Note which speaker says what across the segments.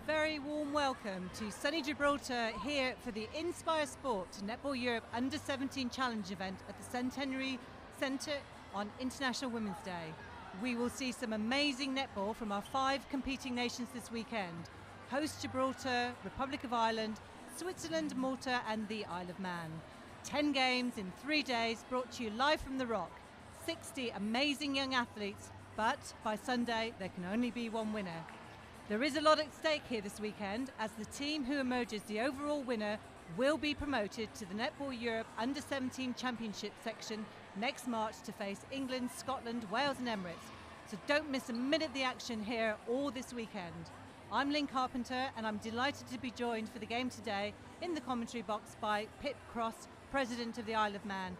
Speaker 1: very warm welcome to sunny Gibraltar here for the Inspire Sport Netball Europe U17 Challenge event at the Centenary Centre on International Women's Day. We will see some amazing netball from our 5 competing nations this weekend: host Gibraltar, Republic of Ireland, Switzerland, Malta and the Isle of Man. 10 games in 3 days brought to you live from the Rock. 60 amazing young athletes, but by Sunday there can only be one winner. There is a lot at stake here this weekend, as the team who emerges the overall winner will be promoted to the Netball Europe U17 Championship section next March to face England, Scotland, Wales and Emirates. So don't miss a minute of the action here all this weekend. I'm Lynn Carpenter and I'm delighted to be joined for the game today in the commentary box by Pip Cross, President of the Isle of Man.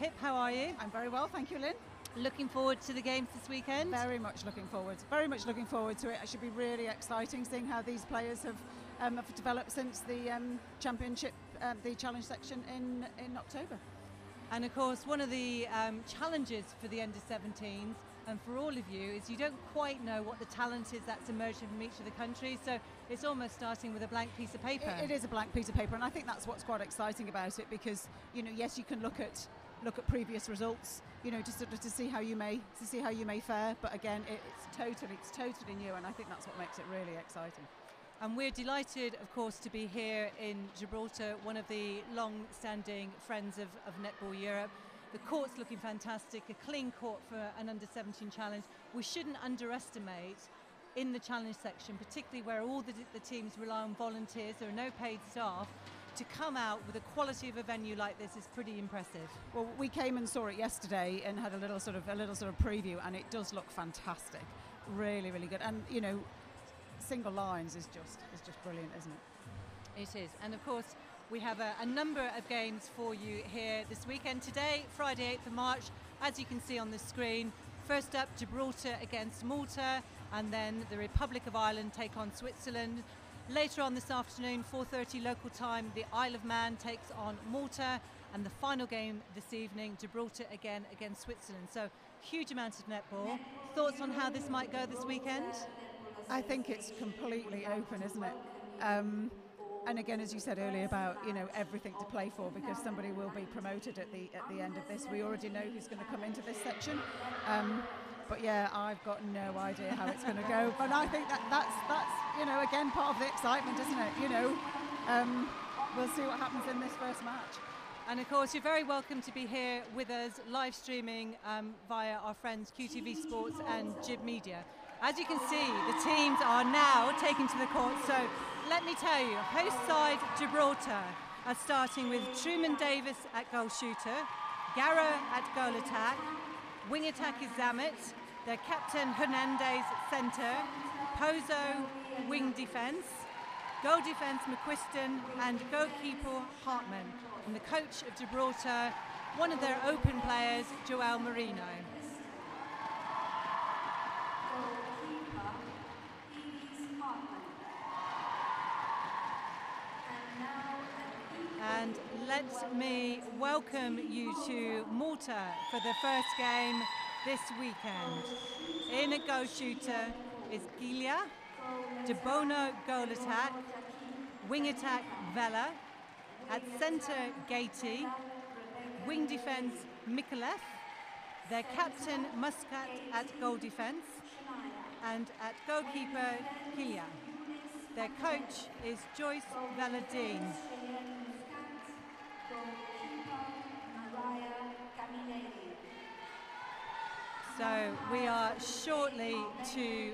Speaker 1: Pip, how are you?
Speaker 2: I'm very well, thank you, Lynn.
Speaker 1: Looking forward to the games this weekend?
Speaker 2: Very much looking forward to it. It should be really exciting seeing how these players have developed since the championship, the challenge section in October.
Speaker 1: And of course, one of the challenges for the under-17s and for all of you is you don't quite know what the talent is that's emerging from each of the countries, so it's almost starting with a blank piece of paper.
Speaker 2: It is a blank piece of paper, and I think that's what's quite exciting about it, because yes, you can look at previous results, to see how you may fare, but again, it's totally new, and I think that's what makes it really exciting.
Speaker 1: And we're delighted, of course, to be here in Gibraltar, one of the long-standing friends of Netball Europe. The court's looking fantastic, a clean court for an under-17 challenge. We shouldn't underestimate in the challenge section, particularly where all the teams rely on volunteers, there are no paid staff. To come out with the quality of a venue like this is pretty impressive.
Speaker 2: Well, we came and saw it yesterday and had a little sort of preview, and it does look fantastic, really good. And single lines is just brilliant, isn't it?
Speaker 1: It is, and of course we have a number of games for you here this weekend. Today, Friday 8th of March, as you can see on the screen. First up, Gibraltar against Malta, and then the Republic of Ireland take on Switzerland. Later on this afternoon, 4:30 local time, the Isle of Man takes on Malta, and the final game this evening, Gibraltar again against Switzerland. So huge amount of netball. Thoughts on how this might go this weekend?
Speaker 2: I think it's completely open, isn't it? And again, as you said earlier about everything to play for, because somebody will be promoted at the end of this. We already know who's going to come into this section. But yeah, I've got no idea how it's going to go. But I think that's again part of the excitement, isn't it? We'll see what happens in this first match.
Speaker 1: And of course, you're very welcome to be here with us, live streaming via our friends QTV Sports and GIB Media. As you can see, the teams are now taken to the court. So let me tell you, host side Gibraltar are starting with Truman Davis at goal shooter, Garra at goal attack, wing attack is Zamet, their captain Hernandez at centre, Pozo wing defence, goal defence McQuiston and goalkeeper Hartman. And the coach of Gibraltar, one of their open players, Joel Marino. And let me welcome you to Malta for the first game this weekend. In a goal shooter is Gilia, De Bono goal attack, wing attack Vela, at centre Gaty, wing defence Mikolev, their captain Muscat at goal defence, and at goalkeeper Gilia. Their coach is Joyce Valadine. So we are shortly to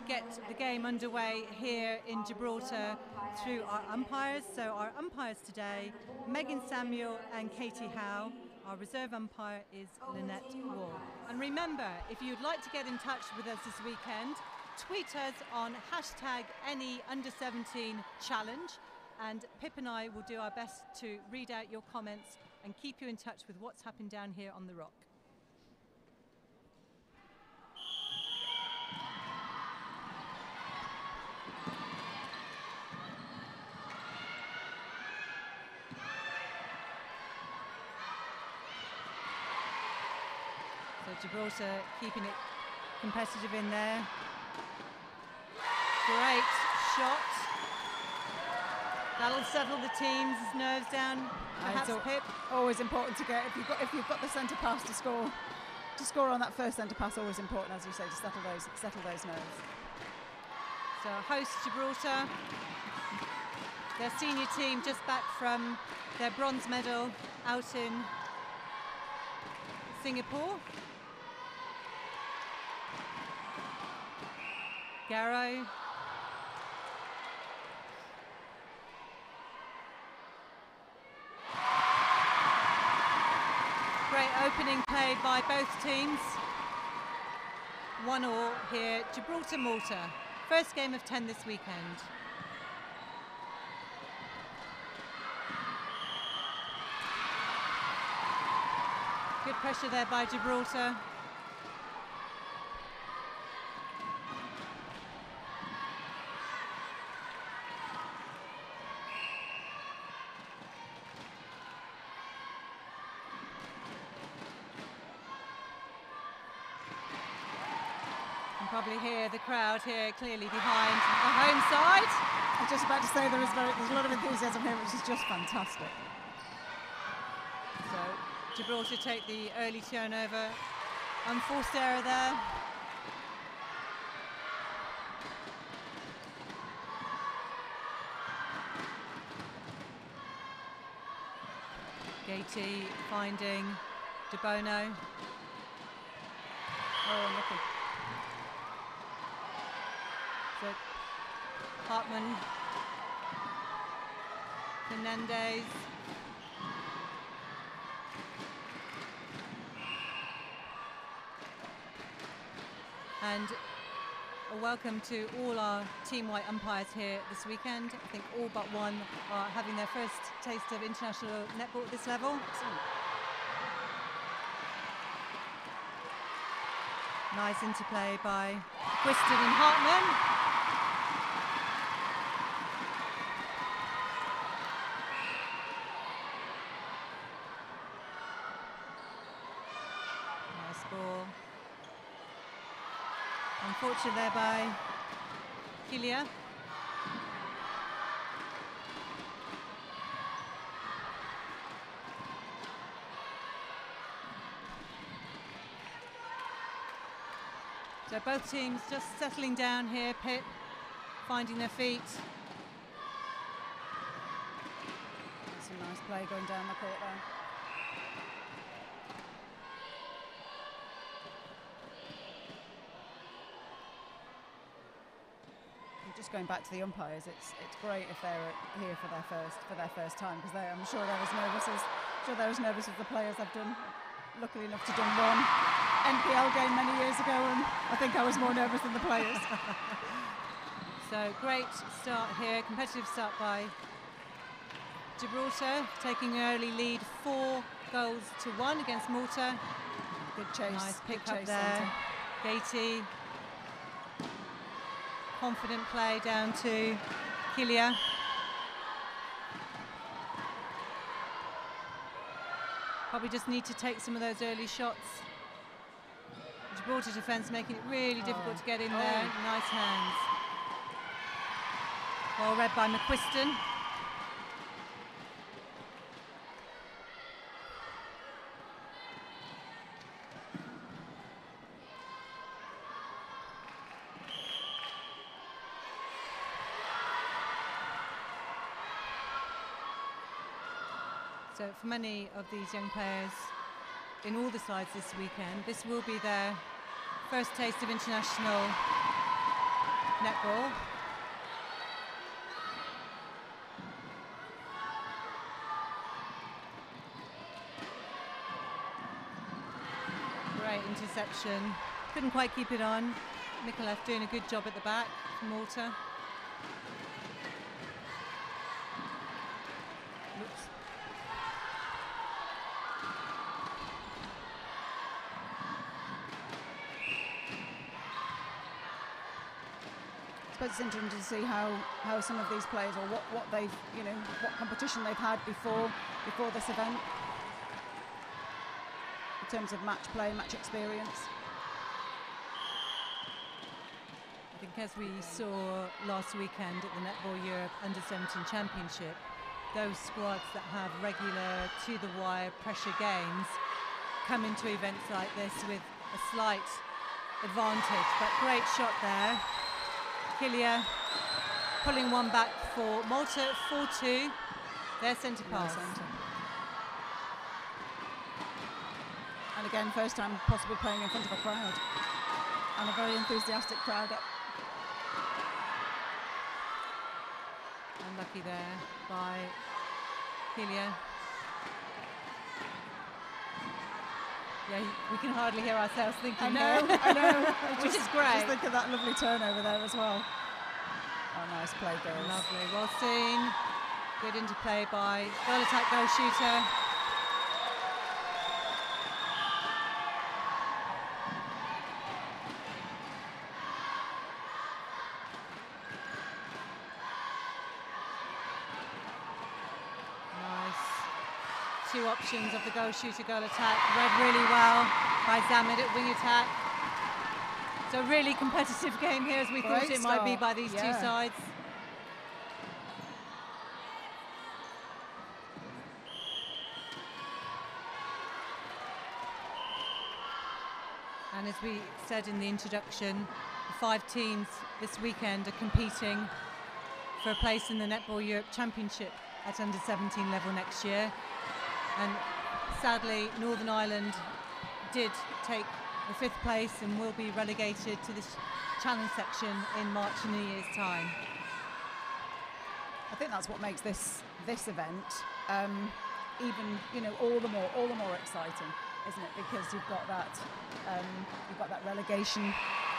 Speaker 1: get the game underway here in Gibraltar through our umpires. So our umpires today, Megan Samuel and Katie Howe. Our reserve umpire is Lynette Wall. And remember, if you'd like to get in touch with us this weekend, tweet us on #AnyUnder17Challenge, and Pip and I will do our best to read out your comments and keep you in touch with what's happened down here on the Rock. So Gibraltar keeping it competitive in there. Great shot. That'll settle the team's nerves down. Perhaps Pip.
Speaker 2: Always important to get if you've got the centre pass to score on that first centre pass. Always important, as you say, to settle those nerves.
Speaker 1: So host Gibraltar, their senior team just back from their bronze medal out in Singapore. Garrow. Great opening play by both teams. 1-1 here, Gibraltar-Malta. First game of 10 this weekend. Good pressure there by Gibraltar. Probably hear the crowd here clearly behind the home side.
Speaker 2: I was just about to say there's a lot of enthusiasm here, which is just fantastic.
Speaker 1: So Gibraltar take the early turnover. Unforced error there. Gatey finding De Bono. Oh, unlucky. So Hartman, Fernandez, and a welcome to all our team white umpires here this weekend. I think all but one are having their first taste of international netball at this level. Nice interplay by Whiston and Hartman. Ball. Unfortunate there by Kilia. So both teams just settling down here, Pip finding their feet.
Speaker 2: That's a nice play going down the court there. Just going back to the umpires, it's great if they're here for their first time, because I'm sure they're as nervous as the players. I've done, luckily enough to done one NPL game many years ago, and I think I was more nervous than the players.
Speaker 1: So great start here, competitive start by Gibraltar, taking an early lead, 4-1 against Malta.
Speaker 2: Good chase.
Speaker 1: Nice pick up there. Gatey. Confident play down to Kilia. Probably just need to take some of those early shots. Gibraltar defence making it really difficult to get in there. Nice hands. Well read by McQuiston. So for many of these young players in all the sides this weekend, this will be their first taste of international netball. Great interception. Couldn't quite keep it on. Mikolev doing a good job at the back for Malta. Oops.
Speaker 2: I suppose it's interesting to see how some of these players, or what they've, what competition they've had before this event, in terms of match play, match experience.
Speaker 1: I think as we saw last weekend at the Netball Europe U17 Championship, those squads that have regular to-the-wire pressure games come into events like this with a slight advantage. But great shot there. Kilia pulling one back for Malta, 4-2, their centre pass.
Speaker 2: And again, first time possibly playing in front of a crowd. And a very enthusiastic crowd.
Speaker 1: Unlucky there by Kilia. Yeah, we can hardly hear ourselves thinking.
Speaker 2: I know.
Speaker 1: Which is great.
Speaker 2: Just think of that lovely turnover there as well. Oh, nice play, girls.
Speaker 1: Lovely, well seen. Good interplay by goal attack, goal shooter. Two options of the goal shooter, goal attack, read really well by Zamid at wing attack. So a really competitive game here, as we thought it might be by these two sides. And as we said in the introduction, the 5 teams this weekend are competing for a place in the Netball Europe Championship at under-17 level next year. And sadly, Northern Ireland did take the 5th place and will be relegated to this challenge section in March in a year's time.
Speaker 2: I think that's what makes this event even, all the more exciting, isn't it? Because you've got that relegation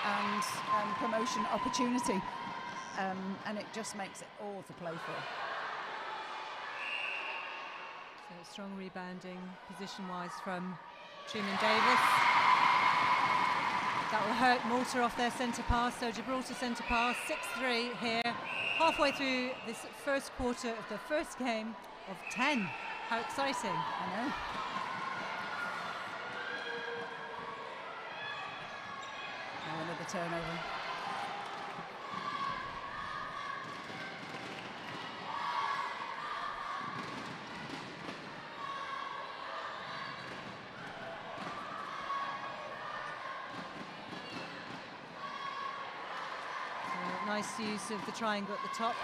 Speaker 2: and promotion opportunity, and it just makes it all to play for.
Speaker 1: So strong rebounding position-wise from Truman Davis. That will hurt Malta off their centre pass. So Gibraltar centre pass, 6-3 here, halfway through this first quarter of the first game of 10. How exciting!
Speaker 2: I know. Oh, another turnover.
Speaker 1: Nice use of the triangle at the top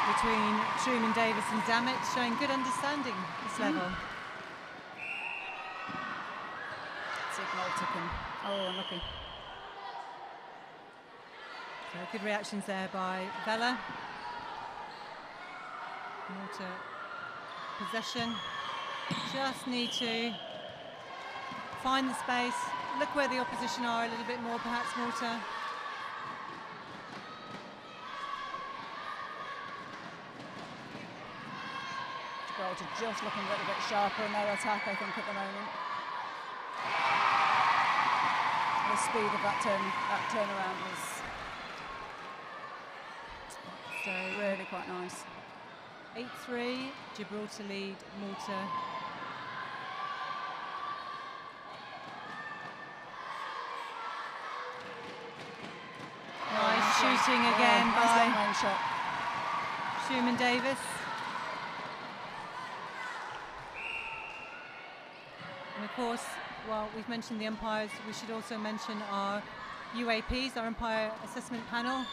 Speaker 1: between Truman Davis and Dammit, showing good understanding at this level.
Speaker 2: Oh, unlucky.
Speaker 1: So good reactions there by Vela. Malta possession. Just need to find the space, look where the opposition are a little bit more, perhaps Malta.
Speaker 2: Gibraltar just looking a little bit sharper in their attack, I think, at the moment. The speed of that turnaround was really quite nice.
Speaker 1: 8-3, Gibraltar lead Malta. Nice shooting again by Truman Davis. And of course, while we've mentioned the umpires, we should also mention our UAPs, our umpire assessment panel.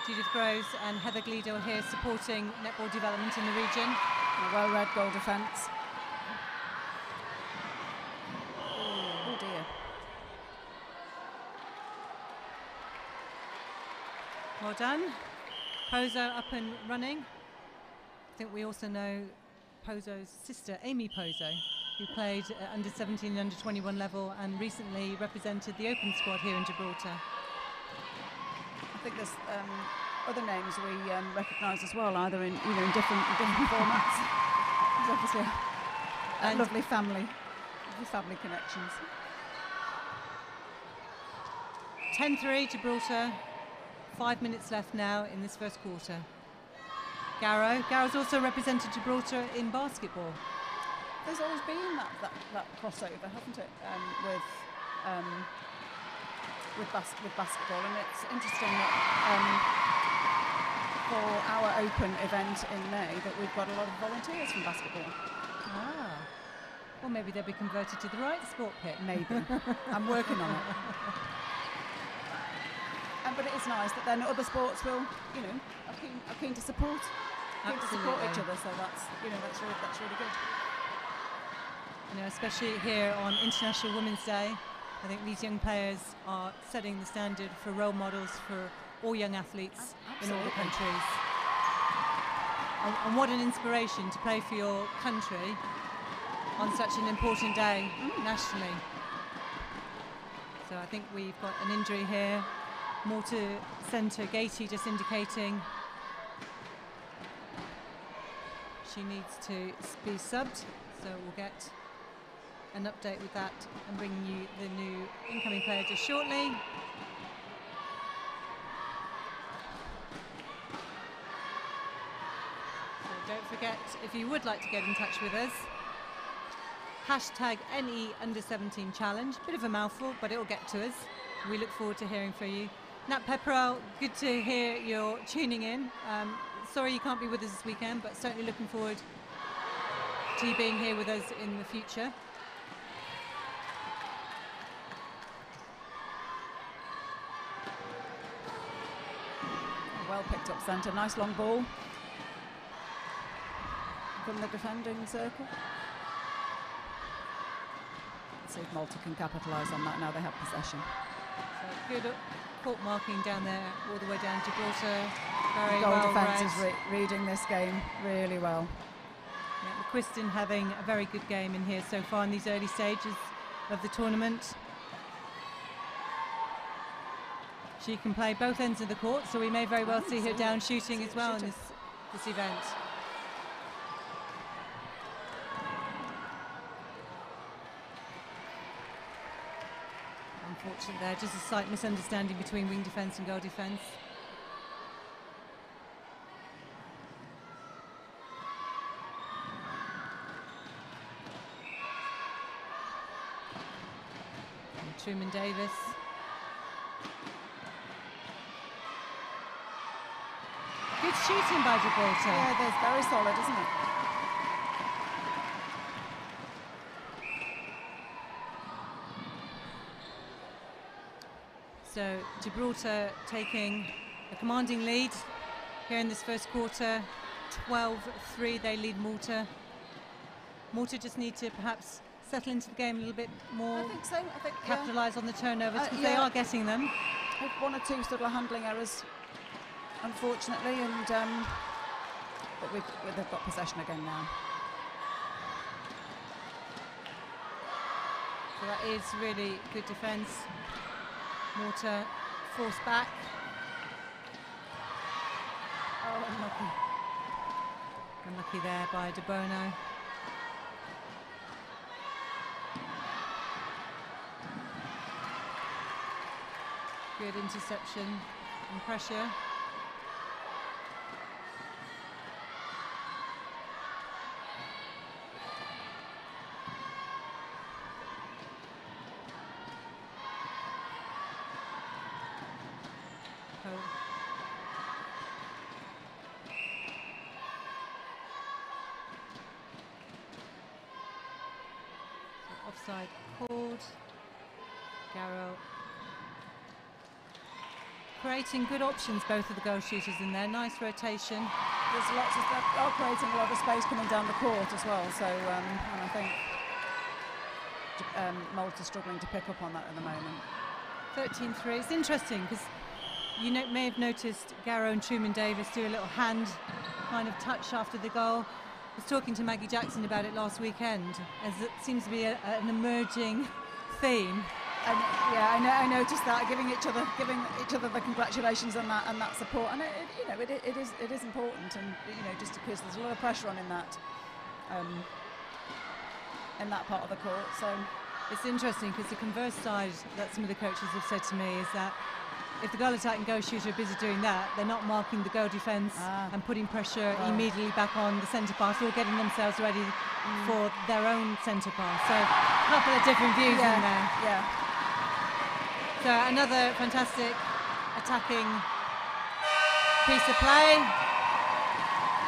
Speaker 1: Judith Groves and Heather Gleadle here supporting netball development in the region.
Speaker 2: A well-read goal defence. Oh dear.
Speaker 1: Well done. Pozo up and running. I think we also know Pozo's sister, Amy Pozo, who played at under-17 and under-21 level and recently represented the Open squad here in Gibraltar.
Speaker 2: I think there's other names we recognise as well, either in different formats. There's obviously a lovely family connections.
Speaker 1: 10-3 Gibraltar. 5 minutes left now in this first quarter. Garrow's also represented Gibraltar in basketball.
Speaker 2: There's always been that crossover, hasn't it, with with basketball, and it's interesting that for our open event in May that we've got a lot of volunteers from basketball.
Speaker 1: Ah, well, maybe they'll be converted to the right sport pick.
Speaker 2: Maybe. I'm working on it. But it is nice that then other sports will, are keen to support. Keen to support each other, so that's really good.
Speaker 1: Especially here on International Women's Day, I think these young players are setting the standard for role models for all young athletes in all the countries. And what an inspiration to play for your country on such an important day nationally. So I think we've got an injury here. Malta centre Gatey just indicating she needs to be subbed, so we'll get an update with that and bringing you the new incoming player just shortly. So don't forget, if you would like to get in touch with us, hashtag #NE under17 challenge. Bit of a mouthful, but it will get to us. We look forward to hearing from you. Nat Pepperell, good to hear you're tuning in. Sorry you can't be with us this weekend, but certainly looking forward to you being here with us in the future.
Speaker 2: Well picked up centre, nice long ball from the defending circle. Let's see if Malta can capitalise on that now they have possession.
Speaker 1: So good court marking down there, all the way down Gibraltar. Very
Speaker 2: goal
Speaker 1: well
Speaker 2: defence
Speaker 1: read.
Speaker 2: is reading this game really well.
Speaker 1: Yeah, McQuiston having a very good game in here so far in these early stages of the tournament. She can play both ends of the court, so we may very well see her down shooting as well in this event. Unfortunately there, just a slight misunderstanding between wing defence and goal defence. And Truman Davis. Good shooting by Gibraltar.
Speaker 2: Yeah, that's very solid, isn't it?
Speaker 1: So Gibraltar taking a commanding lead here in this first quarter. 12-3 they lead Malta. Malta just need to perhaps settle into the game a little bit more.
Speaker 2: I think so. I think
Speaker 1: capitalise on the turnovers because they are getting them.
Speaker 2: With one or two sort of handling errors, unfortunately, and but they've got possession again now.
Speaker 1: So that is really good defence. Malta forced back.
Speaker 2: Oh, unlucky.
Speaker 1: Unlucky there by De Bono. Good interception and pressure. Offside called. Garrow creating good options, both of the goal shooters in there. Nice rotation.
Speaker 2: There's lots of stuff. They're creating a lot of space coming down the court as well. So, and I think Malta's struggling to pick up on that at the moment.
Speaker 1: 13-3. It's interesting because you may have noticed Garrow and Truman Davis do a little hand kind of touch after the goal. I was talking to Maggie Jackson about it last weekend, as it seems to be an emerging theme.
Speaker 2: And yeah, I noticed that, giving each other the congratulations and that support, and it is important, and just because there's a lot of pressure on in that part of the court. So
Speaker 1: it's interesting because the converse side that some of the coaches have said to me is that if the goal attack and goal shooter are busy doing that, they're not marking the goal defence and putting pressure immediately back on the centre pass, or getting themselves ready for their own centre pass. So a couple of different views in there.
Speaker 2: Yeah.
Speaker 1: So another fantastic attacking piece of play.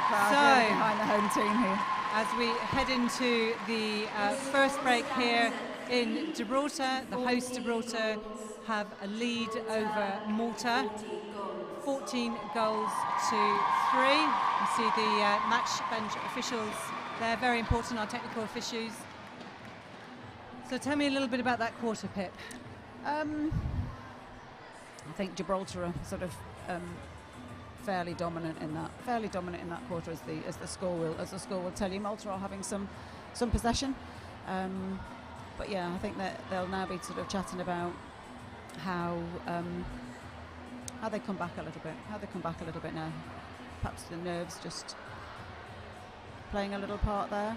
Speaker 2: Crowd really behind the home team here.
Speaker 1: As we head into the first break here in Gibraltar, the host Gibraltar have a lead over Malta, 14 goals to 3. You see the match bench officials, they're very important, our technical officials. So tell me a little bit about that quarter, Pip.
Speaker 2: I think Gibraltar are sort of fairly dominant in that quarter, as the score will tell you. Malta are having some possession, but yeah, I think that they'll now be sort of chatting about how they come back a little bit now. Perhaps the nerves just playing a little part there.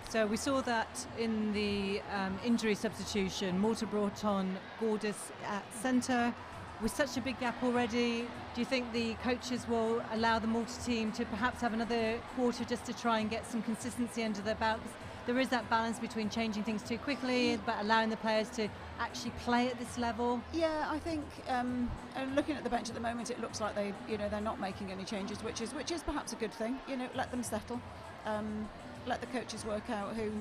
Speaker 1: So we saw that in the injury substitution. Malta brought on Gordis at centre. With such a big gap already, do you think the coaches will allow the Malta team to perhaps have another quarter just to try and get some consistency under their belt? There is that balance between changing things too quickly but allowing the players to actually play at this level.
Speaker 2: Yeah, I think looking at the bench at the moment, it looks like they're not making any changes, which is perhaps a good thing. Let them settle. Let the coaches work out who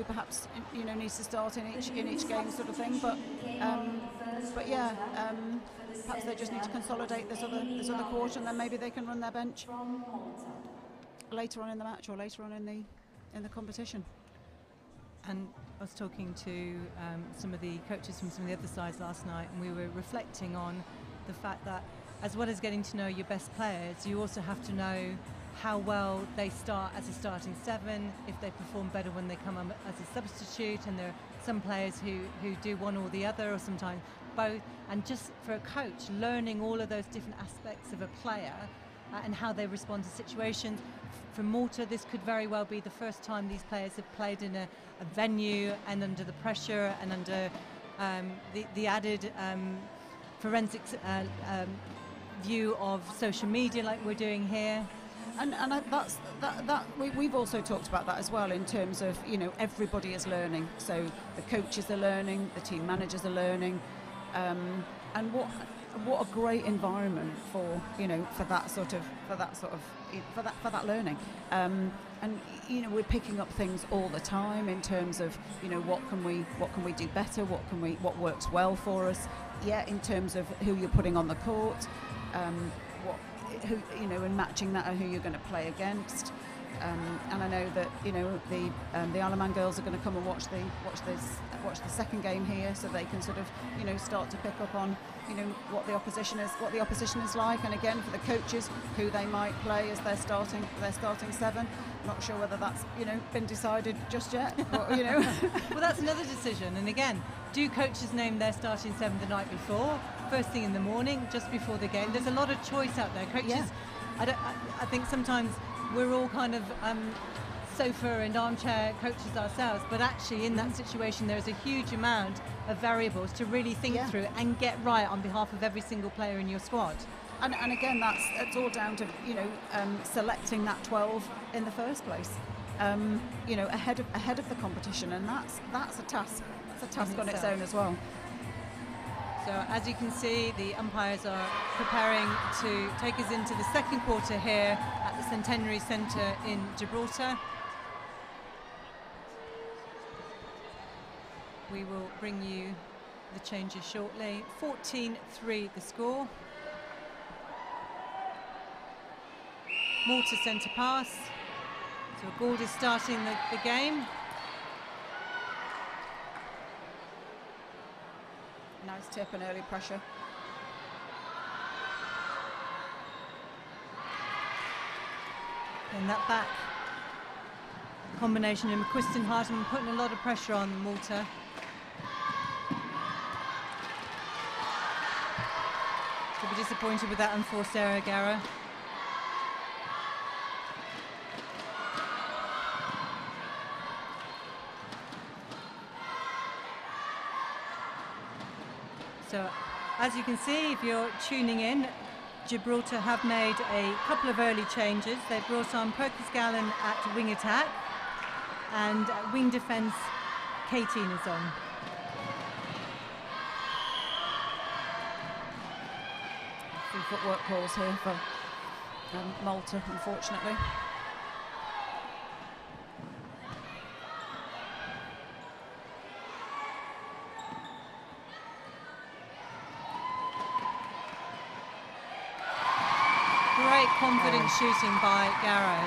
Speaker 2: perhaps needs to start in each game, sort of thing. But yeah, perhaps they just need to consolidate this other quarter, and then maybe they can run their bench later on in the match or later on in the competition.
Speaker 1: And I was talking to some of the coaches from some of the other sides last night, and we were reflecting on the fact that as well as getting to know your best players, you also have to know how well they start as a starting 7, if they perform better when they come as a substitute, and there are some players who do one or the other, or sometimes both. And just for a coach, learning all of those different aspects of a player and how they respond to situations. For Malta, this could very well be the first time these players have played in a venue and under the pressure and under the added forensics view of social media like we're doing here.
Speaker 2: And we've also talked about that as well, in terms of everybody is learning. So the coaches are learning, the team managers are learning, and what a great environment for that learning. And we're picking up things all the time in terms of what can we do better, what works well for us. Yeah, in terms of who you're putting on the court. And matching that and who you're going to play against, and I know that the Isle of Man girls are going to come and watch the second game here, so they can sort of start to pick up on what the opposition is like, and again for the coaches who they might play as their starting 7. Not sure whether that's been decided just yet. But,
Speaker 1: Well, that's another decision. And again, do coaches name their starting 7 the night before, first thing in the morning, just before the game? There's a lot of choice out there. Coaches, yeah. I think sometimes we're all kind of sofa and armchair coaches ourselves, but actually in that situation there is a huge amount of variables to really think through and get right on behalf of every single player in your squad.
Speaker 2: And again, it's all down to selecting that 12 in the first place, ahead of the competition, and that's a task. That's a task on its own as well.
Speaker 1: So as you can see, the umpires are preparing to take us into the second quarter here at the Centenary Centre in Gibraltar. We will bring you the changes shortly. 14-3 the score. Malta centre pass. So Gould is starting the game.
Speaker 2: Nice tip and early pressure.
Speaker 1: And that back combination of McQuiston and Hartman putting a lot of pressure on Malta. Could be disappointed with that unforced error, Gara. So, as you can see, if you're tuning in, Gibraltar have made a couple of early changes. They brought on Perkins Gallen at wing attack, and wing defence, Katie is on.
Speaker 2: Free footwork calls here for Malta, unfortunately.
Speaker 1: Great confident shooting by Garrow.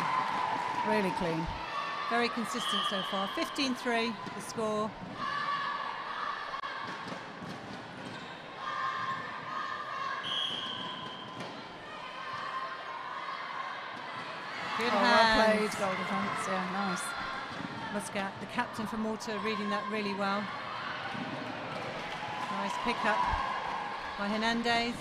Speaker 2: Really clean.
Speaker 1: Very consistent so far. 15-3 the score. Good hands.
Speaker 2: Well played, goal defence, yeah, nice.
Speaker 1: Muscat, the captain for Malta, reading that really well. Nice pick up by Hernandez.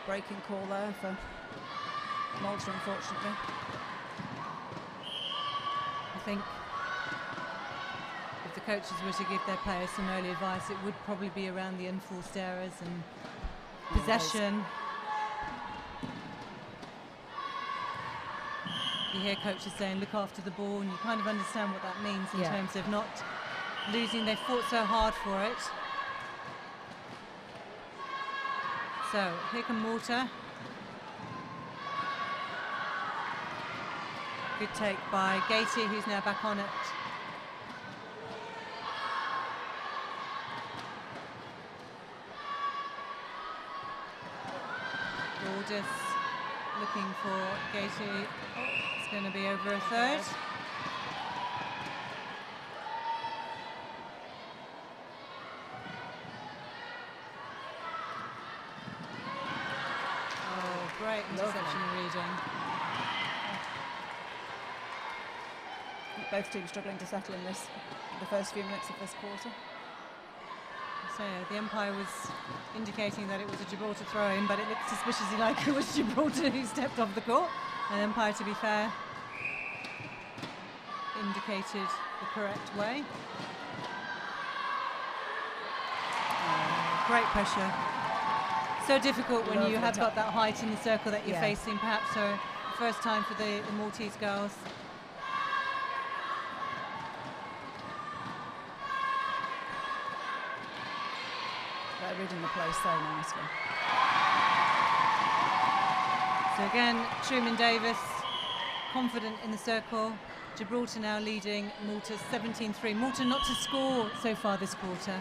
Speaker 2: Breaking call there for Malta, unfortunately.
Speaker 1: I think if the coaches were to give their players some early advice, it would probably be around the enforced errors and possession. You hear coaches saying, look after the ball, and you kind of understand what that means in terms of not losing. They fought so hard for it. So here come Malta. Good take by Gaty, who's now back on it. Gorgeous looking for Gaty. Oh, it's going to be over a third. Great interception reading.
Speaker 2: Both teams struggling to settle in the first few minutes of this quarter.
Speaker 1: So the umpire was indicating that it was a Gibraltar throw-in, but it looked suspiciously like it was Gibraltar who stepped off the court. And the umpire, to be fair, indicated the correct way. Great pressure. So difficult when you have got that height in the circle that you're facing, perhaps for the first time for the Maltese girls.
Speaker 2: They're reading the play so nicely.
Speaker 1: So again, Truman Davis, confident in the circle. Gibraltar now leading Malta 17-3. Malta not to score so far this quarter.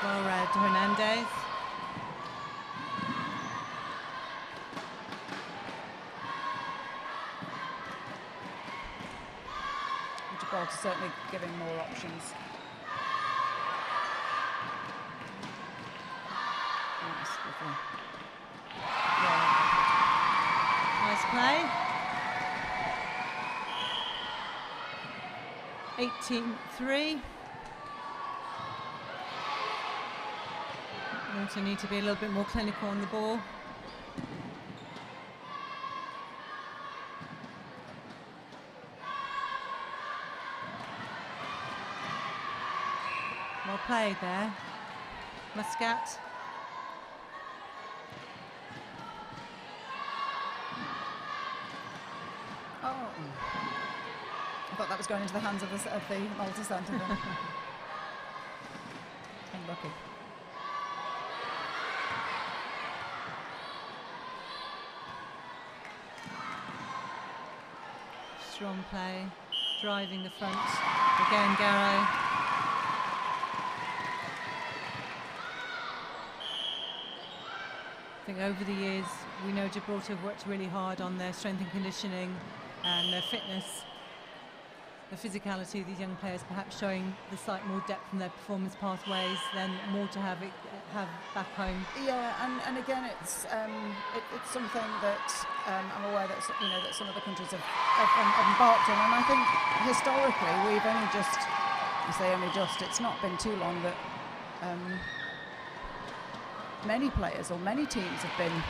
Speaker 1: Well read, Hernandez.
Speaker 2: Gibraltar certainly giving more options.
Speaker 1: Nice play. 18-3. Malta need to be a little bit more clinical on the ball. Well played there. Muscat.
Speaker 2: Oh, I thought that was going into the hands of the Malta centre. Unlucky.
Speaker 1: Strong play, driving the front. Again, Garrow. I think over the years, we know Gibraltar have worked really hard on their strength and conditioning and their fitness. the physicality of these young players, perhaps showing the slight more depth in their performance pathways than more to have back home.
Speaker 2: Yeah, and again, it's something that I'm aware that that some other countries have embarked on, and I think historically we've only just, I say only just, it's not been too long that many players or many teams have been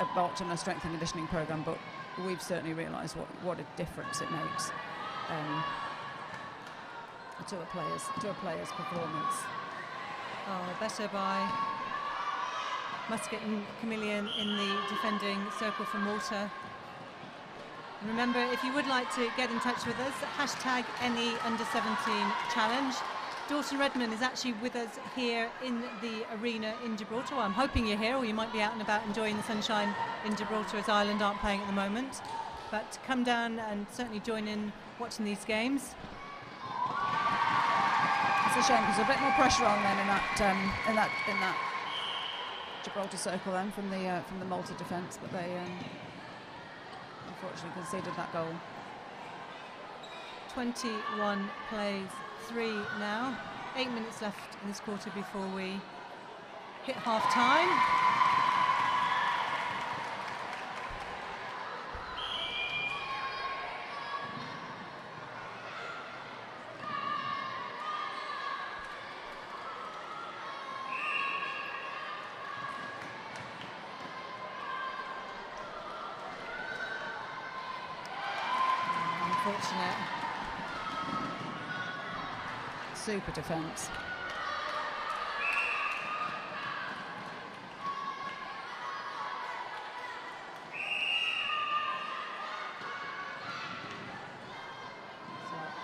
Speaker 2: embarked on a strength and conditioning program, but we've certainly realised what a difference it makes to a player's performance.
Speaker 1: Oh, better by Muscat and Chameleon in the defending circle for Malta. And remember, if you would like to get in touch with us, hashtag any under-17 challenge. Dawson Redman is actually with us here in the arena in Gibraltar. Well, I'm hoping you're here, or you might be out and about enjoying the sunshine in Gibraltar, as Ireland aren't playing at the moment. But come down and certainly join in watching these games.
Speaker 2: It's a shame because a bit more pressure on then in that Gibraltar circle then from the Malta defence, but they unfortunately conceded that goal.
Speaker 1: 21 plays 3 now. 8 minutes left in this quarter before we hit half time. Unfortunate.
Speaker 2: Super defence.
Speaker 1: So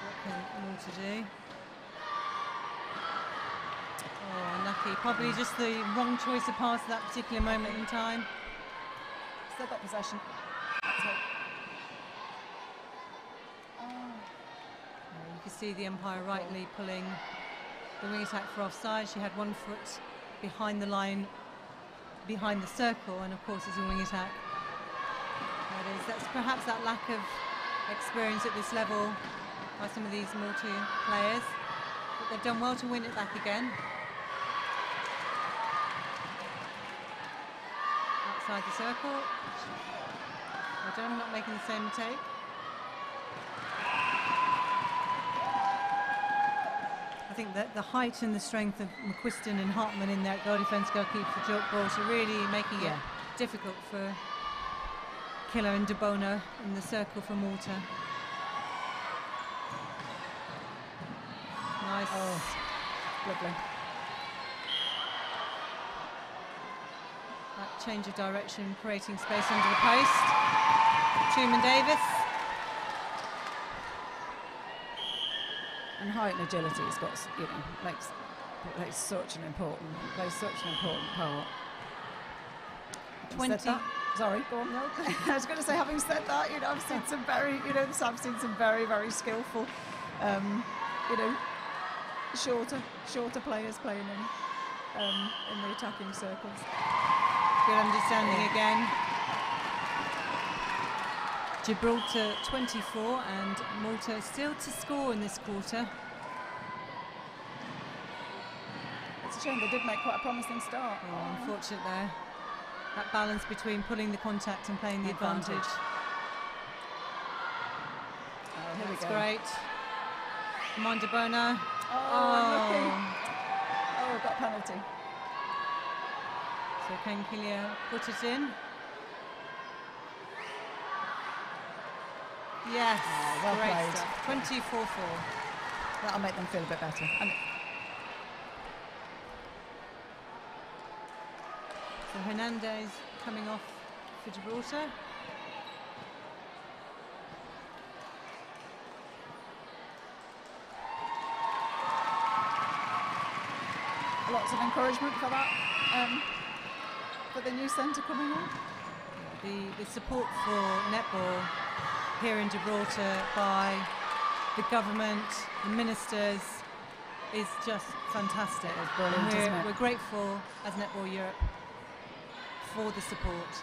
Speaker 1: what can Malta do? Oh, unlucky. Probably just the wrong choice of pass at that particular moment in time.
Speaker 2: Still got possession.
Speaker 1: You can see the umpire rightly pulling the wing attack for offside. She had one foot behind the line, behind the circle, and of course it's a wing attack. That's perhaps that lack of experience at this level by some of these Malta players. But they've done well to win it back again. Outside the circle. Well done, not making the same mistake. I think that the height and the strength of McQuiston and Hartman in that goal defence goalkeeper for Gibraltar really making it difficult for Killer and De Bono in the circle for Malta. Nice.
Speaker 2: Oh, lovely.
Speaker 1: That change of direction, creating space under the post. Truman Davis.
Speaker 2: And height and agility has got, plays such an important part.
Speaker 1: 20.
Speaker 2: Sorry, go on. No. I was going to say, having said that, I've seen some very, very skillful, shorter players playing in the attacking circles.
Speaker 1: Good understanding again. Gibraltar 24 and Malta still to score in this quarter.
Speaker 2: It's a shame, they did make quite a promising start.
Speaker 1: Oh, unfortunate there. That balance between pulling the contact and playing the advantage.
Speaker 2: Oh, here
Speaker 1: That's
Speaker 2: we go.
Speaker 1: great. Come on, De Bono.
Speaker 2: Oh, got a penalty.
Speaker 1: So can Kilia put it in? Yes,
Speaker 2: well
Speaker 1: great
Speaker 2: played.
Speaker 1: stuff. 24-4.
Speaker 2: That'll make them feel a bit better. And
Speaker 1: so Hernandez coming off for Gibraltar.
Speaker 2: lots of encouragement for that, for the new centre coming on.
Speaker 1: The support for netball here in Gibraltar by the government, the ministers, is just fantastic.
Speaker 2: It's brilliant, isn't it?
Speaker 1: We're grateful as Netball Europe for the support.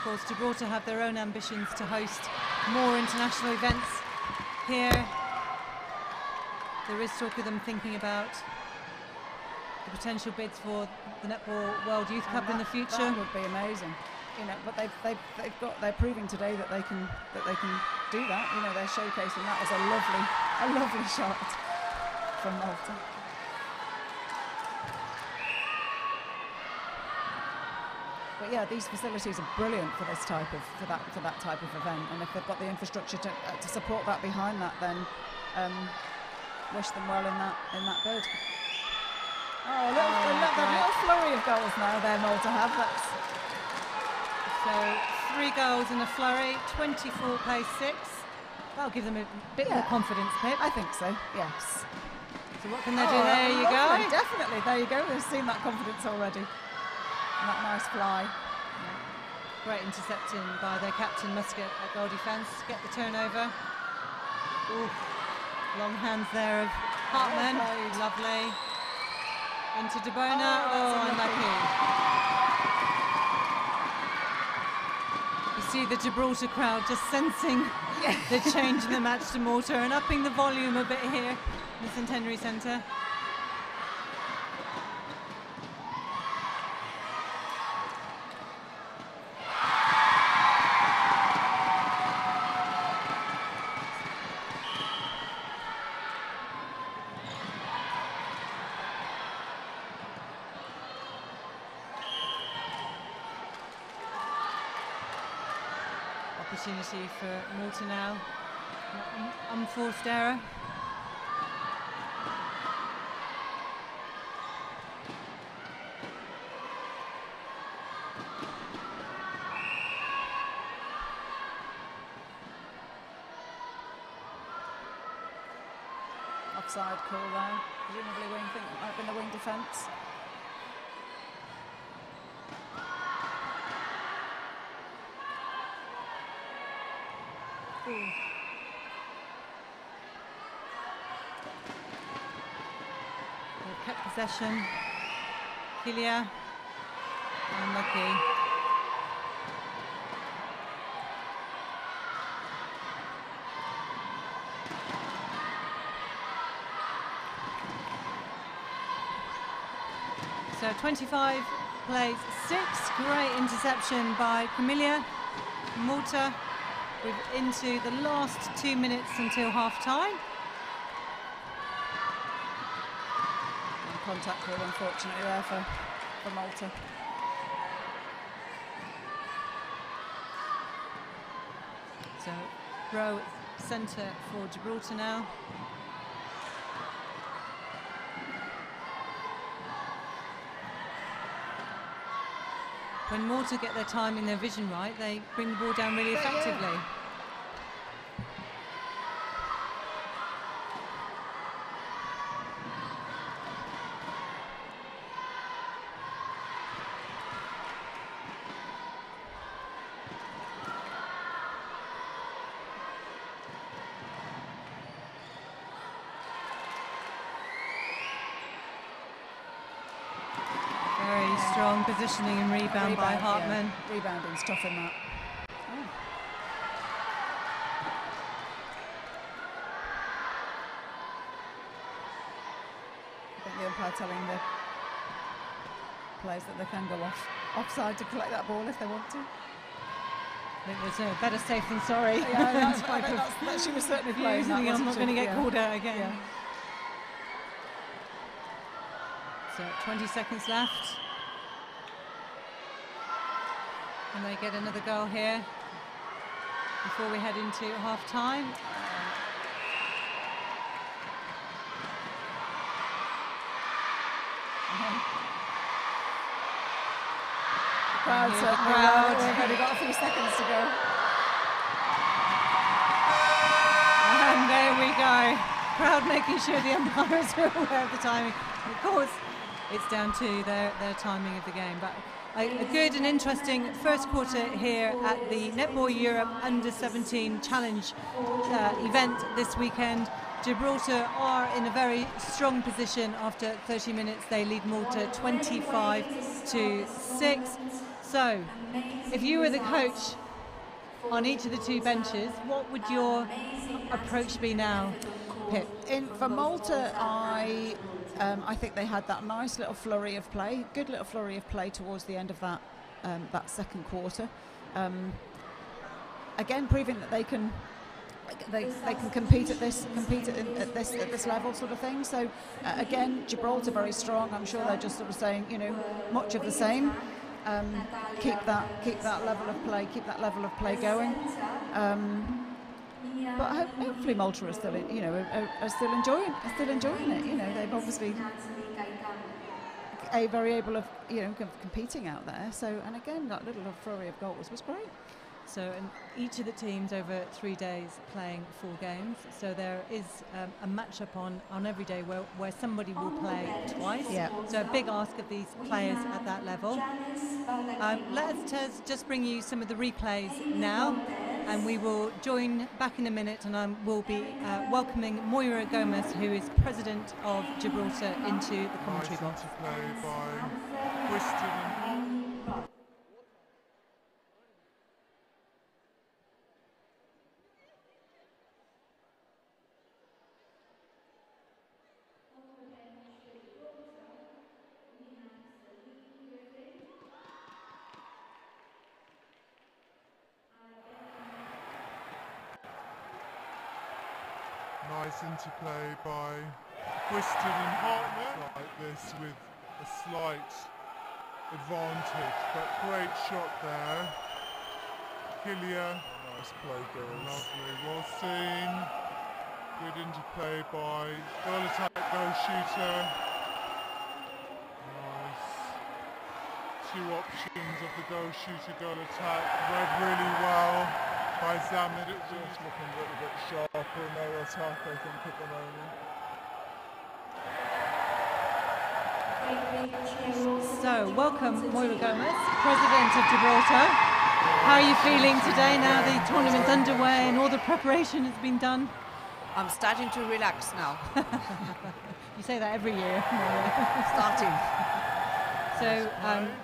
Speaker 1: course, Gibraltar have their own ambitions to host more international events here. There is talk of them thinking about the potential bids for the Netball World Youth Cup in the future.
Speaker 2: That would be amazing. You know, but they're proving today that they can do that. You know, they're showcasing that as a lovely shot from Malta. But yeah, these facilities are brilliant for this type of for that type of event, and if they've got the infrastructure to support that behind that, then wish them well in that bid. Oh, look, a little flurry of goals now there Malta have.
Speaker 1: So 3 goals in a flurry, 24 plays 6. That'll give them a bit more confidence, Pip.
Speaker 2: I think so, yes.
Speaker 1: So what can they do? There you go.
Speaker 2: Definitely, there you go. They've seen that confidence already. And that nice fly.
Speaker 1: Great intercepting by their captain Muscat at goal defence. Get the turnover. Ooh, long hands there of Hartman. Lovely. Into Debona. Oh, unlucky. You see the Gibraltar crowd just sensing the change in the match to Malta and upping the volume a bit here in the Centenary Centre. Opportunity for Malta now. Unforced error.
Speaker 2: Offside call there. Presumably wing, think it might have been the wing defence.
Speaker 1: They've kept possession. Kilia, unlucky. So 25 plays 6. Great interception by Camilla. Malta. We're into the last 2 minutes until half time.
Speaker 2: And contact call, unfortunately, there for Malta.
Speaker 1: So, row centre for Gibraltar now. When Malta get their timing, their vision right, they bring the ball down really effectively. Very strong positioning and rebound by Hartman.
Speaker 2: Yeah. Rebounding's tough in that. Oh. I think the umpire telling the players that they can go offside to collect that ball if they want to.
Speaker 1: I think there's a better safe than sorry.
Speaker 2: Yeah, that she was certainly playing that.
Speaker 1: I'm not going to get called out again.
Speaker 2: Yeah.
Speaker 1: So 20 seconds left. And they get another goal here before we head into half time.
Speaker 2: The crowd. We've only got a few seconds to go.
Speaker 1: And there we go. Crowd making sure the umpires are aware of the timing. Of course, it's down to their timing of the game. But a good and interesting first quarter here at the Netball Europe U17 Challenge event this weekend. Gibraltar are in a very strong position after 30 minutes. They lead Malta 25-6. So, if you were the coach on each of the two benches, what would your approach be now, Pip?
Speaker 2: For Malta, I think they had that nice little flurry of play, good little flurry of play towards the end of that second quarter. Again, proving that they can compete at this level, sort of thing. So again, Gibraltar very strong. I'm sure they're just sort of saying, much of the same. Keep that level of play going. But hopefully Malta are still, are still enjoying it. They've obviously very able of, competing out there. So, and again, that little flurry of goals was great.
Speaker 1: So, and each of the teams over 3 days playing 4 games. So there is a matchup on every day where somebody will play twice.
Speaker 2: Yeah.
Speaker 1: So a big ask of these players at that level. Let us just bring you some of the replays now, and we will join back in a minute, and we'll be welcoming Moira Gomez, who is president of Gibraltar, into the commentary box.
Speaker 3: Nice interplay by Twisted and Hartner, like this with a slight advantage, but great shot there. Killia, nice play, girls. Lovely, well seen. Good interplay by goal attack, goal shooter. Nice. 2 options of the goal shooter, goal attack. Read really well by Zamid. It's just looking a little bit sharper in their attack, I think, at the moment.
Speaker 1: So, welcome Moira Gomez, President of Gibraltar. How are you feeling today now the tournament's underway and all the preparation has been done?
Speaker 4: I'm starting to relax now.
Speaker 1: You say that every year.
Speaker 4: Starting.
Speaker 1: So,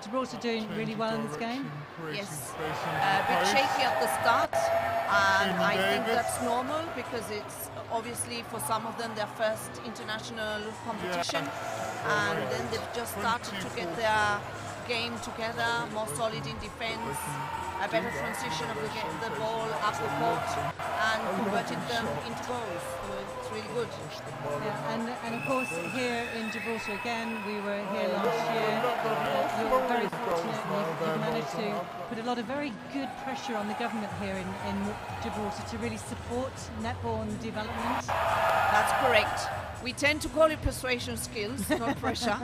Speaker 1: Gibraltar doing really well in this game?
Speaker 4: Yes. A bit shaky at the start, and I think that's normal because it's obviously for some of them their first international competition, and then they've just started to get their game together, more solid in defense, a better transition of the ball up the court, and converted them into goals. So it's really good.
Speaker 1: Yeah, and of course here in Gibraltar again, we were here last year. You're very fortunate. You've managed to put a lot of very good pressure on the government here in Gibraltar to really support netball and development.
Speaker 4: That's correct. We tend to call it persuasion skills, not pressure.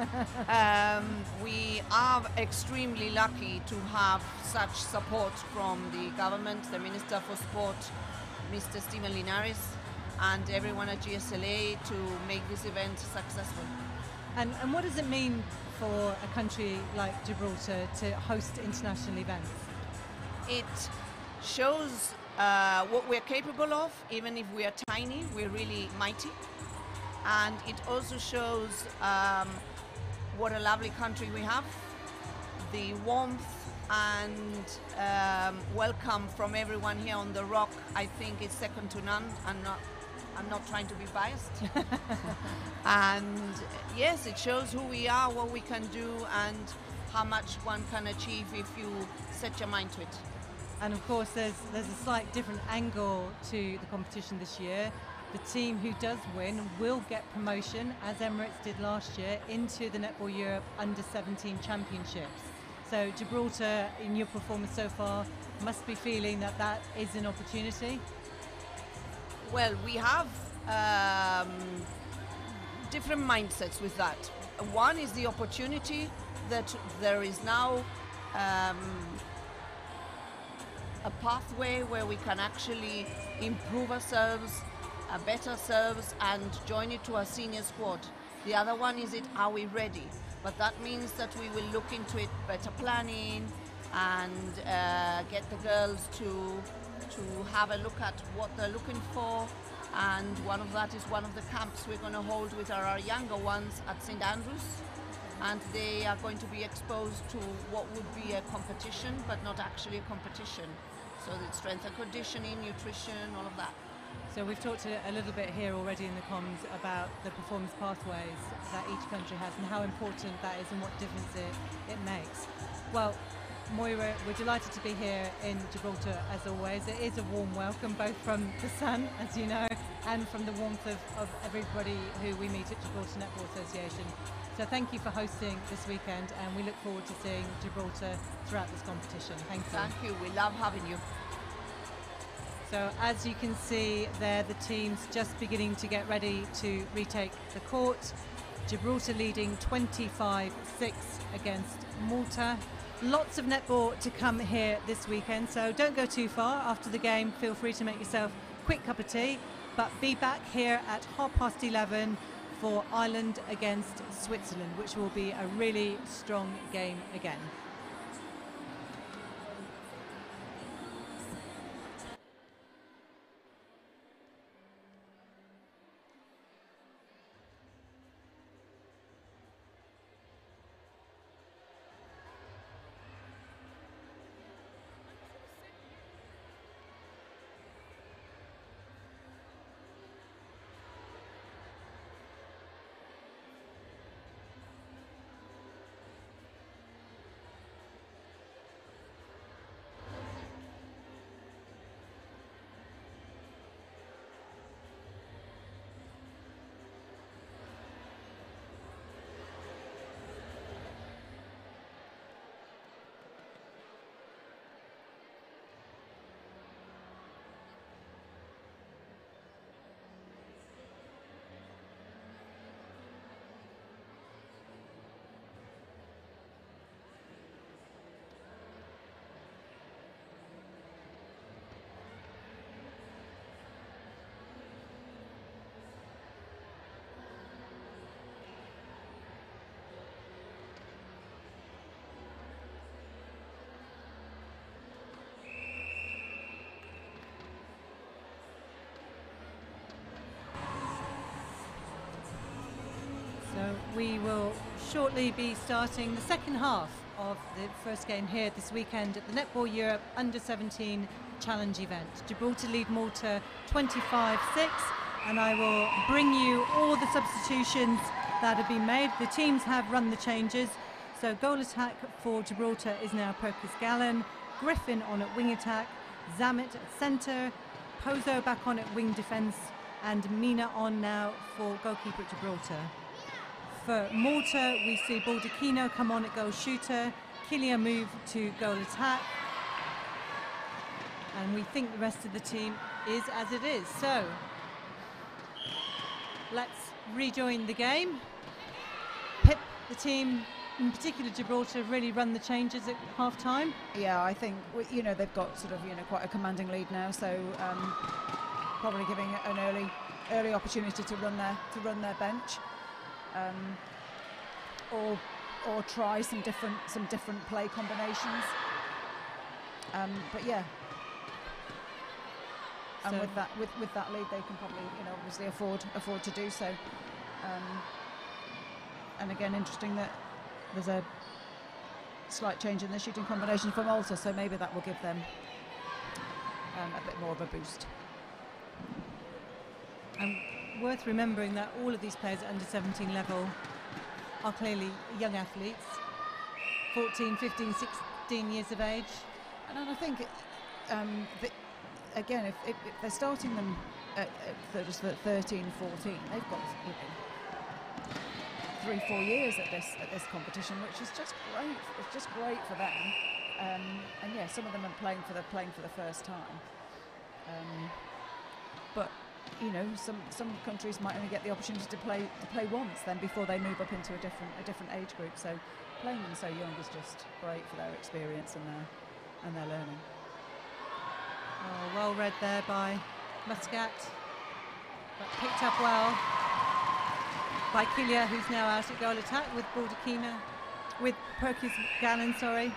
Speaker 4: We are extremely lucky to have such support from the government, the Minister for Sport, Mr. Steven Linares, and everyone at GSLA to make this event successful.
Speaker 1: And what does it mean for a country like Gibraltar to host international events?
Speaker 4: It shows what we're capable of. Even if we are tiny, we're really mighty. And it also shows what a lovely country we have. The warmth and welcome from everyone here on the Rock, I think, is second to none. I'm not trying to be biased. And yes, it shows who we are, what we can do, and how much one can achieve if you set your mind to it.
Speaker 1: And of course, there's a slight different angle to the competition this year. The team who does win will get promotion, as Emirates did last year, into the Netball Europe Under-17 Championships. So Gibraltar, in your performance so far, must be feeling that is an opportunity.
Speaker 4: Well, we have different mindsets with that. One is the opportunity that there is now a pathway where we can actually improve ourselves, better ourselves, and join it to our senior squad. The other one is are we ready? But that means that we will look into it, better planning, and get the girls to have a look at what they're looking for. And one of that is one of the camps we're going to hold with our younger ones at St. Andrews. and they are going to be exposed to what would be a competition, but not actually a competition. So the strength and conditioning, nutrition, all of that.
Speaker 1: So we've talked a little bit here already in the comms about the performance pathways that each country has and how important that is and what difference it makes. Well, Moira, we're delighted to be here in Gibraltar as always. It is a warm welcome, both from the sun, as you know, and from the warmth of everybody who we meet at Gibraltar Netball Association. So thank you for hosting this weekend, and we look forward to seeing Gibraltar throughout this competition. Thank you.
Speaker 4: Thank you. We love having you.
Speaker 1: So as you can see there, the teams just beginning to get ready to retake the court. Gibraltar leading 25-6 against Malta. Lots of netball to come here this weekend, so don't go too far. After the game, feel free to make yourself a quick cup of tea, but be back here at 11:30 for Ireland against Switzerland, which will be a really strong game again. So we will shortly be starting the second half of the first game here this weekend at the Netball Europe U17 Challenge event. Gibraltar lead Malta 25-6, and I will bring you all the substitutions that have been made. The teams have run the changes. So goal attack for Gibraltar is now Perkis Gallen, Griffin on at wing attack, Zamet at centre, Pozo back on at wing defence, and Mina on now for goalkeeper at Gibraltar. For Malta, we see Baldacchino come on at goal shooter, Kilia move to goal attack, and we think the rest of the team is as it is. So let's rejoin the game. Pip, the team, in particular Gibraltar, really run the changes at half time.
Speaker 2: Yeah, I think they've got sort of quite a commanding lead now, so probably giving an early opportunity to run their bench. Or try some different play combinations. But yeah, and
Speaker 1: So
Speaker 2: with that lead, they can probably obviously afford to do so. And again, interesting that there's a slight change in the shooting combination for Malta, so maybe that will give them a bit more of a boost.
Speaker 1: And worth remembering that all of these players at under 17 level are clearly young athletes, 14, 15, 16 years of age.
Speaker 2: And I think, again, if they're starting them at 13, 14, they've got 3-4 years at this competition, which is just great. It's just great for them. And yeah, some of them are playing for the first time. But some countries might only get the opportunity to play once then before they move up into a different age group. So playing them so young is just great for their experience and their learning.
Speaker 1: Oh, well read there by Muscat, but picked up well by Kilia, who's now out at goal attack with Baldacchino, with Perkis Gallen, sorry.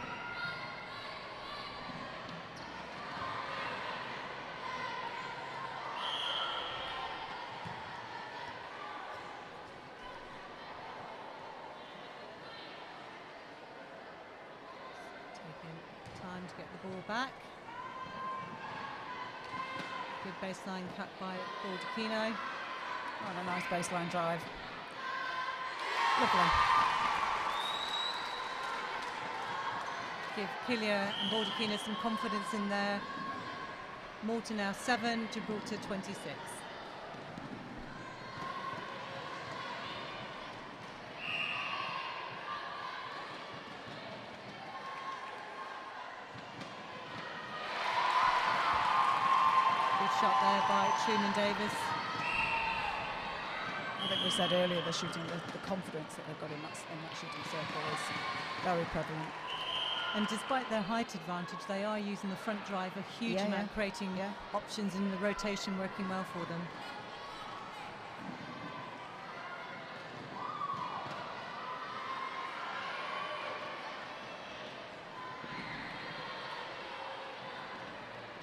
Speaker 1: ball back. Good baseline cut by Baldacchino.
Speaker 2: Oh, a nice baseline drive. Lovely.
Speaker 1: Give Killia and Baldacchino some confidence in there. Malta now 7, Gibraltar 26. Good shot there by Truman Davis.
Speaker 2: I think we said earlier the shooting, the confidence that they've got in that shooting circle is very prevalent.
Speaker 1: And despite their height advantage, they are using the front drive a huge amount, creating options in the rotation, working well for them.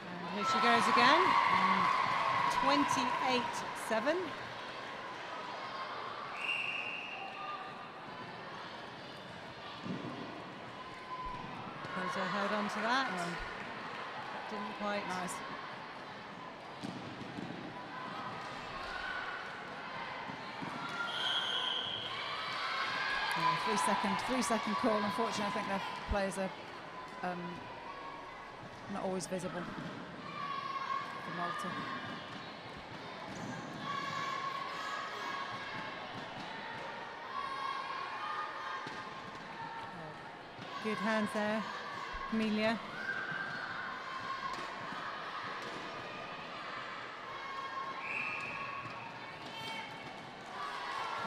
Speaker 1: And here she goes again. 28-7. Held on to that. That didn't quite.
Speaker 2: Nice. Yeah, 3 second call. Unfortunately, I think their players are not always visible for Malta.
Speaker 1: Good hands there, Amelia.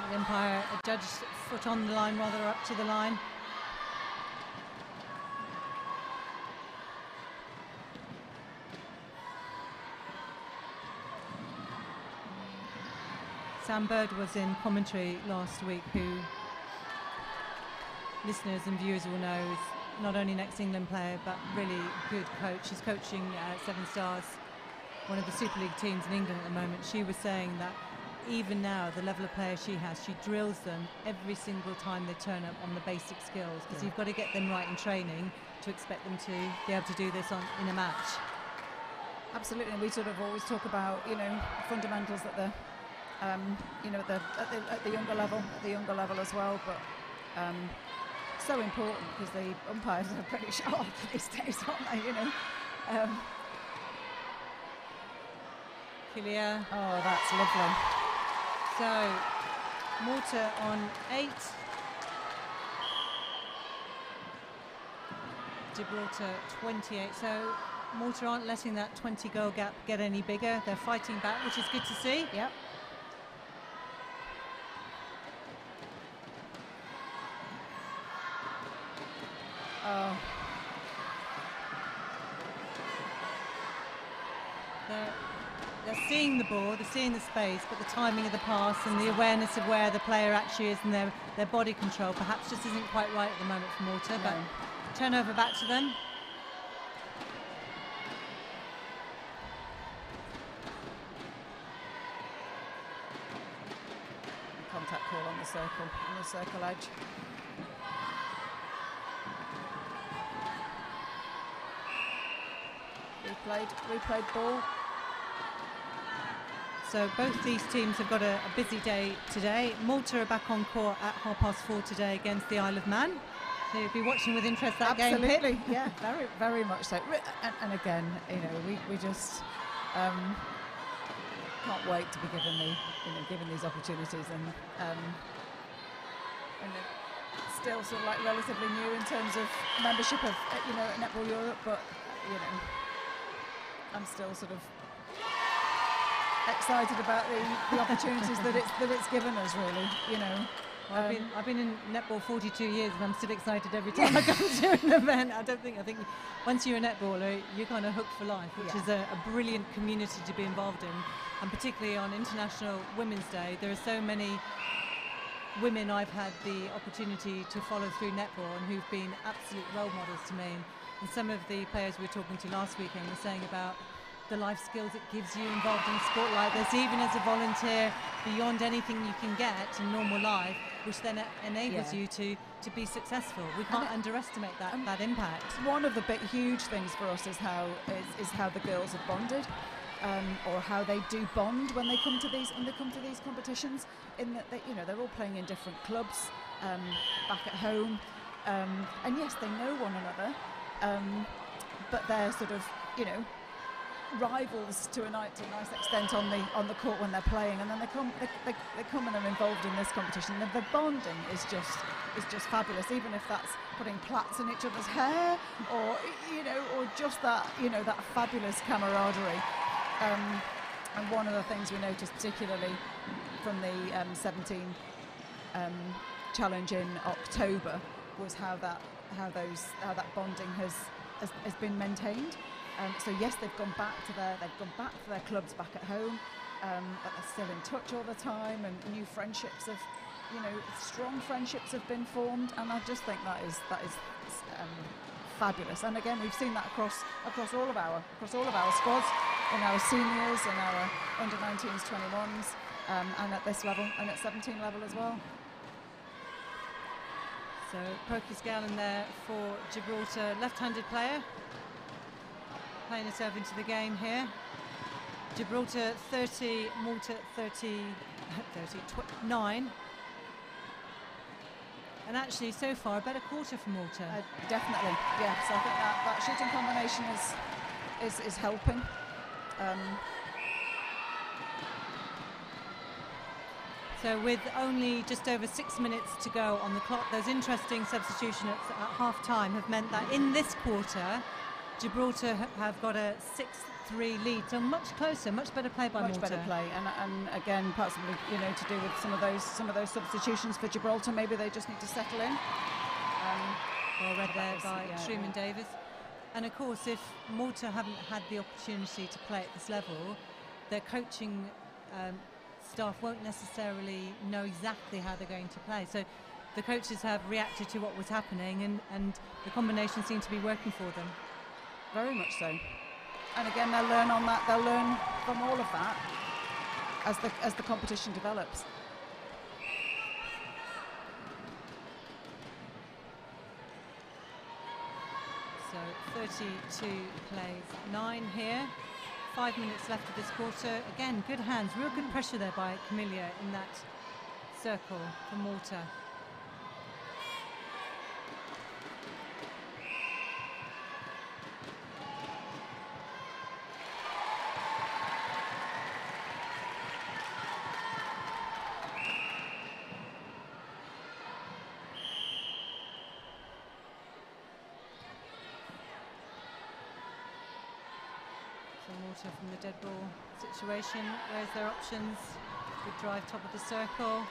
Speaker 1: The umpire judged foot on the line, rather up to the line. Sam Bird was in commentary last week, who listeners and viewers will know is not only an ex-England player but really good coach. She's coaching Seven Stars, one of the Super League teams in England at the moment. She was saying that even now, the level of player she has, she drills them every single time they turn up on the basic skills, because you've got to get them right in training to expect them to be able to do this in a match.
Speaker 2: Absolutely, and we sort of always talk about, you know, fundamentals that the you know, at the younger level as well, but so important because the umpires are pretty sharp these days, aren't they? You know.
Speaker 1: Killia.
Speaker 2: Oh, that's lovely.
Speaker 1: So Malta on 8. Gibraltar 28. So Malta aren't letting that 20-goal gap get any bigger. They're fighting back, which is good to see.
Speaker 2: Yep. Oh.
Speaker 1: They're seeing the ball, they're seeing the space, but the timing of the pass and the awareness of where the player actually is and their body control perhaps just isn't quite right at the moment for Malta. No. But turnover back to them.
Speaker 2: Contact call on the circle edge. Replayed ball.
Speaker 1: So both these teams have got a busy day today. Malta are back on court at 4:30 today against the Isle of Man. So you'll be watching with interest that game.
Speaker 2: Absolutely, yeah, very, very much so. And again, you know, we just can't wait to be given these opportunities, and still sort of like relatively new in terms of membership of at Netball Europe, but you know, I'm still sort of excited about the opportunities that it's given us, really, you know.
Speaker 1: Well, I've been in netball 42 years and I'm still excited every time I come to an event. I think once you're a netballer, you're kind of hooked for life, which is a brilliant community to be involved in. And particularly on International Women's Day, there are so many women I've had the opportunity to follow through netball and who've been absolute role models to me. And some of the players we were talking to last weekend were saying about the life skills it gives you involved in sport like this, even as a volunteer, beyond anything you can get in normal life, which then enables you to be successful. We can't underestimate that impact.
Speaker 2: One of the huge things for us is how the girls have bonded, or how they do bond when they come to these competitions. In that they're all playing in different clubs, back at home, and yes, they know one another, but they're sort of rivals to a nice extent on the court when they're playing, and then they come and are involved in this competition. The bonding is just fabulous, even if that's putting plaits in each other's hair, or just that that fabulous camaraderie. And one of the things we noticed particularly from the 17 challenge in October was how that bonding has been maintained. So yes, they've gone back to their clubs back at home, but they're still in touch all the time, and new friendships strong friendships have been formed, and I just think that is fabulous. And again, we've seen that across all of our squads, in our seniors, in our under-19s, 21s, and at this level, and at 17 level as well.
Speaker 1: So Perkis Gallen there for Gibraltar, left-handed player, playing herself into the game here. Gibraltar 30, Malta 29. And actually, so far, a better quarter for Malta.
Speaker 2: Definitely, yes. I think that shooting combination is helping.
Speaker 1: So with only just over 6 minutes to go on the clock, those interesting substitutions at half-time have meant that in this quarter, Gibraltar have got a 6-3 lead, so much closer, much better play by Malta.
Speaker 2: Much better play, and again, possibly to do with some of those substitutions for Gibraltar. Maybe they just need to settle in.
Speaker 1: Well read there by Truman Davis. And of course, if Malta haven't had the opportunity to play at this level, their coaching staff won't necessarily know exactly how they're going to play. So the coaches have reacted to what was happening, and the combination seemed to be working for them.
Speaker 2: Very much so. And again, they'll learn on that. They'll learn from all of that as the competition develops.
Speaker 1: So 32 plays 9 here. 5 minutes left of this quarter. Again, good hands, real good pressure there by Camilla in that circle for Malta. Malta from the dead ball situation. Where's their options? Good drive, top of the circle.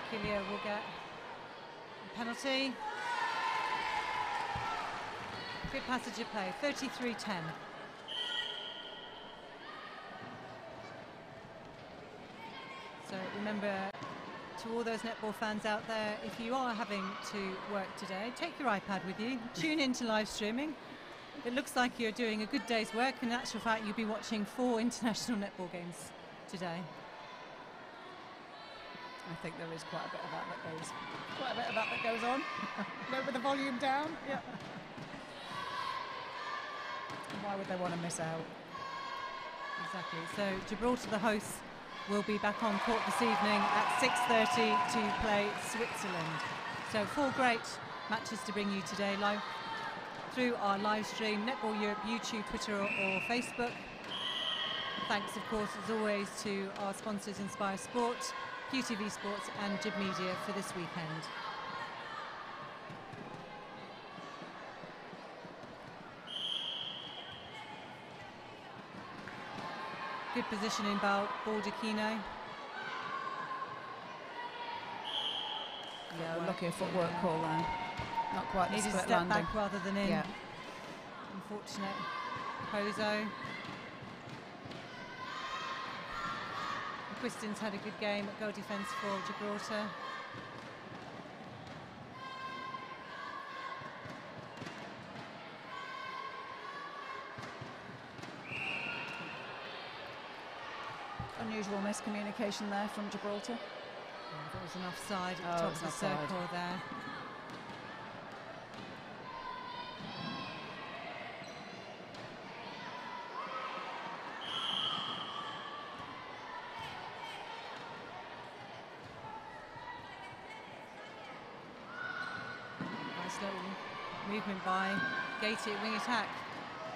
Speaker 1: Killia will get a penalty. Good passage of play, 33-10. So remember, to all those netball fans out there, if you are having to work today, take your iPad with you, tune into live streaming. It looks like you're doing a good day's work, and in actual fact you'll be watching 4 international netball games today.
Speaker 2: I think there is quite a bit of that goes on. With the volume down. Yeah. Why would they want to miss out?
Speaker 1: Exactly. So Gibraltar, the hosts, will be back on court this evening at 6:30 to play Switzerland. So 4 great matches to bring you today live through our live stream, Netball Europe, YouTube, Twitter or Facebook. Thanks, of course, as always, to our sponsors Inspire Sport, QTV Sports and GIB Media for this weekend. Good position in Baldacchino.
Speaker 2: Yeah, lucky a footwork call there. Not quite the
Speaker 1: needed
Speaker 2: split
Speaker 1: to step
Speaker 2: landing.
Speaker 1: back rather than in.
Speaker 2: Yeah.
Speaker 1: Unfortunate. Pozo. Quiston's had a good game at goal defence for
Speaker 2: unusual miscommunication there from Gibraltar.
Speaker 1: That was an offside at the top of the circle there. Nice little movement by Gaty at wing attack.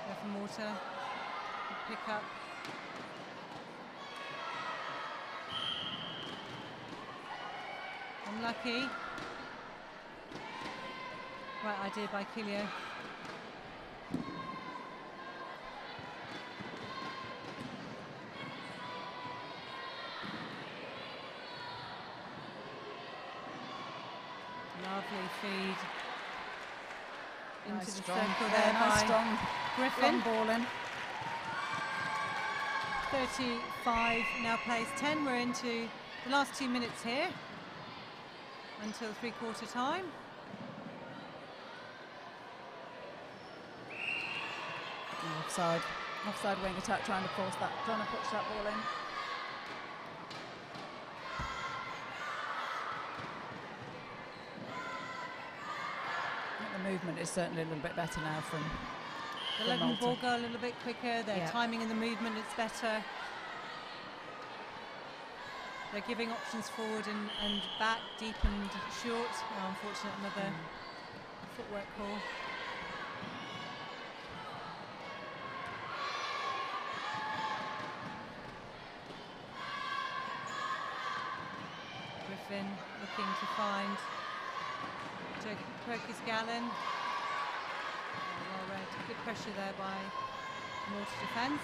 Speaker 1: Go for Malta. Pick up. Unlucky. Right idea by Kilio. Lovely feed into the circle there by
Speaker 2: strong
Speaker 1: Griffin.
Speaker 2: ball in.
Speaker 1: 35 now plays 10. We're into the last 2 minutes here until three-quarter time.
Speaker 2: Offside wing attack, trying to push that ball in. The movement is certainly a little bit better now from
Speaker 1: They're letting the ball go a little bit quicker. Their timing in the movement is better. They're giving options forward and back, deep and short. Oh, unfortunate, another footwork call. Griffin looking to find Turkish Gallon. Well read. Good pressure there by Malta defence.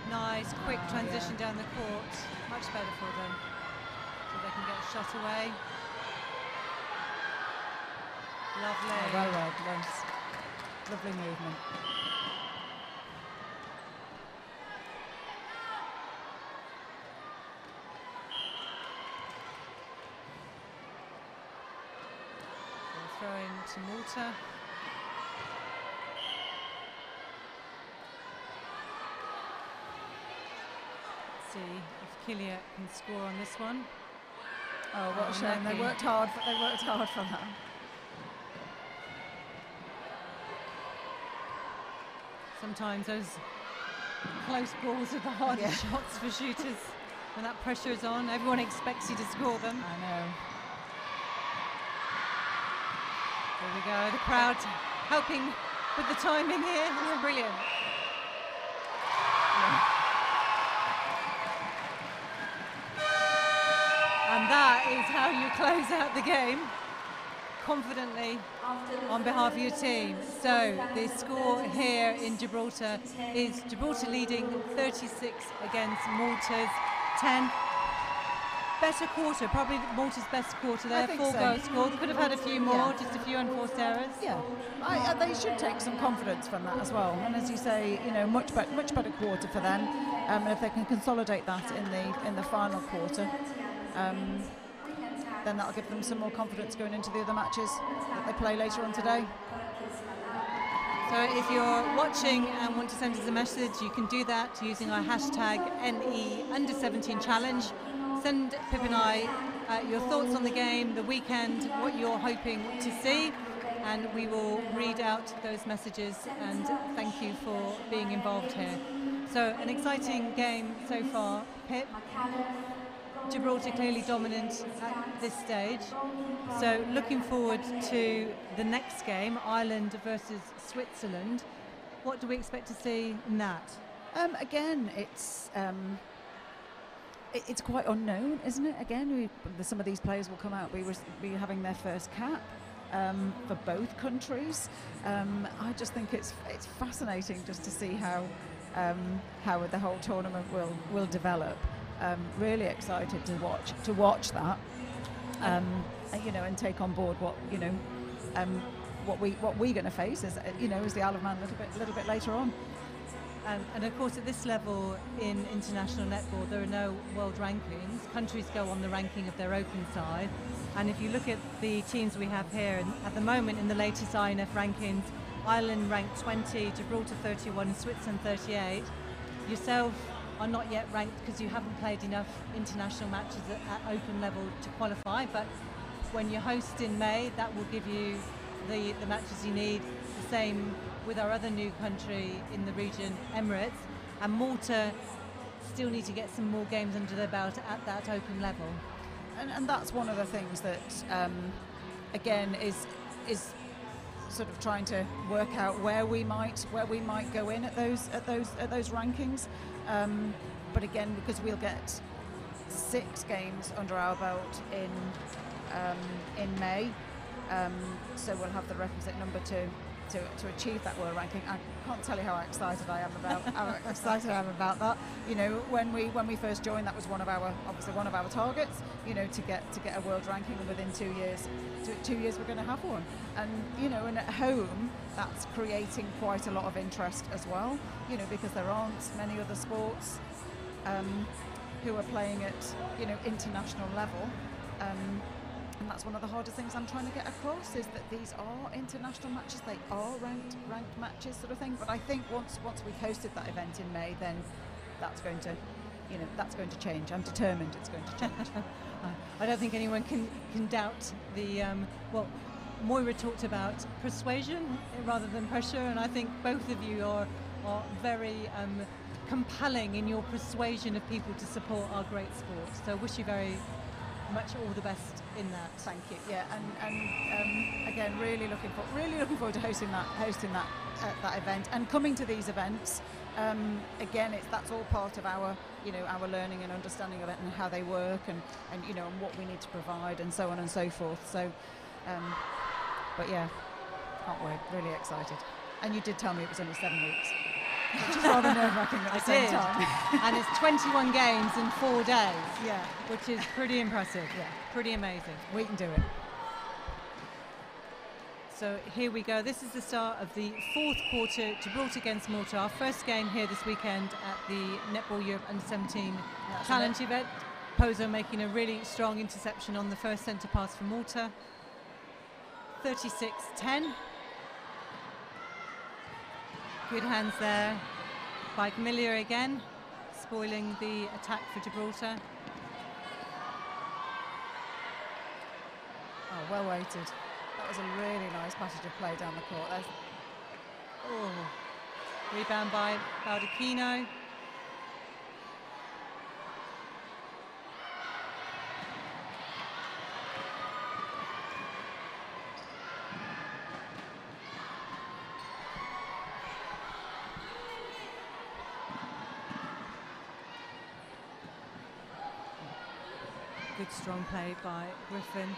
Speaker 1: Nice, quick transition down the court. Much better for them. So they can get a shot away. Lovely.
Speaker 2: Well read, nice. Lovely movement.
Speaker 1: Throw in to Malta. Let's see if Killia can score on this one.
Speaker 2: Oh, what a shame! They worked hard. They worked hard for that.
Speaker 1: Sometimes those close balls are the hardest shots for shooters when that pressure is on. Everyone expects you to score them.
Speaker 2: I know.
Speaker 1: There we go, the crowd helping with the timing here. This is brilliant. And that is how you close out the game confidently on behalf of your team. So the score here in Gibraltar is Gibraltar leading 36 against Malta's 10. Better quarter, probably Malta's best quarter there. 4 goals scored. Could have had a few more, just a few unforced errors.
Speaker 2: Yeah, they should take some confidence from that as well. And as you say, you know, much better quarter for them. And if they can consolidate that in the final quarter, then that'll give them some more confidence going into the other matches that they play later on today.
Speaker 1: So if you're watching and want to send us a message, you can do that using our hashtag NE under17 challenge. Send Pip and I your thoughts on the game, the weekend, what you're hoping to see, and we will read out those messages and thank you for being involved here. So an exciting game so far, Pip. Gibraltar clearly dominant at this stage. So looking forward to the next game, Ireland versus Switzerland. What do we expect to see in that?
Speaker 2: Again, it's quite unknown, isn't it? Again, some of these players will come out, be having their first cap for both countries. I just think it's fascinating just to see how the whole tournament will develop. Really excited to watch that, you know, and take on board what we're going to face as the Isle of Man a little bit later on.
Speaker 1: And of course, at this level in international netball, there are no world rankings. Countries go on the ranking of their open side. And if you look at the teams we have here, and at the moment in the latest INF rankings, Ireland ranked 20, Gibraltar 31, Switzerland 38. Yourself are not yet ranked because you haven't played enough international matches at open level to qualify, but when you host in May, that will give you the matches you need. The same with our other new country in the region, Emirates, and Malta still need to get some more games under their belt at that open level.
Speaker 2: And that's one of the things that, again, is sort of trying to work out where we might go in at those rankings. But again, because we'll get 6 games under our belt in May, so we'll have the requisite number to achieve that world ranking. I can't tell you how excited I am about that. You know, when we first joined, that was obviously one of our targets. You know, to get a world ranking, and within 2 years, we're going to have one. And you know, and at home, that's creating quite a lot of interest as well. You know, because there aren't many other sports who are playing at international level. And that's one of the hardest things I'm trying to get across, is that these are international matches, they are ranked matches, sort of thing. But I think once we've hosted that event in May, then that's going to change. I'm determined it's going to change.
Speaker 1: I don't think anyone can doubt the Moira talked about persuasion rather than pressure, and I think both of you are very compelling in your persuasion of people to support our great sport. So I wish you very much all the best in that.
Speaker 2: Thank you. Yeah, and again, really looking forward to hosting that event and coming to these events. Again, that's all part of our our learning and understanding of it, and how they work, and and what we need to provide, and so on and so forth. So, but yeah, can't wait. Really excited. And you did tell me it was only 7 weeks, which is rather nerve-wracking at the same time.
Speaker 1: And it's 21 games in 4 days.
Speaker 2: Yeah,
Speaker 1: which is pretty impressive.
Speaker 2: Yeah,
Speaker 1: pretty amazing.
Speaker 2: We can do it.
Speaker 1: So here we go. This is the start of the 4th quarter, Gibraltar against Malta. Our first game here this weekend at the Netball Europe U17 Challenge event. Pozo making a really strong interception on the first centre pass for Malta. 36-10. Good hands there by Camilla again, spoiling the attack for Gibraltar.
Speaker 2: Oh, well weighted. That was a really nice passage of play down the court.
Speaker 1: Rebound by Baldacchino. Good strong play by Griffin.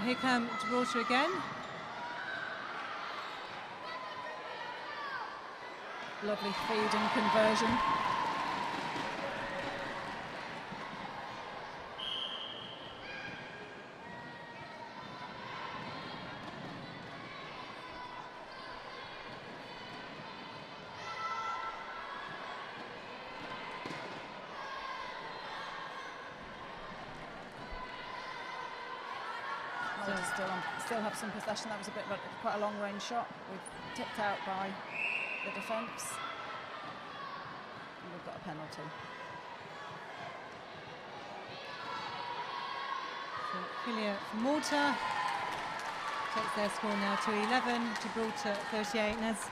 Speaker 1: Here come Gibraltar again.
Speaker 2: Lovely feed and conversion. Still have some possession. That was quite a long range shot. We've tipped out by the defence, and we've got a penalty.
Speaker 1: So Kilia for Malta takes their score now to 11. Gibraltar 38. And as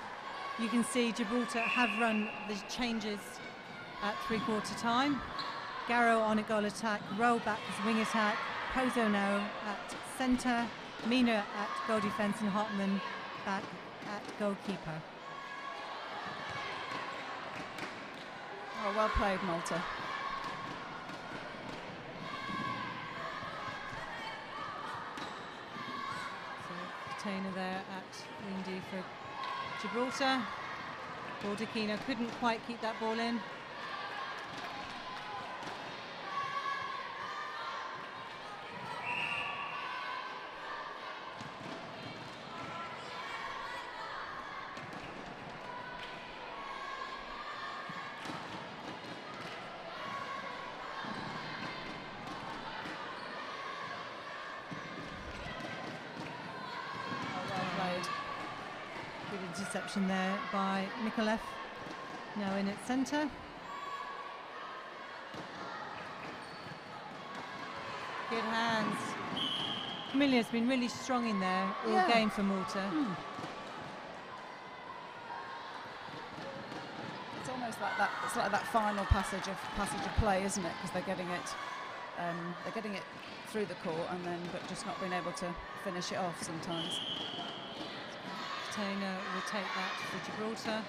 Speaker 1: you can see, Gibraltar have run the changes at 3/4 time. Garrow on a goal attack, roll back as wing attack, Pozo now at centre, Mina at goal defence, and Hartman back at goalkeeper.
Speaker 2: Oh, well played, Malta.
Speaker 1: Tainer there at Windy for Gibraltar. Baldacchino couldn't quite keep that ball in. Good interception there by Mikolev. Now in at centre. Good hands. Camilia's been really strong in there all game for Malta.
Speaker 2: It's almost like that. It's like that final passage of play, isn't it? Because they're getting it through the court and then but just not being able to finish it off sometimes.
Speaker 1: Tainer will take that for Gibraltar.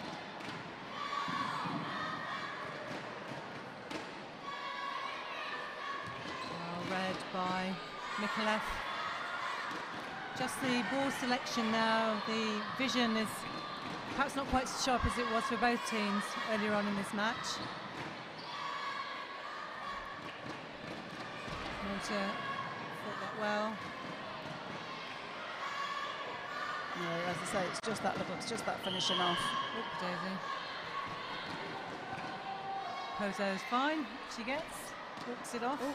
Speaker 1: Well read by Mikolev. Just the ball selection now, the vision is perhaps not quite as sharp as it was for both teams earlier on in this match. Malta fought that well.
Speaker 2: Yeah, as I say, it's just that finishing off.
Speaker 1: Oop, Daisy. Pozo's fine. She gets, walks it off.
Speaker 2: Ooh.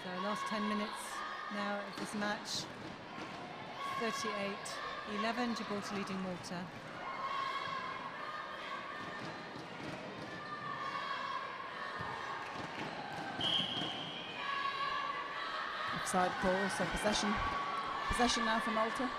Speaker 1: So last 10 minutes now of this match. 38-11, Gibraltar leading Malta.
Speaker 2: Offside ball, so possession now for Malta.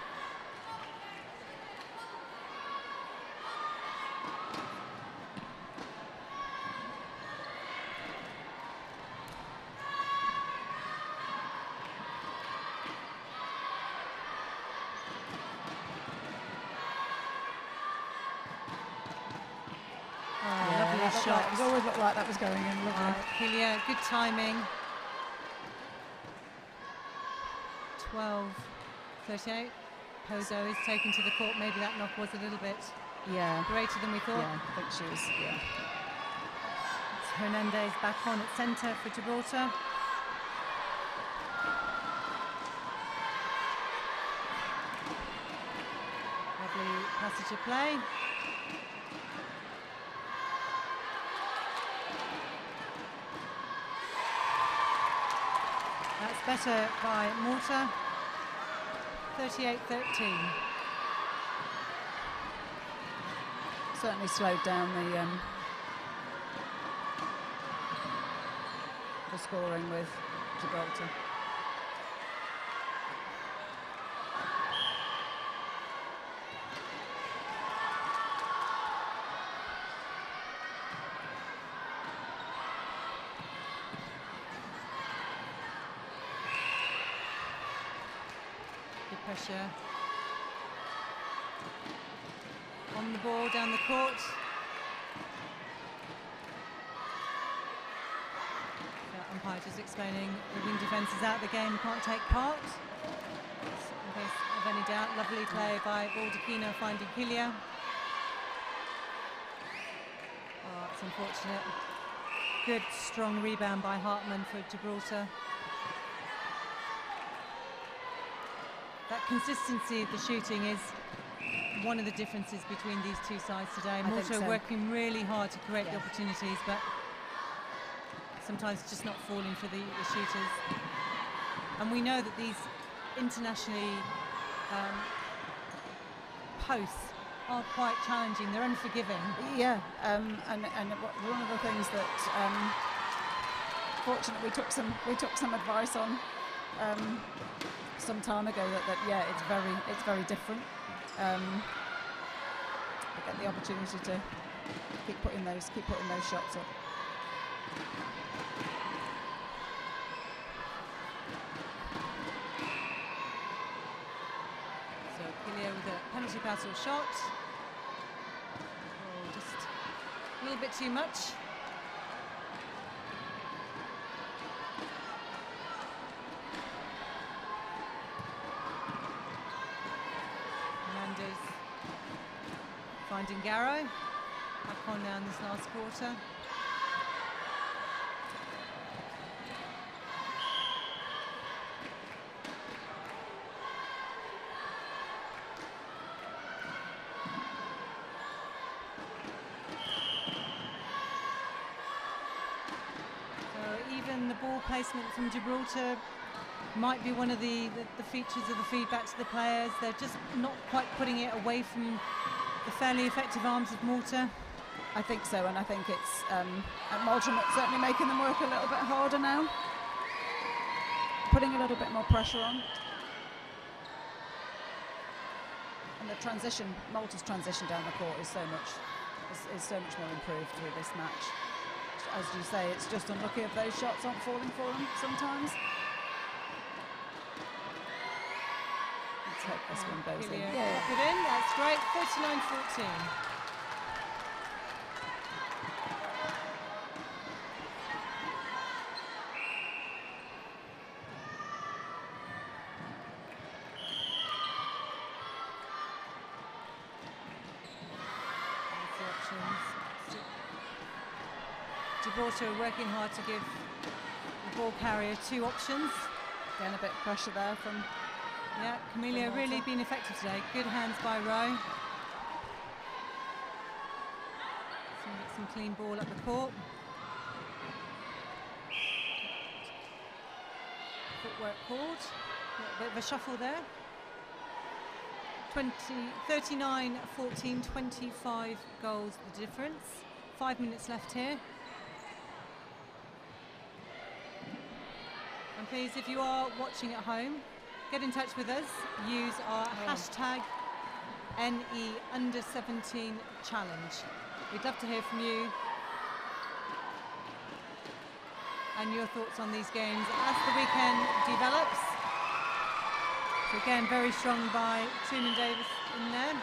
Speaker 1: Lovely shot.
Speaker 2: It always looked like that was going in. Lovely.
Speaker 1: Hilia, good timing. 12-38. Pozo is taken to the court. Maybe that knock was a little bit greater than we thought.
Speaker 2: Yeah, I think she was,
Speaker 1: It's Hernandez back on at centre for Gibraltar. Lovely passage of play. That's better by Malta. 38-13.
Speaker 2: Certainly slowed down the scoring with Gibraltar.
Speaker 1: Good pressure on the ball down the court. The umpire just explaining the wing defence is out of the game, can't take part. In case of any doubt, lovely play by Baldacchino finding Hilia. Oh, it's unfortunate. Good strong rebound by Hartmann for Gibraltar. That consistency of the shooting is one of the differences between these two sides today. Malta working really hard to create the opportunities, but sometimes just not falling for the shooters. And we know that these internationally posts are quite challenging. They're unforgiving.
Speaker 2: Yeah, and one of the things that fortunately we took some advice on some time ago that it's very different. I get the opportunity to keep putting those shots up.
Speaker 1: So Hilia with a penalty pass or shot. Oh, just little bit too much. Hernandez finding Garrow. Back on now in this last quarter. Even the ball placement from Gibraltar might be one of the features of the feedback to the players. They're just not quite putting it away from the fairly effective arms of Malta.
Speaker 2: I think so, and I think it's Malta certainly making them work a little bit harder now, putting a little bit more pressure on. And the transition, Malta's transition down the court is so much more improved through this match. As you say, it's just unlucky if those shots aren't falling for them sometimes. Let's hope this one goes in.
Speaker 1: Yeah, pop it in, that's great, 39-14. Gibraltar working hard to give the ball carrier 2 options.
Speaker 2: Again, a bit of pressure there from...
Speaker 1: Yeah, Camilla really been effective today. Good hands by Rowe. Some clean ball up the court. Footwork called. A bit of a shuffle there. 39-14, 25 goals the difference. 5 minutes left here. And please, if you are watching at home, get in touch with us. Use our hashtag NEUnder17challenge. We'd love to hear from you and your thoughts on these games as the weekend develops. So again, very strong by Truman Davis in there.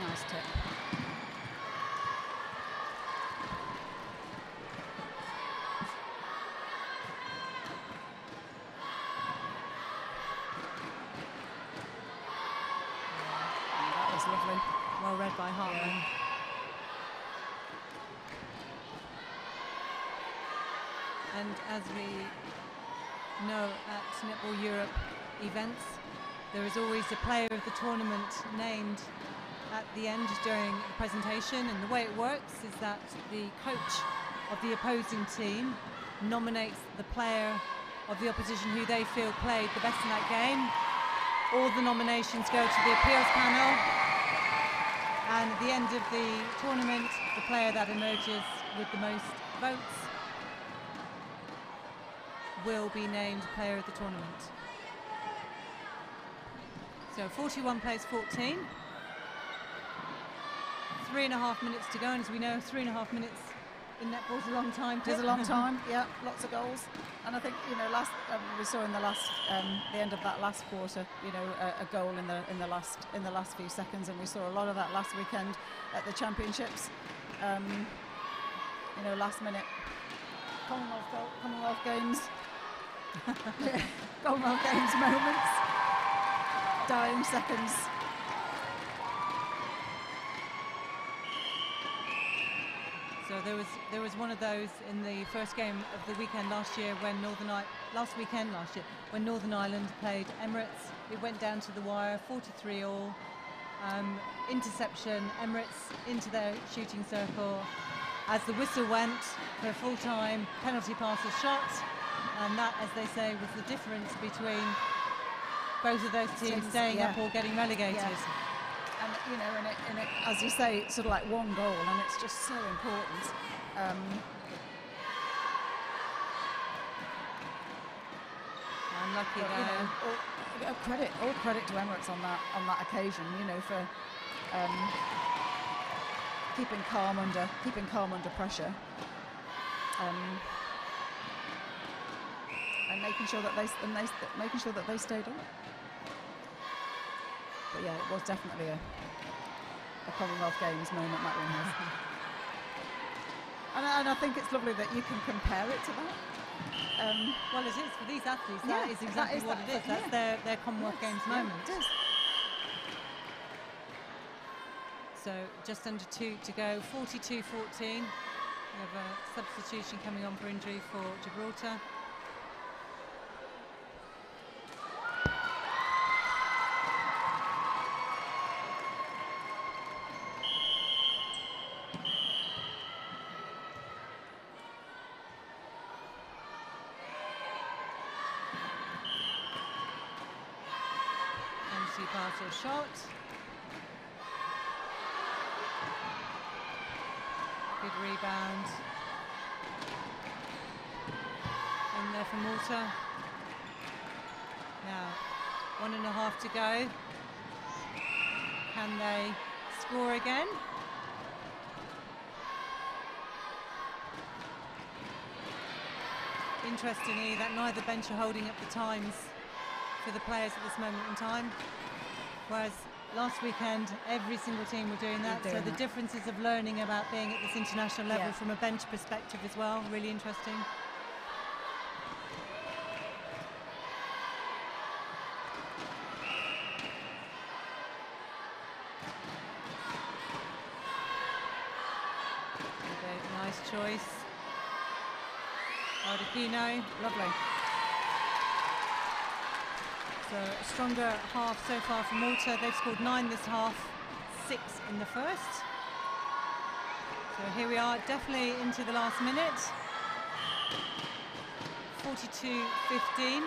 Speaker 2: Nice tip. That was lovely.
Speaker 1: Well read by Hartman.
Speaker 2: Yeah.
Speaker 1: And as we know at Netball Europe events, there is always a player of the tournament named at the end during the presentation, and the way it works is that the coach of the opposing team nominates the player of the opposition who they feel played the best in that game. All the nominations go to the appeals panel, and at the end of the tournament, the player that emerges with the most votes will be named player of the tournament. So 41 plays 14. 3.5 minutes to go, and as we know, 3.5 minutes in netball is a long time.
Speaker 2: It is a long time, yeah, lots of goals. And I think, you know, we saw in the end of that last quarter, you know, a goal in the last few seconds, and we saw a lot of that last weekend at the championships. You know, last minute Commonwealth Games, Commonwealth Games moments, dying seconds.
Speaker 1: So there was one of those in the first game of the weekend last weekend last year, when Northern Ireland played Emirates. It went down to the wire, 43-all. Interception, Emirates into their shooting circle. As the whistle went for full-time, penalty passes shot, and that, as they say, was the difference between both of those teams staying up or getting relegated.
Speaker 2: Yeah. And you know, and it, as you say, it's sort of like one goal, and it's just so important.
Speaker 1: Unlucky
Speaker 2: there. You know, all credit to Emirates on that occasion. You know, for keeping calm under pressure, and making sure that they stayed on. But yeah, it was definitely a Commonwealth Games moment, that one was. And I think it's lovely that you can compare it to that.
Speaker 1: Well, it is for these athletes. That is exactly what it is. That's their Commonwealth Games moment.
Speaker 2: It is.
Speaker 1: So just under 2 to go, 42-14. We have a substitution coming on for injury for Gibraltar. Bartle shot. Good rebound. In there for Malta. Now, 1.5 to go. Can they score again? Interestingly, that neither bench are holding up the times for the players at this moment in time. Whereas last weekend, every single team were doing that. So the differences of learning about being at this international level from a bench perspective as well, really interesting. Okay, nice choice. Ardekino, lovely. So a stronger half so far from Malta. They've scored 9 this half, 6 in the first. So here we are, definitely into the last minute. 42-15.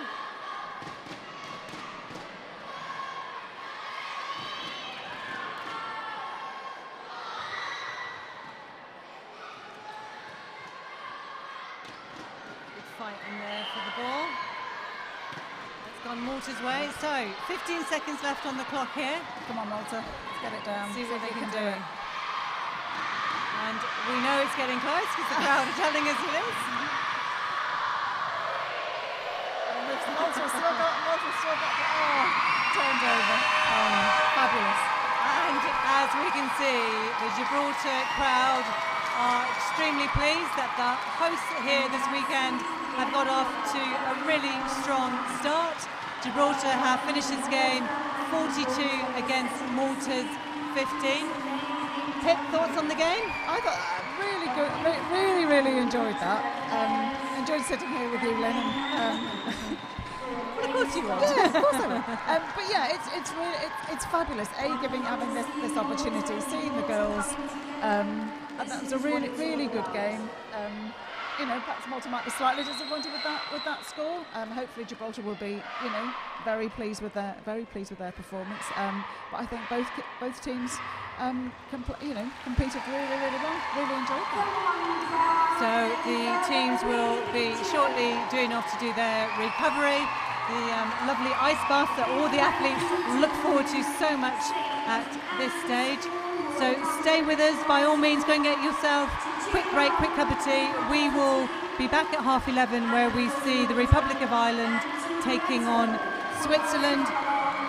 Speaker 1: Good fight in there for the ball. On Malta's way, so 15 seconds left on the clock here.
Speaker 2: Come on, Malta, let's get it down.
Speaker 1: See what they can do. And we know it's getting close because the crowd are telling us it is.
Speaker 2: Malta's still got turned over. Fabulous.
Speaker 1: And as we can see, the Gibraltar crowd are extremely pleased that the hosts here this weekend have got off to a really strong start. Gibraltar have finished this game 42 against Malta's 15. Pip, thoughts on the game?
Speaker 2: I thought really good, really enjoyed that. Enjoyed sitting here with you, Lynn.
Speaker 1: Well, of course you will.
Speaker 2: Yeah, of course I will. But yeah, it's fabulous. Having this opportunity, seeing the girls. And that was a really good game. You know, perhaps Malta might be slightly disappointed with that score. Hopefully Gibraltar will be, you know, very pleased with their performance. But I think both teams, competed really well. Really enjoyed it.
Speaker 1: So the teams will be shortly doing off to do their recovery. The lovely ice bath that all the athletes look forward to so much at this stage. So stay with us, by all means, go and get yourself a quick break, quick cup of tea. We will be back at 11:30 where we see the Republic of Ireland taking on Switzerland.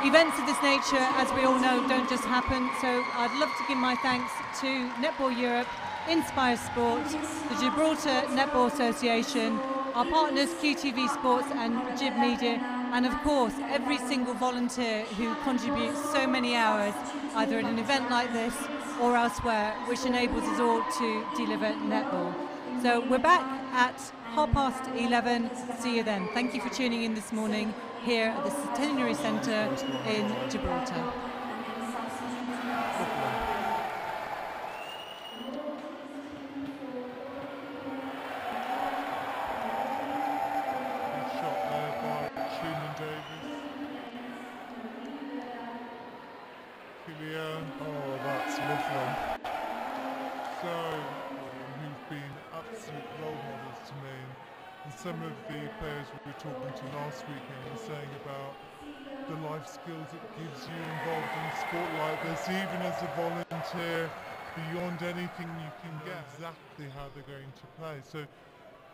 Speaker 1: Events of this nature, as we all know, don't just happen. So I'd love to give my thanks to Netball Europe, Inspire Sport, the Gibraltar Netball Association, our partners QTV Sports and GIB Media, and of course every single volunteer who contributes so many hours either at an event like this or elsewhere, which enables us all to deliver netball. So we're back at 11:30. See you then. Thank you for tuning in this morning here at the Centenary Centre in Gibraltar.
Speaker 3: Oh, that's lovely. So, who've been absolute role models to me. And some of the players we were talking to last weekend were saying about the life skills it gives you involved in sport like this, even as a volunteer, beyond anything you can get, exactly how they're going to play. So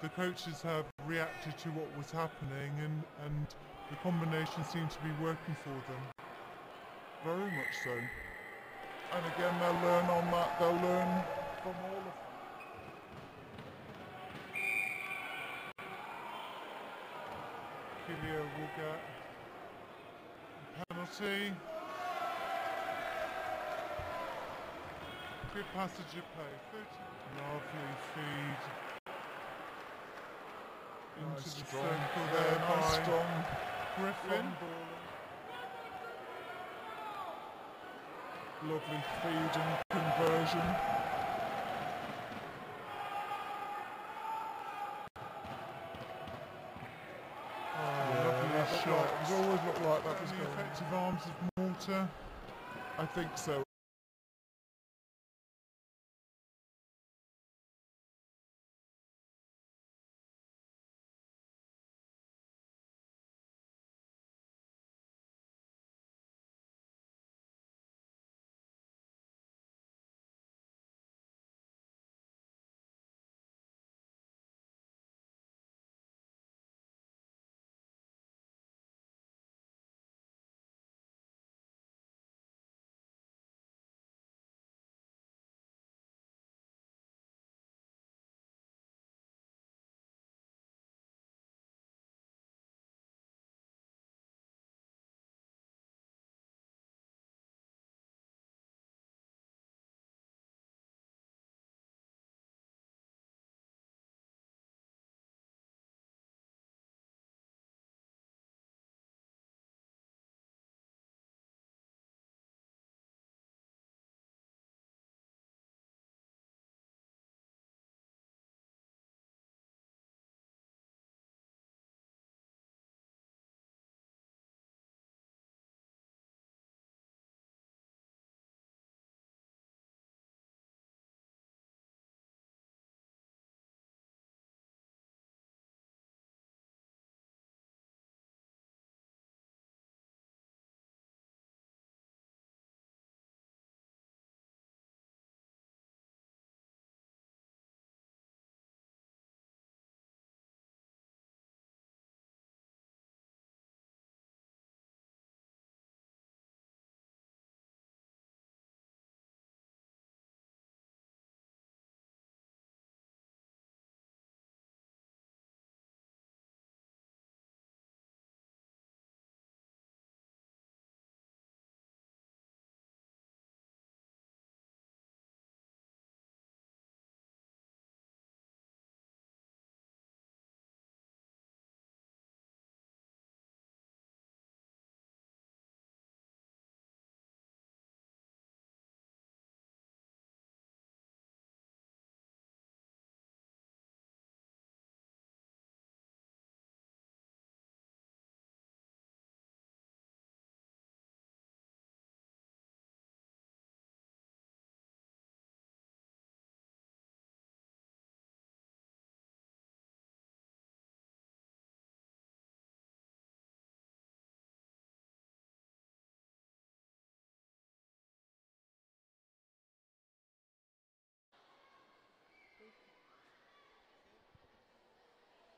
Speaker 3: the coaches have reacted to what was happening, and the combination seemed to be working for them. very much so. And again, they'll learn on that. They'll learn from all of them. Kilio will get a penalty. Good passage of play. Lovely feed into the circle there by Griffin. Lovely feed and conversion. Lovely shot. It's always looked like that was the effective arms of Malta. I think so.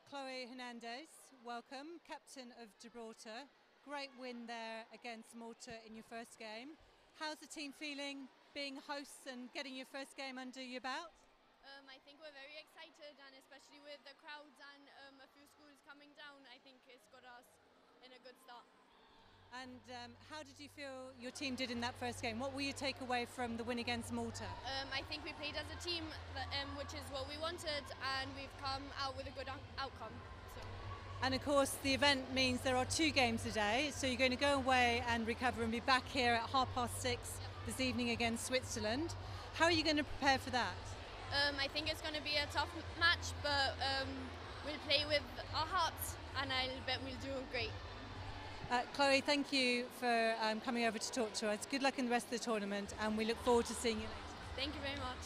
Speaker 1: Chloe Hernandez, welcome, captain of Gibraltar. Great win there against Malta in your first game. How's the team feeling being hosts and getting your first game under your belt?
Speaker 5: I think we're very excited, and especially with the crowds and a few schools coming down, I think it's got us in a good start.
Speaker 1: And how did you feel your team did in that first game? What will you take away from the win against Malta?
Speaker 5: I think we played as a team, which is what we wanted, and we've come out with a good outcome. So.
Speaker 1: And of course, the event means there are 2 games today, so you're going to go away and recover and be back here at 6:30 this evening against Switzerland. How are you going to prepare for that?
Speaker 5: I think it's going to be a tough match, but we'll play with our hearts, and I bet we'll do great.
Speaker 1: Chloe, thank you for coming over to talk to us. Good luck in the rest of the tournament, and we look forward to seeing you later.
Speaker 5: Thank you very much.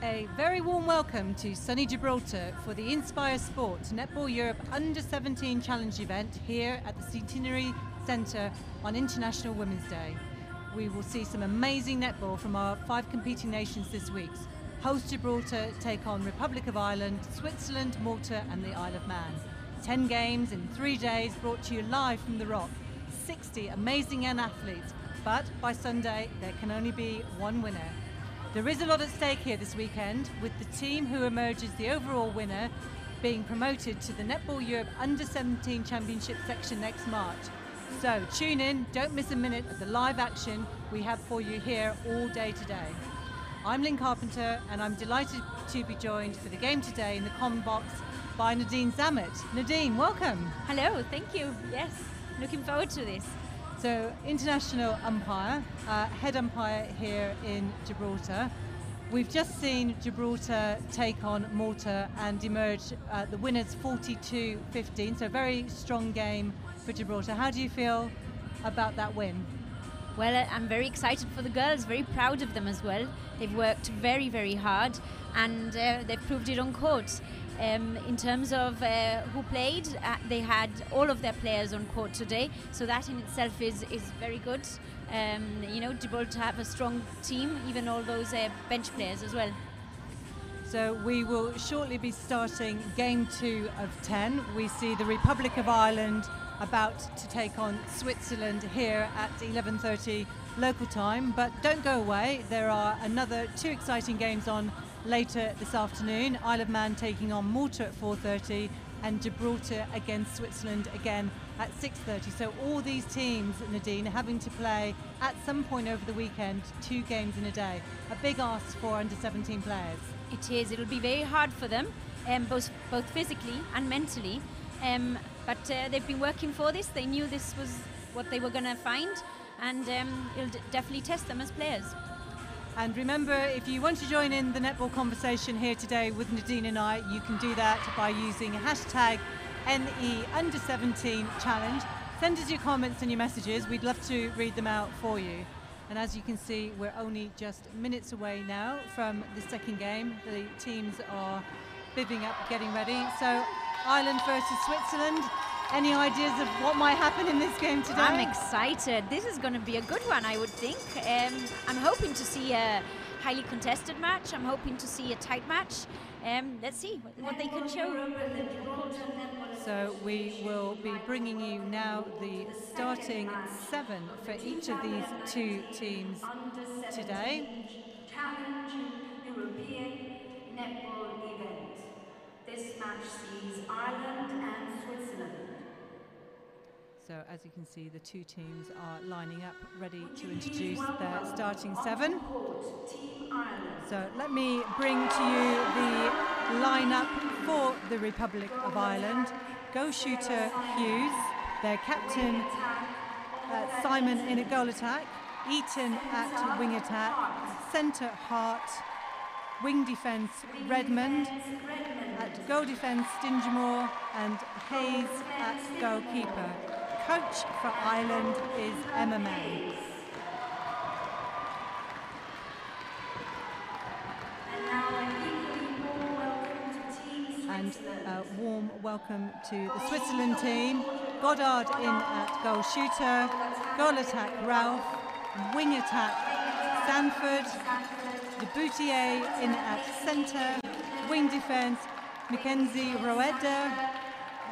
Speaker 1: A very warm welcome to sunny Gibraltar for the Inspire Sport Netball Europe Under-17 Challenge event here at the Centenary Centre on International Women's Day. We will see some amazing netball from our 5 competing nations this week. Host Gibraltar take on Republic of Ireland, Switzerland, Malta and the Isle of Man. 10 games in 3 days brought to you live from the Rock. 60 amazing young athletes, but by Sunday there can only be one winner. There is a lot at stake here this weekend, with the team who emerges the overall winner being promoted to the Netball Europe Under-17 Championship section next March. So tune in, don't miss a minute of the live action we have for you here all day today. I'm Lynn Carpenter and I'm delighted to be joined for the game today in the common box by Nadine Zammit. Nadine, welcome.
Speaker 6: Hello, thank you. Yes, looking forward to this.
Speaker 1: So, international umpire, head umpire here in Gibraltar. We've just seen Gibraltar take on Malta and emerge the winners 42-15, so a very strong game for Gibraltar. How do you feel about that win?
Speaker 6: Well, I'm very excited for the girls, very proud of them as well. They've worked very, very hard and they've proved it on court. In terms of who played, they had all of their players on court today, so that in itself is very good. You know, Gibraltar have a strong team, even all those bench players as well.
Speaker 1: So we will shortly be starting game 2 of 10. We see the Republic of Ireland about to take on Switzerland here at 11:30 local time, but don't go away. There are another 2 exciting games on later this afternoon. Isle of Man taking on Malta at 4:30 and Gibraltar against Switzerland again at 6:30. So all these teams, Nadine, are having to play at some point over the weekend 2 games in a day. A big ask for under-17 players.
Speaker 6: It is. It'll be very hard for them, both physically and mentally. But they've been working for this. They knew this was what they were going to find, and it'll definitely test them as players.
Speaker 1: And remember, if you want to join in the netball conversation here today with Nadine and I, you can do that by using hashtag #NEUnder17Challenge. Send us your comments and your messages. We'd love to read them out for you. And as you can see, we're only just minutes away now from the second game. The teams are bibbing up, getting ready. So Ireland versus Switzerland. Any ideas of what might happen in this game today?
Speaker 6: I'm excited. This is going to be a good one, I would think. I'm hoping to see a highly contested match. I'm hoping to see a tight match. Let's see what they can show.
Speaker 1: So we will be bringing you now the starting 7 for each of these 2 teams today.
Speaker 7: Challenge European Netball event. This match sees Ireland and Switzerland.
Speaker 1: So as you can see, the 2 teams are lining up, ready to introduce their starting 7. So let me bring to you the lineup for the Republic of Ireland. Goal shooter Hughes, their captain Simon in a goal attack, Eaton at wing attack, centre Hart, wing defence Redmond, at goal defence Stingemore and Hayes at goalkeeper. Coach for Ireland is Emma May. And a warm welcome to the Switzerland team. Goddard in at goal shooter, goal attack Ralph, wing attack Sanford, de Boutier in at centre, wing defence Mackenzie Roeder,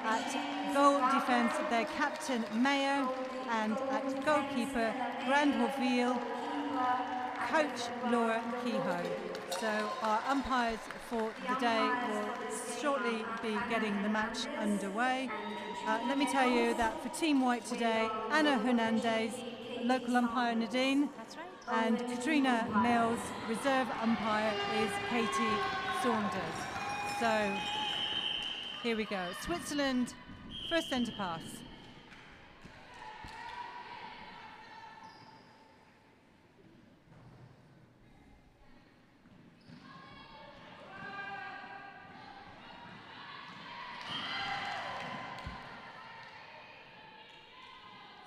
Speaker 1: at goal defence their captain Mayo, and at goalkeeper Grandhoffville, coach Laura Kehoe. So our umpires for the day will shortly be getting the match underway. Let me tell you that for Team White today, Anna Hernandez, local umpire Nadine,
Speaker 6: That's right.
Speaker 1: and Katrina Mills, reserve umpire is Katie Saunders. So here we go. Switzerland, first centre pass.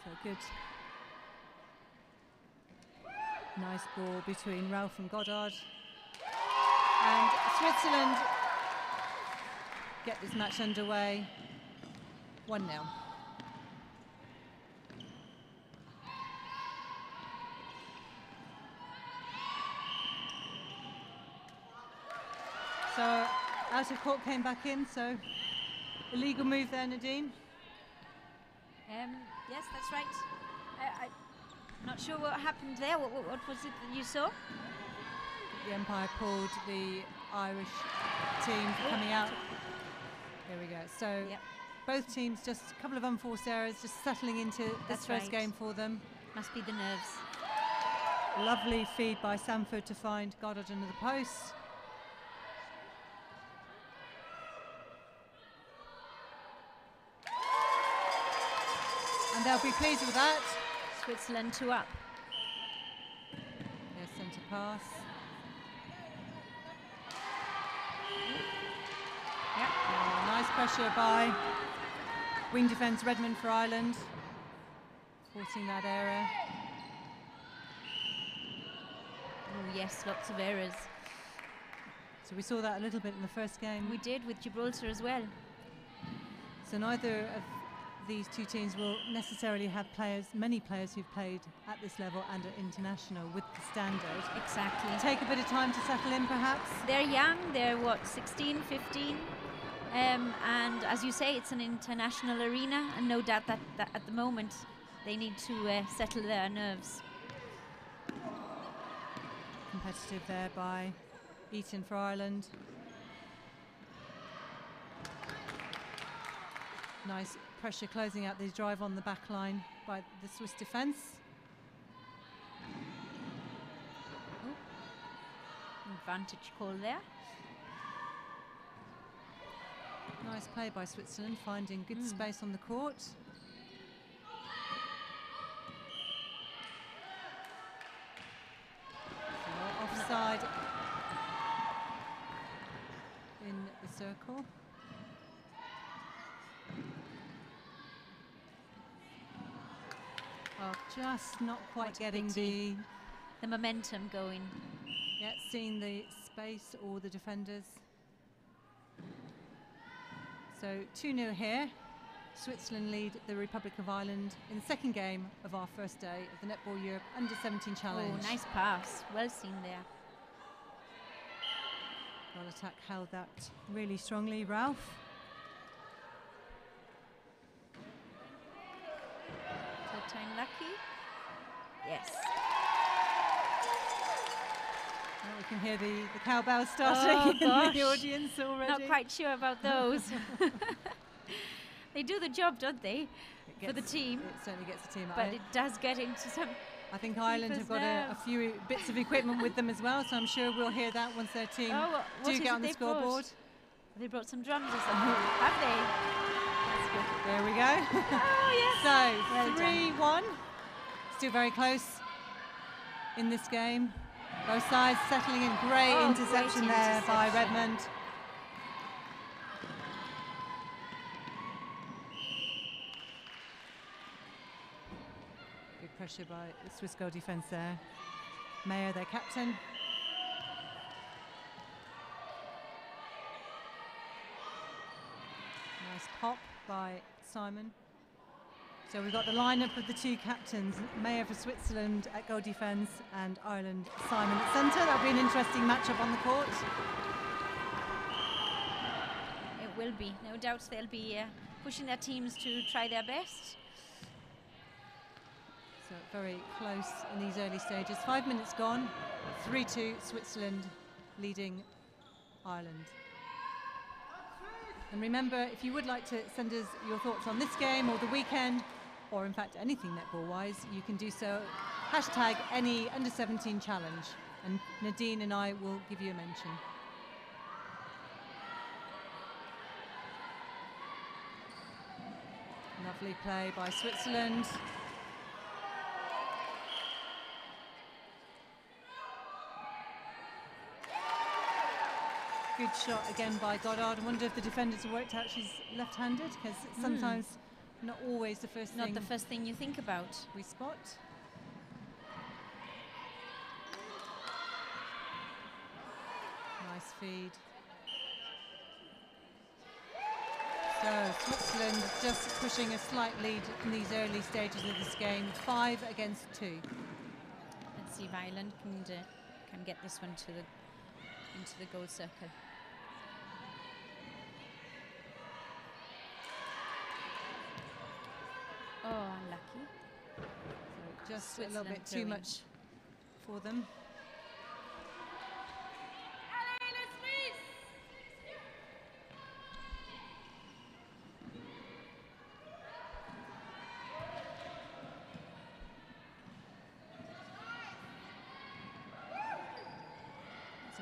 Speaker 1: So good. Nice ball between Ralph and Goddard. And Switzerland get this match underway 1-0. So out of court came back in, so illegal move there, Nadine?
Speaker 6: Yes, that's right. I'm not sure what happened there. What was it that you saw?
Speaker 1: The umpire pulled the Irish team coming out. Here we go. So both teams, just a couple of unforced errors, just settling into this first game for them.
Speaker 6: Must be the nerves.
Speaker 1: Lovely feed by Sanford to find Goddard under the post. And they'll be pleased with that.
Speaker 6: Switzerland 2 up.
Speaker 1: Their centre pass. Nice pressure by wing defence Redmond for Ireland, forcing that error.
Speaker 6: Oh yes, lots of errors.
Speaker 1: So we saw that a little bit in the first game.
Speaker 6: We did with Gibraltar as well.
Speaker 1: So neither of these two teams will necessarily have many players who've played at this level and at international with the standard.
Speaker 6: Exactly.
Speaker 1: Take a bit of time to settle in perhaps.
Speaker 6: They're young, they're what, 16, 15? And as you say, it's an international arena, and no doubt that at the moment they need to settle their nerves.
Speaker 1: Competitive there by Eaton for Ireland. Nice pressure closing out the drive on the back line by the Swiss defence.
Speaker 6: Advantage call there.
Speaker 1: Nice play by Switzerland, finding good space on the court. So offside in the circle. Oh, just not quite getting the
Speaker 6: momentum going.
Speaker 1: Yeah, seeing the space or the defenders. So 2-0 here. Switzerland lead the Republic of Ireland in the second game of our first day of the Netball Europe U17 Challenge.
Speaker 6: Oh, nice pass. Well seen there.
Speaker 1: Goal attack held that really strongly, Ralph.
Speaker 6: Third time lucky. Yes.
Speaker 1: Well, we can hear the cowbells starting in the audience already.
Speaker 6: Not quite sure about those. They do the job, don't they, for the team?
Speaker 1: It certainly gets the team.
Speaker 6: But it does get into some.
Speaker 1: I think Ireland have got a few bits of equipment with them as well, so I'm sure we'll hear that once their team do get on the scoreboard.
Speaker 6: They brought some drums or something, have they? That's good.
Speaker 1: There we go.
Speaker 6: Oh, yes.
Speaker 1: So, 3-1. Still very close in this game. Both sides settling in. Great interception there by Redmond. Good pressure by the Swiss goal defence there. Mayer, their captain. Nice pop by Simon. So we've got the lineup of the two captains, Mayer for Switzerland at goal defence and Ireland, Simon at centre. That'll be an interesting matchup on the court.
Speaker 6: It will be. No doubt they'll be pushing their teams to try their best.
Speaker 1: So very close in these early stages. 5 minutes gone, 3-2 Switzerland leading Ireland. And remember, if you would like to send us your thoughts on this game or the weekend, or in fact anything netball-wise, you can do so. Hashtag any under-17 challenge, and Nadine and I will give you a mention. Lovely play by Switzerland. Good shot again by Goddard. I wonder if the defenders have worked out she's left-handed, because sometimes not always the first thing.
Speaker 6: Not the first thing you think about.
Speaker 1: We spot. Nice Nice feed. So Switzerland just pushing a slight lead in these early stages of this game, 5 against 2.
Speaker 6: Let's see if Ireland can get this one into the goal circle. Oh, unlucky.
Speaker 1: So just a little bit too much for them.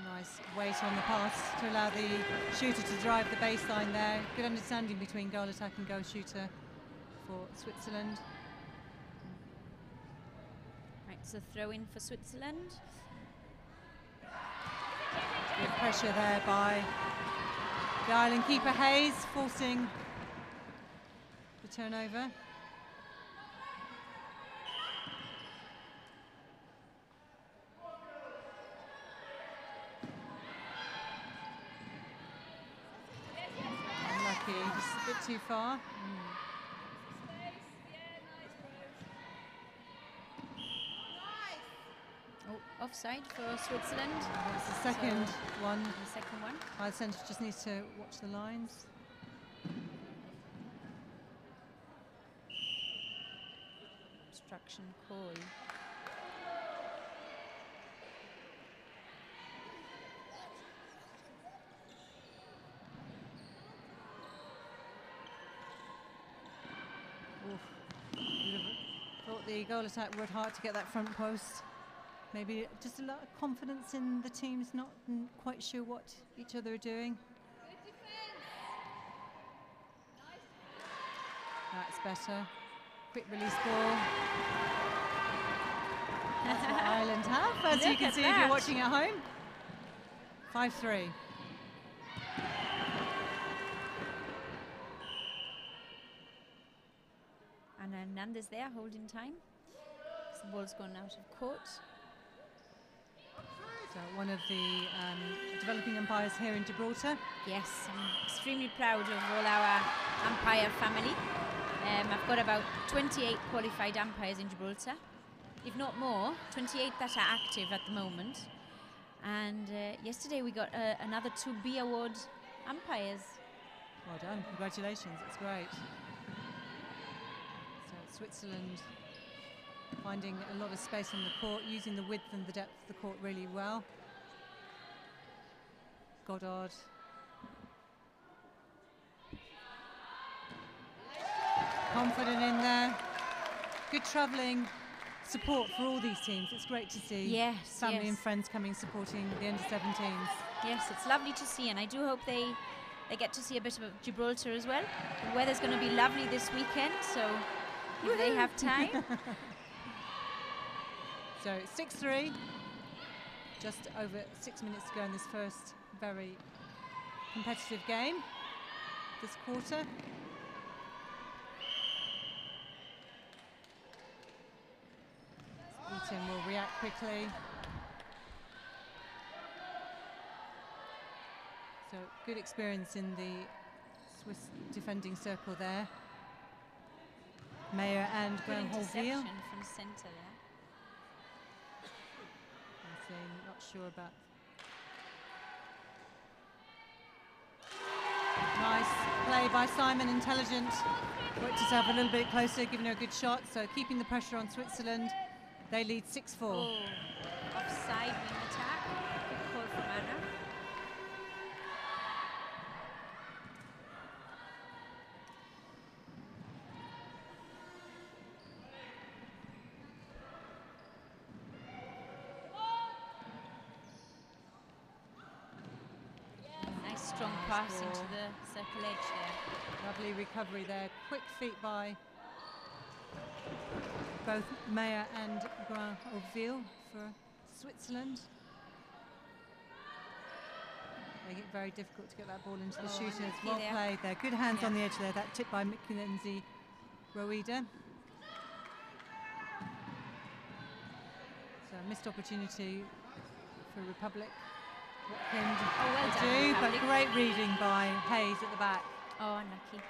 Speaker 1: Nice weight on the pass to allow the shooter to drive the baseline there. Good understanding between goal attack and goal shooter for Switzerland.
Speaker 6: Right, so throw in for Switzerland.
Speaker 1: Good pressure there by the Ireland keeper Hayes, forcing the turnover. Just a bit too far.
Speaker 6: Oh, offside for Switzerland.
Speaker 1: That's the second one.
Speaker 6: The second one.
Speaker 1: The centre just needs to watch the lines.
Speaker 6: Obstruction call.
Speaker 1: Thought the goal attack worked hard to get that front post. Maybe just a lot of confidence in the teams, not quite sure what each other are doing. That's better. Quick release ball. That's what Ireland have, as you can see if you're watching at home. 5-3.
Speaker 6: And Hernandez there holding time. The ball's gone out of court.
Speaker 1: So one of the developing umpires here in Gibraltar.
Speaker 6: Yes, I'm extremely proud of all our umpire family. I've got about 28 qualified umpires in Gibraltar, if not more, 28 that are active at the moment. And yesterday we got another 2 B award umpires.
Speaker 1: Well done, congratulations, it's great. So Switzerland finding a lot of space on the court, using the width and the depth of the court really well. Goddard. Confident in there. Good travelling support for all these teams. It's great to see family and friends coming supporting the under-17s.
Speaker 6: Yes, it's lovely to see, and I do hope they get to see a bit of Gibraltar as well. The weather's going to be lovely this weekend, so if they have time.
Speaker 1: So 6-3, just over 6 minutes to go in this first very competitive game this quarter. Eaton will react quickly. So good experience in the Swiss defending circle there. Mayer and Granholville.
Speaker 6: From centre there.
Speaker 1: Not sure about. Nice play by Simon, intelligent. Worked herself a little bit closer, giving her a good shot. So keeping the pressure on Switzerland. They lead 6-4.
Speaker 6: Oh, offside wing attack. Good call from Anna. Nice strong pass into the circle edge there.
Speaker 1: Lovely recovery there. Quick feet by both Mayer and Granholville for Switzerland. Making it very difficult to get that ball into the shooters. Well played there. Good hands on the edge there. That tip by Mackenzie Roida. So a missed opportunity for Republic.
Speaker 6: Oh, well done.
Speaker 1: do, but
Speaker 6: Lovely.
Speaker 1: great reading by Hayes at the back.
Speaker 6: Oh, unlucky.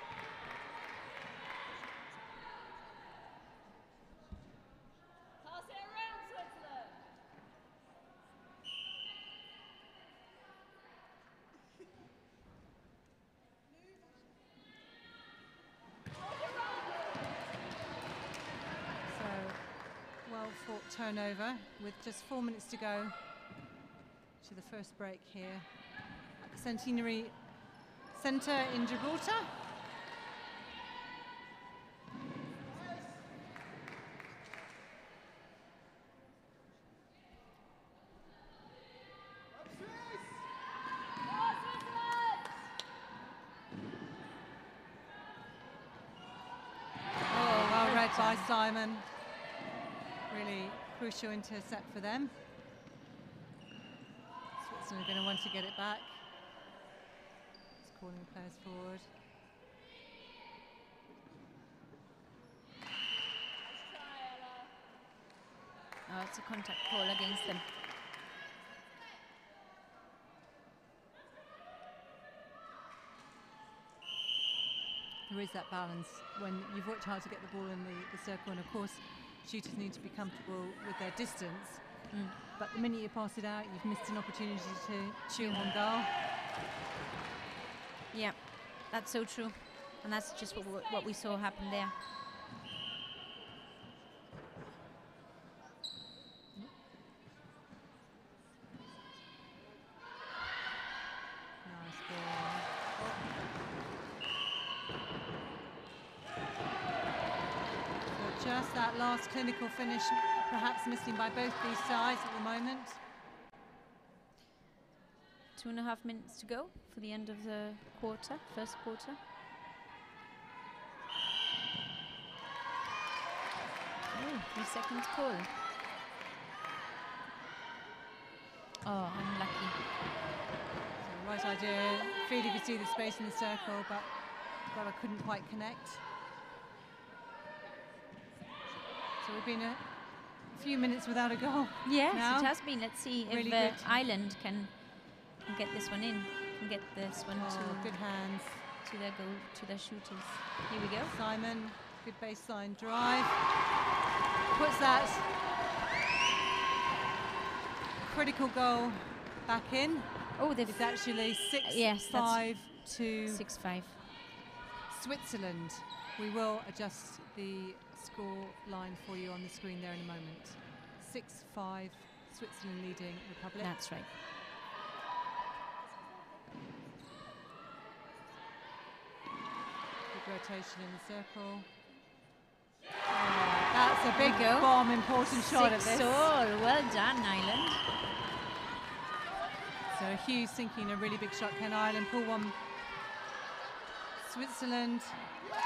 Speaker 1: So, well fought turnover with just 4 minutes to go to the first break here at the Centenary Centre in Gibraltar. Oh, well read by Simon. Really crucial intercept for them. Switzerland are going to want to get it back. Just calling the players forward.
Speaker 6: Oh, it's a contact call against them.
Speaker 1: There is that balance when you've worked hard to get the ball in the circle, and of course shooters need to be comfortable with their distance. But the minute you pass it out, you've missed an opportunity to shoot on goal.
Speaker 6: Yeah, that's so true. And that's just what we saw happen there.
Speaker 1: Nice ball. So just that last clinical finish, perhaps missing by both these sides at the moment.
Speaker 6: 2.5 minutes to go for the end of the quarter, first quarter. Oh, 3 seconds call. Oh, unlucky.
Speaker 1: So right idea. Feely could see the space in the circle, but God, I couldn't quite connect. So we've been a few minutes without a goal.
Speaker 6: Yes,
Speaker 1: now.
Speaker 6: it has been. Let's see
Speaker 1: Really
Speaker 6: if
Speaker 1: good.
Speaker 6: Ireland can get this one in, can get this one
Speaker 1: Good hands.
Speaker 6: to their goal, to their shooters. Here we go.
Speaker 1: Simon, good baseline drive. Puts that critical goal back in.
Speaker 6: Oh, they've
Speaker 1: It's actually 6-5
Speaker 6: yes, that's
Speaker 1: to
Speaker 6: 6-5.
Speaker 1: Switzerland. We will adjust the score line for you on the screen there in a moment. 6-5, Switzerland leading Republic.
Speaker 6: That's right.
Speaker 1: Good rotation in the circle. That's a big
Speaker 6: go.
Speaker 1: bomb, important shot at this.
Speaker 6: 6-all. Well done, Ireland.
Speaker 1: So Hughes sinking a really big shot. Can Ireland pull one? Switzerland.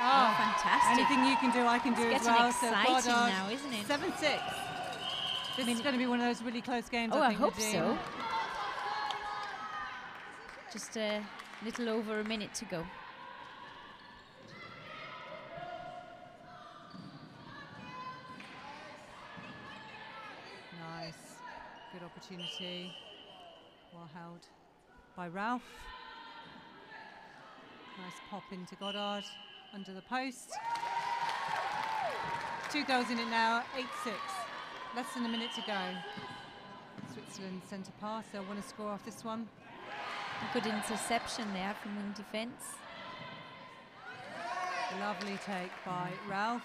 Speaker 6: Oh, fantastic.
Speaker 1: Anything you can do, I can do
Speaker 6: It's
Speaker 1: as
Speaker 6: getting
Speaker 1: well.
Speaker 6: exciting
Speaker 1: so Goddard,
Speaker 6: now, isn't it?
Speaker 1: 7-6. This is going to be one of those really close games.
Speaker 6: Oh,
Speaker 1: I
Speaker 6: I
Speaker 1: think,
Speaker 6: hope
Speaker 1: Nadine.
Speaker 6: so. Just a little over a minute to go.
Speaker 1: Nice. Good opportunity. Well held by Ralph. Nice pop into Goddard under the post. 2 goals in it now, 8-6. Less than a minute to go. Switzerland centre pass, they'll want to score off this one.
Speaker 6: A good interception there from wing defence.
Speaker 1: Lovely take by Ralph.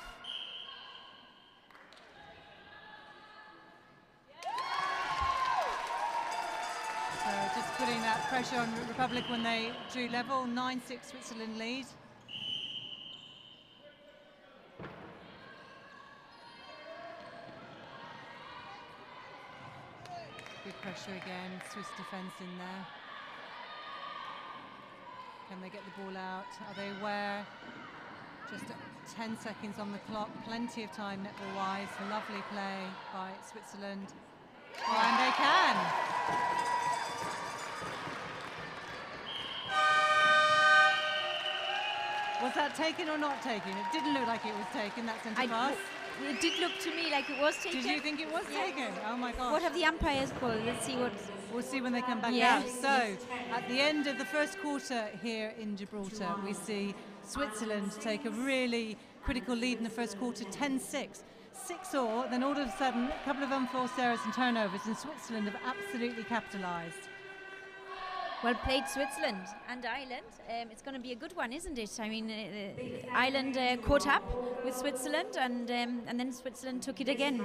Speaker 1: So just putting that pressure on Republic when they drew level. 9-6 Switzerland lead. Good pressure again, Swiss defence in there. Can they get the ball out? Are they aware? Just 10 seconds on the clock, plenty of time netball-wise. Lovely play by Switzerland. Oh, and they can! Was that taken or not taken? It didn't look like it was taken, that centre pass.
Speaker 6: It did look to me like it was taken.
Speaker 1: Did you think it was taken? Oh my gosh.
Speaker 6: What have the umpires called? Let's see what.
Speaker 1: We'll see when they come back
Speaker 6: Yes.
Speaker 1: out. So, at the end of the first quarter here in Gibraltar, we see Switzerland take a really critical lead in the first quarter, 10-6. 6-all, then all of a sudden, a couple of unforced errors and turnovers, and Switzerland have absolutely capitalised.
Speaker 6: Well played, Switzerland and Ireland. It's going to be a good one, isn't it? I mean, Ireland caught up with Switzerland, and then Switzerland took it again.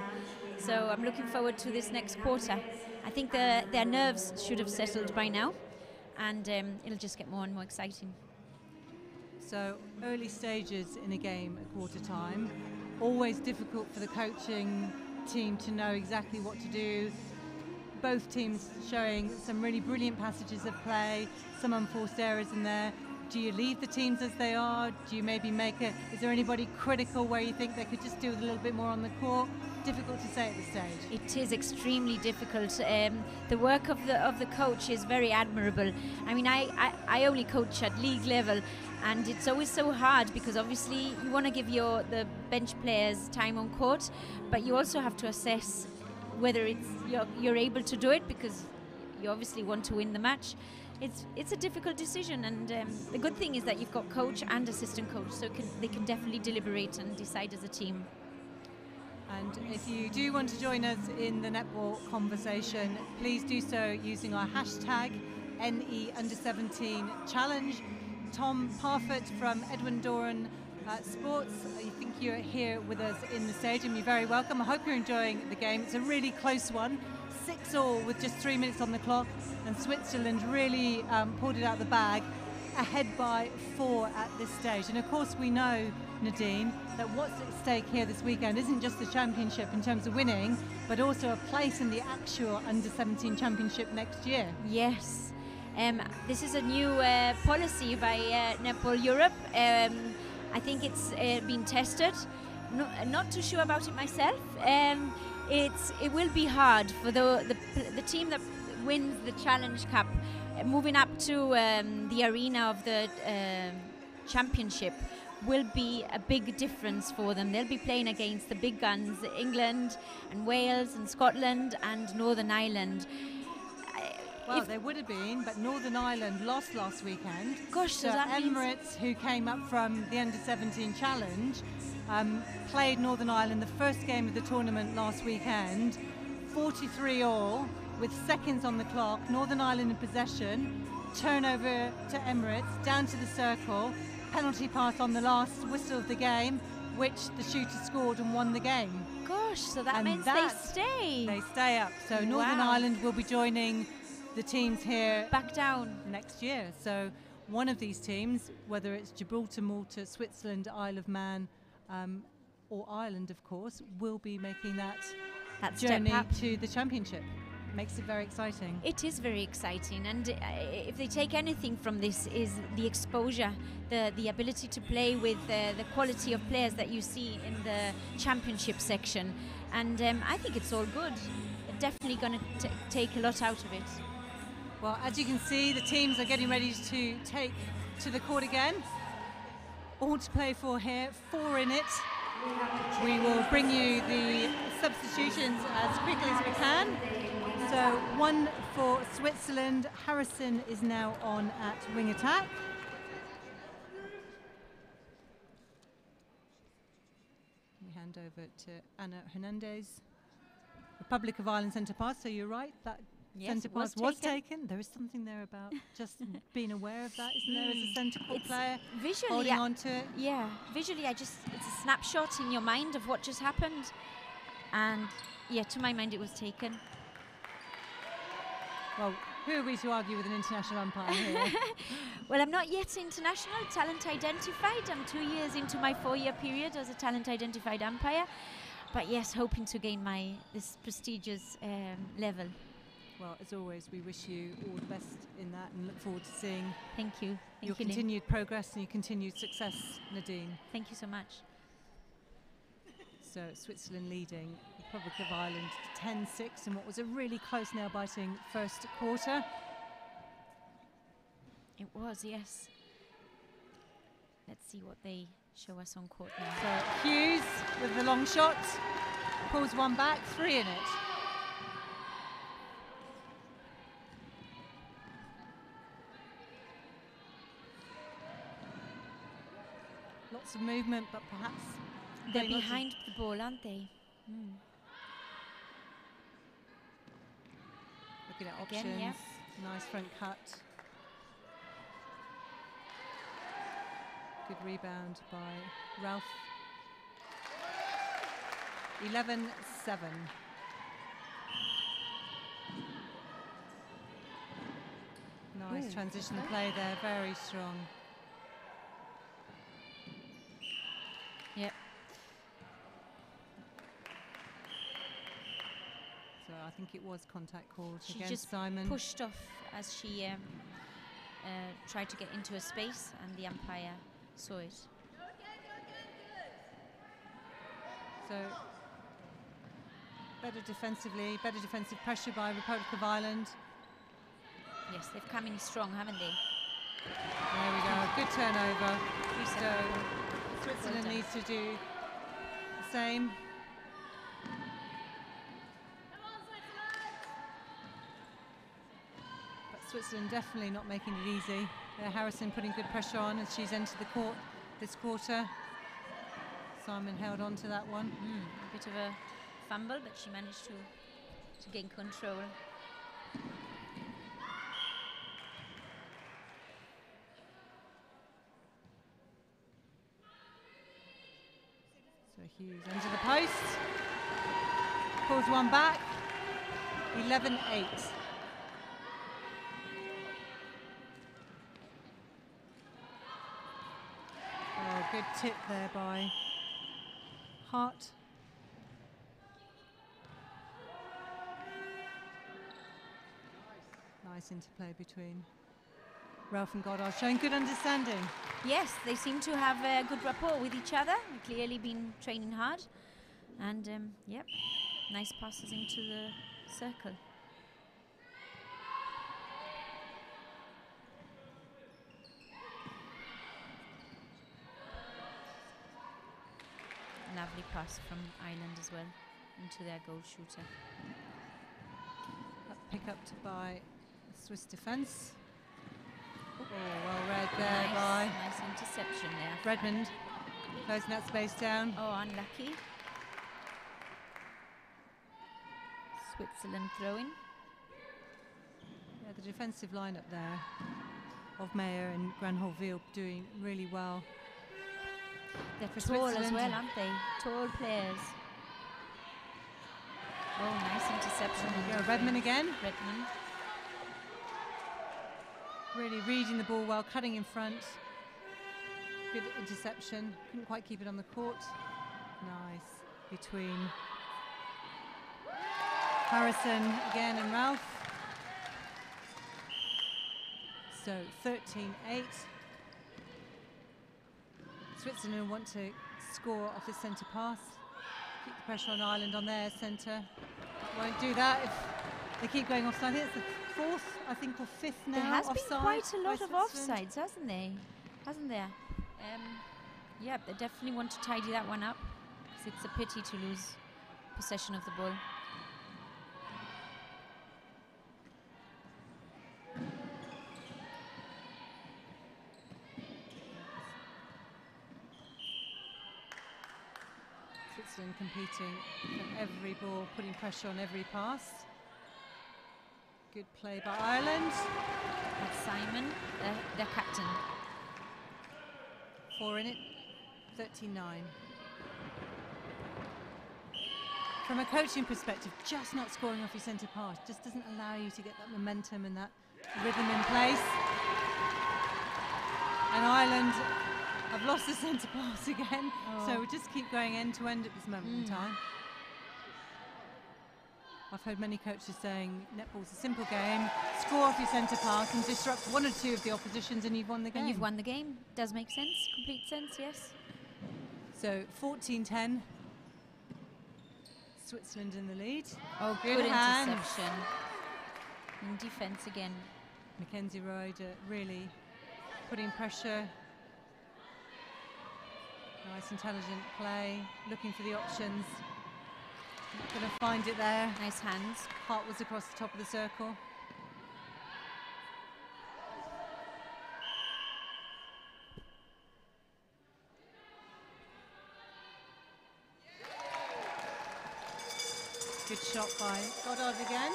Speaker 6: So I'm looking forward to this next quarter. I think their nerves should have settled by now, and it'll just get more and more exciting.
Speaker 1: So early stages in a game at quarter time, always difficult for the coaching team to know exactly what to do. Both teams showing some really brilliant passages of play, some unforced errors in there. Do you leave the teams as they are? Do you maybe is there anybody critical where you think they could just do a little bit more on the court? Difficult to say at this stage.
Speaker 6: It is extremely difficult. The work of the coach is very admirable. I mean, I only coach at league level, and it's always so hard because obviously you want to give the bench players time on court, but you also have to assess whether you're able to do it, because you obviously want to win the match. It's a difficult decision, and the good thing is that you've got coach and assistant coach, so they can definitely deliberate and decide as a team.
Speaker 1: And if you do want to join us in the netball conversation, please do so using our hashtag NE under17 challenge. Tom Parfit from Edwin Doran Sports, I think you're here with us in the stadium. You're very welcome. I hope you're enjoying the game. It's a really close one, 6-all with just 3 minutes on the clock, and Switzerland really pulled it out of the bag, ahead by 4 at this stage. And of course we know, Nadine, that what's at stake here this weekend isn't just the championship in terms of winning, but also a place in the actual under-17 championship next year.
Speaker 6: Yes. This is a new policy by Netball Europe. I think it's been tested. Not too sure about it myself. It will be hard for the team that wins the Challenge Cup, moving up to the arena of the championship will be a big difference for them. They'll be playing against the big guns, England and Wales and Scotland and Northern Ireland.
Speaker 1: Well, they would have been, but Northern Ireland lost last weekend.
Speaker 6: Gosh, so that
Speaker 1: Emirates, who came up from the Under-17 Challenge, played Northern Ireland the first game of the tournament last weekend, 43-all, with seconds on the clock. Northern Ireland in possession, turnover to Emirates, down to the circle, penalty pass on the last whistle of the game, which the shooter scored and won the game.
Speaker 6: Gosh, so that means they stay.
Speaker 1: They stay up. So Northern Ireland will be joining the teams here
Speaker 6: back down
Speaker 1: next year. So one of these teams, whether it's Gibraltar, Malta, Switzerland, Isle of Man, or Ireland, of course, will be making that journey to the championship. Makes it very exciting.
Speaker 6: It is very exciting, and if they take anything from this is the exposure, the ability to play with the quality of players that you see in the championship section, and I think it's all good. Definitely going to take a lot out of it.
Speaker 1: Well, as you can see, the teams are getting ready to take to the court again. All to play for here, 4 in it. We will bring you the substitutions as quickly as we can. So 1 for Switzerland. Harrison is now on at wing attack. We hand over to Anna Hernandez. Republic of Ireland centre pass, so you're right, that centre pass was taken. There is something there about just being aware of that, isn't there, as a centre court player,
Speaker 6: visually
Speaker 1: holding on to it?
Speaker 6: Yeah, visually it's a snapshot in your mind of what just happened, and yeah, to my mind it was taken.
Speaker 1: Well, who are we to argue with an international umpire here?
Speaker 6: Well, I'm not yet international, talent identified. I'm 2 years into my 4-year period as a talent identified umpire. But yes, hoping to gain this prestigious level.
Speaker 1: Well, as always, we wish you all the best in that and look forward to seeing
Speaker 6: your
Speaker 1: continued progress and your continued success, Nadine.
Speaker 6: Thank you so much.
Speaker 1: So Switzerland leading Republic of Ireland 10-6 in what was a really close nail-biting first quarter.
Speaker 6: It was, yes. Let's see what they show us on court now.
Speaker 1: So Hughes with the long shot, pulls one back, 3 in it. Lots of movement, but perhaps
Speaker 6: they're behind the ball, aren't they?
Speaker 1: Looking at options.
Speaker 6: Again, yeah.
Speaker 1: Nice front cut. Good rebound by Ralph. 11-7. Nice transition play there, very strong.
Speaker 6: Yep.
Speaker 1: So I think it was contact called
Speaker 6: She
Speaker 1: against
Speaker 6: just
Speaker 1: Simon.
Speaker 6: pushed off as she tried to get into a space, and the umpire saw it.
Speaker 1: So better defensively, better defensive pressure by Republic of Ireland.
Speaker 6: Yes, they've come in strong, haven't they?
Speaker 1: There we go, good turnover. So Switzerland
Speaker 6: Well
Speaker 1: needs to do the same. But Switzerland definitely not making it easy. Harrison putting good pressure on as she's entered the court this quarter. Simon held on to that one.
Speaker 6: A bit of a fumble, but she managed to gain control.
Speaker 1: So Hughes under the post. Pulls one back. 11-8. Oh, good tip there by Hart. Nice interplay between Ralph and Goddard, showing good understanding.
Speaker 6: Yes, they seem to have a good rapport with each other. They've clearly been training hard. And, yep, nice passes into the circle. Lovely pass from Ireland as well into their goal shooter.
Speaker 1: Pick up by Swiss defence. Oh, well read there by
Speaker 6: nice interception there.
Speaker 1: Redmond, closing that space down.
Speaker 6: Oh, unlucky. Switzerland throwing.
Speaker 1: Yeah, the defensive lineup there of Mayer and Granholville doing really well.
Speaker 6: They're
Speaker 1: for
Speaker 6: tall as
Speaker 1: Switzerland.
Speaker 6: well, aren't they? Tall players. Oh, nice interception.
Speaker 1: Redmond again.
Speaker 6: Redmond.
Speaker 1: Really reading the ball well, cutting in front. Good interception. Couldn't quite keep it on the court. Nice between Harrison again and Ralph. So 13-8. Switzerland want to score off the centre pass. Keep the pressure on Ireland on their centre. Won't do that if they keep going offside. I think it's the fourth, I think, or fifth now.
Speaker 6: There has been
Speaker 1: offside
Speaker 6: quite a lot
Speaker 1: by
Speaker 6: of
Speaker 1: Switzerland.
Speaker 6: offsides, hasn't there? Yeah, they definitely want to tidy that one up. 'Cause it's a pity to lose possession of the ball.
Speaker 1: Switzerland competing for every ball, putting pressure on every pass. Good play by Ireland.
Speaker 6: That's Simon, their captain.
Speaker 1: 4 in it, 39. From a coaching perspective, just not scoring off your centre pass just doesn't allow you to get that momentum and that rhythm in place. And Ireland have lost the centre pass again, so we just keep going end to end at this moment in time. I've heard many coaches saying netball's a simple game, score off your centre pass and disrupt one or two of the oppositions and you've won the game.
Speaker 6: And you've won the game. Does make sense, complete sense, yes.
Speaker 1: So 14-10. Switzerland in the lead.
Speaker 6: Oh, good interception. In defence again.
Speaker 1: Mackenzie Roeder really putting pressure. Nice intelligent play, looking for the options. Not going to find it there.
Speaker 6: Nice hands.
Speaker 1: Hart was across the top of the circle. Good shot by Goddard again.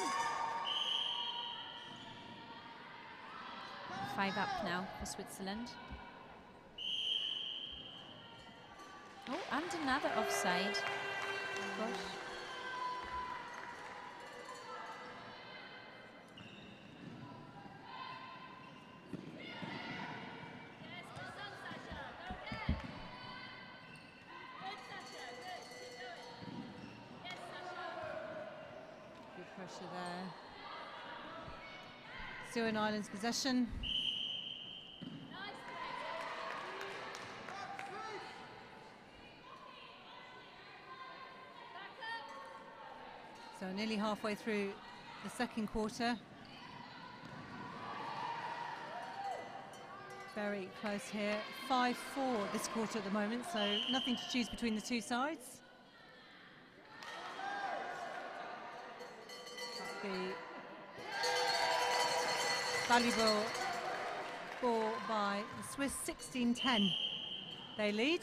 Speaker 6: 5 up now for Switzerland. Oh, and another offside. Gosh.
Speaker 1: Good pressure there. SUI Ireland's possession. So nearly halfway through the second quarter. Very close here. 5-4 this quarter at the moment, so nothing to choose between the two sides. The valuable ball by the Swiss, 16-10. They lead.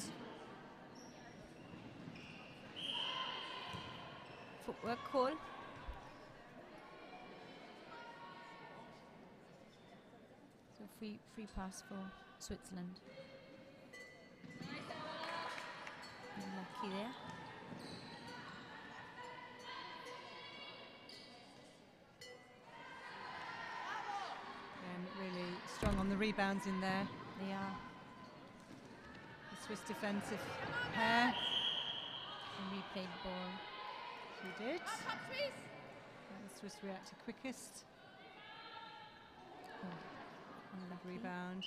Speaker 6: Footwork call. So free pass for Switzerland. Unlucky there.
Speaker 1: And really strong on the rebounds in there.
Speaker 6: They are.
Speaker 1: The Swiss defensive pair.
Speaker 6: And replayed ball.
Speaker 1: She did. And the Swiss reacted quickest.
Speaker 6: Unlucky.
Speaker 1: Rebound.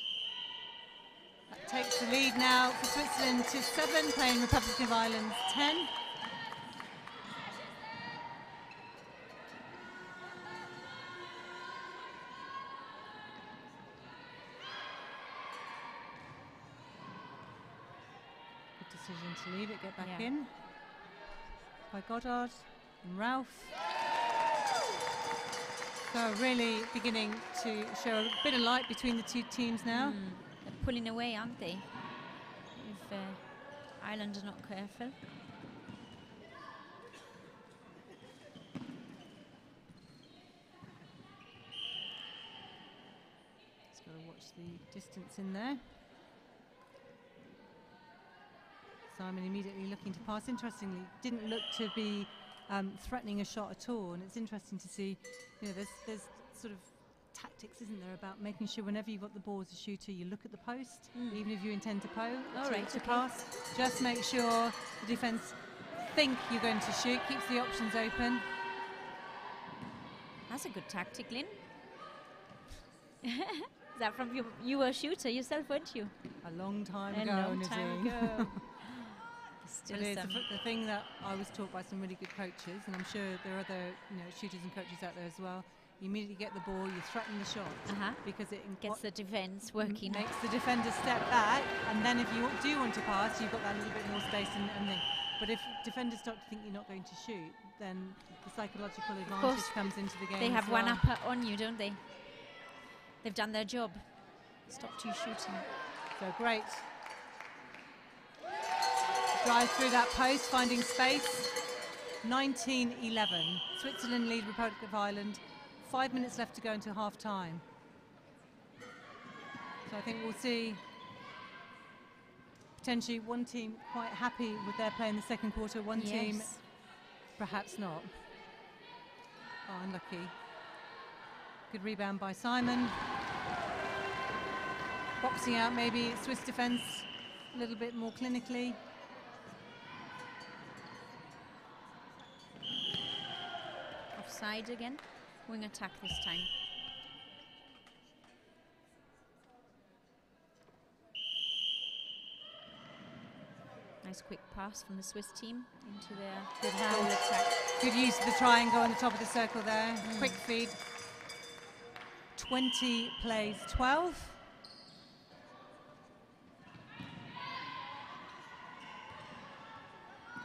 Speaker 1: That takes the lead now for Switzerland to 7, playing Republic of Ireland 10. Good decision to leave it, get back in. By Goddard and Ralph. So really beginning to show a bit of light between the two teams now.
Speaker 6: They're pulling away, aren't they? If Ireland are not careful.
Speaker 1: Just got to watch the distance in there. Simon immediately looking to pass. Interestingly, didn't look to be threatening a shot at all, and it's interesting to see, you know, there's sort of tactics, isn't there, about making sure whenever you've got the ball as a shooter, you look at the post, even if you intend to pass. Just make sure the defence think you're going to shoot, keeps the options open.
Speaker 6: That's a good tactic, Lynn. Is that from you were a shooter yourself, weren't you?
Speaker 1: A long time
Speaker 6: A
Speaker 1: ago,
Speaker 6: long time ago.
Speaker 1: It is the thing that I was taught by some really good coaches, and I'm sure there are other shooters and coaches out there as well. You immediately get the ball, you threaten the shot, because it
Speaker 6: gets the defence working.
Speaker 1: Makes the defender step back, and then if you do want to pass, you've got that little bit more space and then. But if defenders start to think you're not going to shoot, then the psychological advantage comes into the game.
Speaker 6: They have
Speaker 1: as well.
Speaker 6: one upper on you, don't they? They've done their job. Stopped you shooting.
Speaker 1: So great. Drive through that post, finding space. 19-11. Switzerland lead Republic of Ireland. 5 minutes left to go until half time. So I think we'll see potentially one team quite happy with their play in the second quarter, one team perhaps not. Oh, unlucky. Good rebound by Simon. Boxing out maybe Swiss defence a little bit more clinically.
Speaker 6: Offside again. Wing attack this time. Nice quick pass from the Swiss team into their
Speaker 1: good goal attack. Good use of the triangle on the top of the circle there. Quick feed. 20 plays 12.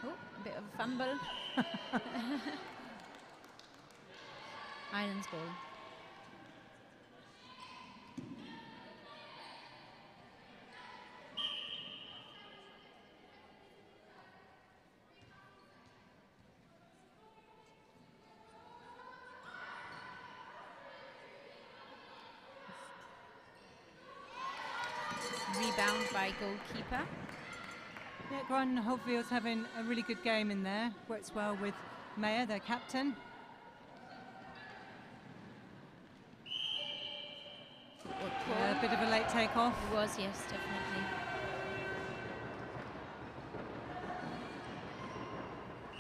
Speaker 6: Oh, a bit of a fumble. Ireland's ball. Rebound by goalkeeper.
Speaker 1: Yeah, Gron Hopefield's having a really good game in there. Works well with Mayer, their captain. Yeah, a bit of a late takeoff.
Speaker 6: It was, yes, definitely.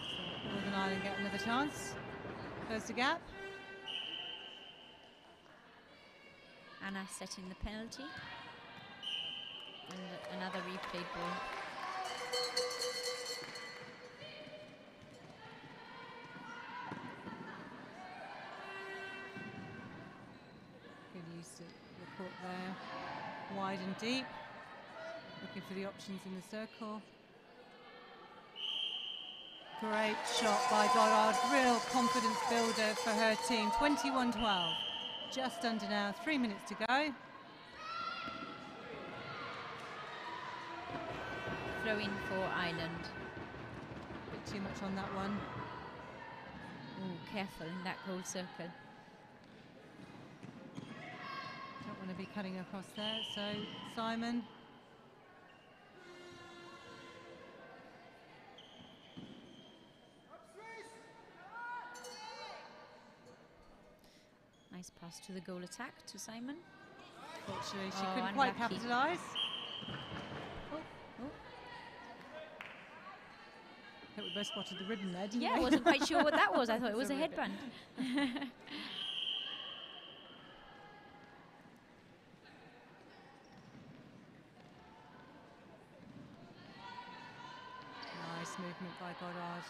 Speaker 1: So Northern Ireland get another chance. Close the gap.
Speaker 6: Anna setting the penalty. And another replayed ball.
Speaker 1: Good use of the court there. Wide and deep. Looking for the options in the circle. Great shot by Goddard. Real confidence builder for her team. 21-12. Just under now. 3 minutes to go.
Speaker 6: Throw in for Ireland.
Speaker 1: Bit too much on that one.
Speaker 6: Oh, careful in that goal circle.
Speaker 1: Don't want to be cutting across there. So Simon.
Speaker 6: Nice pass to the goal attack to Simon.
Speaker 1: Fortunately, she couldn't quite capitalise. I think we both spotted the ribbon there, didn't we?
Speaker 6: Yeah, I wasn't quite sure what that was. I thought it was a headband.
Speaker 1: Nice movement by Goddard.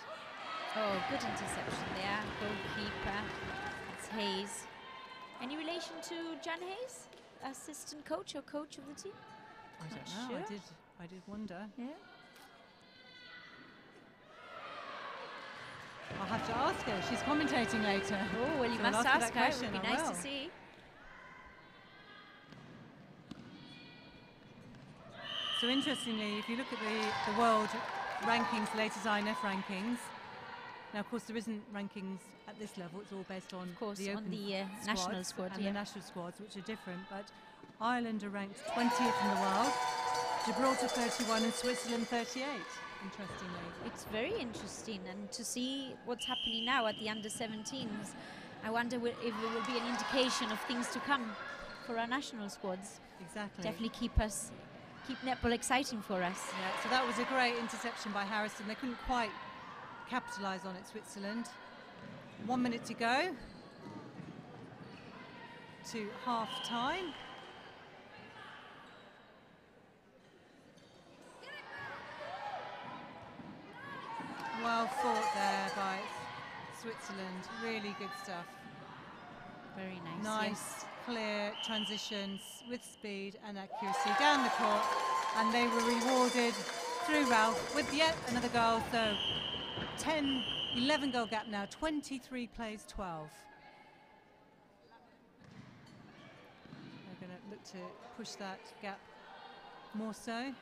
Speaker 6: Oh, good interception there. Goalkeeper. It's Hayes. Any relation to Jan Hayes? Assistant coach or coach of the team?
Speaker 1: I don't
Speaker 6: Not
Speaker 1: know.
Speaker 6: sure.
Speaker 1: I did wonder.
Speaker 6: Yeah.
Speaker 1: I'll have to ask her. She's commentating later.
Speaker 6: Oh, well, you
Speaker 1: So I'll
Speaker 6: must
Speaker 1: ask
Speaker 6: ask
Speaker 1: her
Speaker 6: her.
Speaker 1: that
Speaker 6: It would be
Speaker 1: question. I
Speaker 6: nice
Speaker 1: will.
Speaker 6: to see.
Speaker 1: So interestingly, if you look at the world rankings, latest INF rankings, now of course there isn't rankings at this level, it's all based on
Speaker 6: Of course,
Speaker 1: the
Speaker 6: on
Speaker 1: open
Speaker 6: the national squad,
Speaker 1: and
Speaker 6: yeah.
Speaker 1: the national squads, which are different, but Ireland are ranked 20th in the world, Gibraltar 31 and Switzerland 38, interestingly.
Speaker 6: It's very interesting, and to see what's happening now at the under-17s, I wonder if it will be an indication of things to come for our national squads.
Speaker 1: Exactly.
Speaker 6: Definitely keep netball exciting for us.
Speaker 1: Yeah, so that was a great interception by Harrison. They couldn't quite capitalise on it, Switzerland. 1 minute to go to half time. Well fought there by Switzerland. Really good stuff.
Speaker 6: Very nice.
Speaker 1: Nice,
Speaker 6: yes.
Speaker 1: clear transitions with speed and accuracy down the court, and they were rewarded through Ralph with yet another goal. So 11 goal gap now, 23 plays 12. They're going to look to push that gap more so.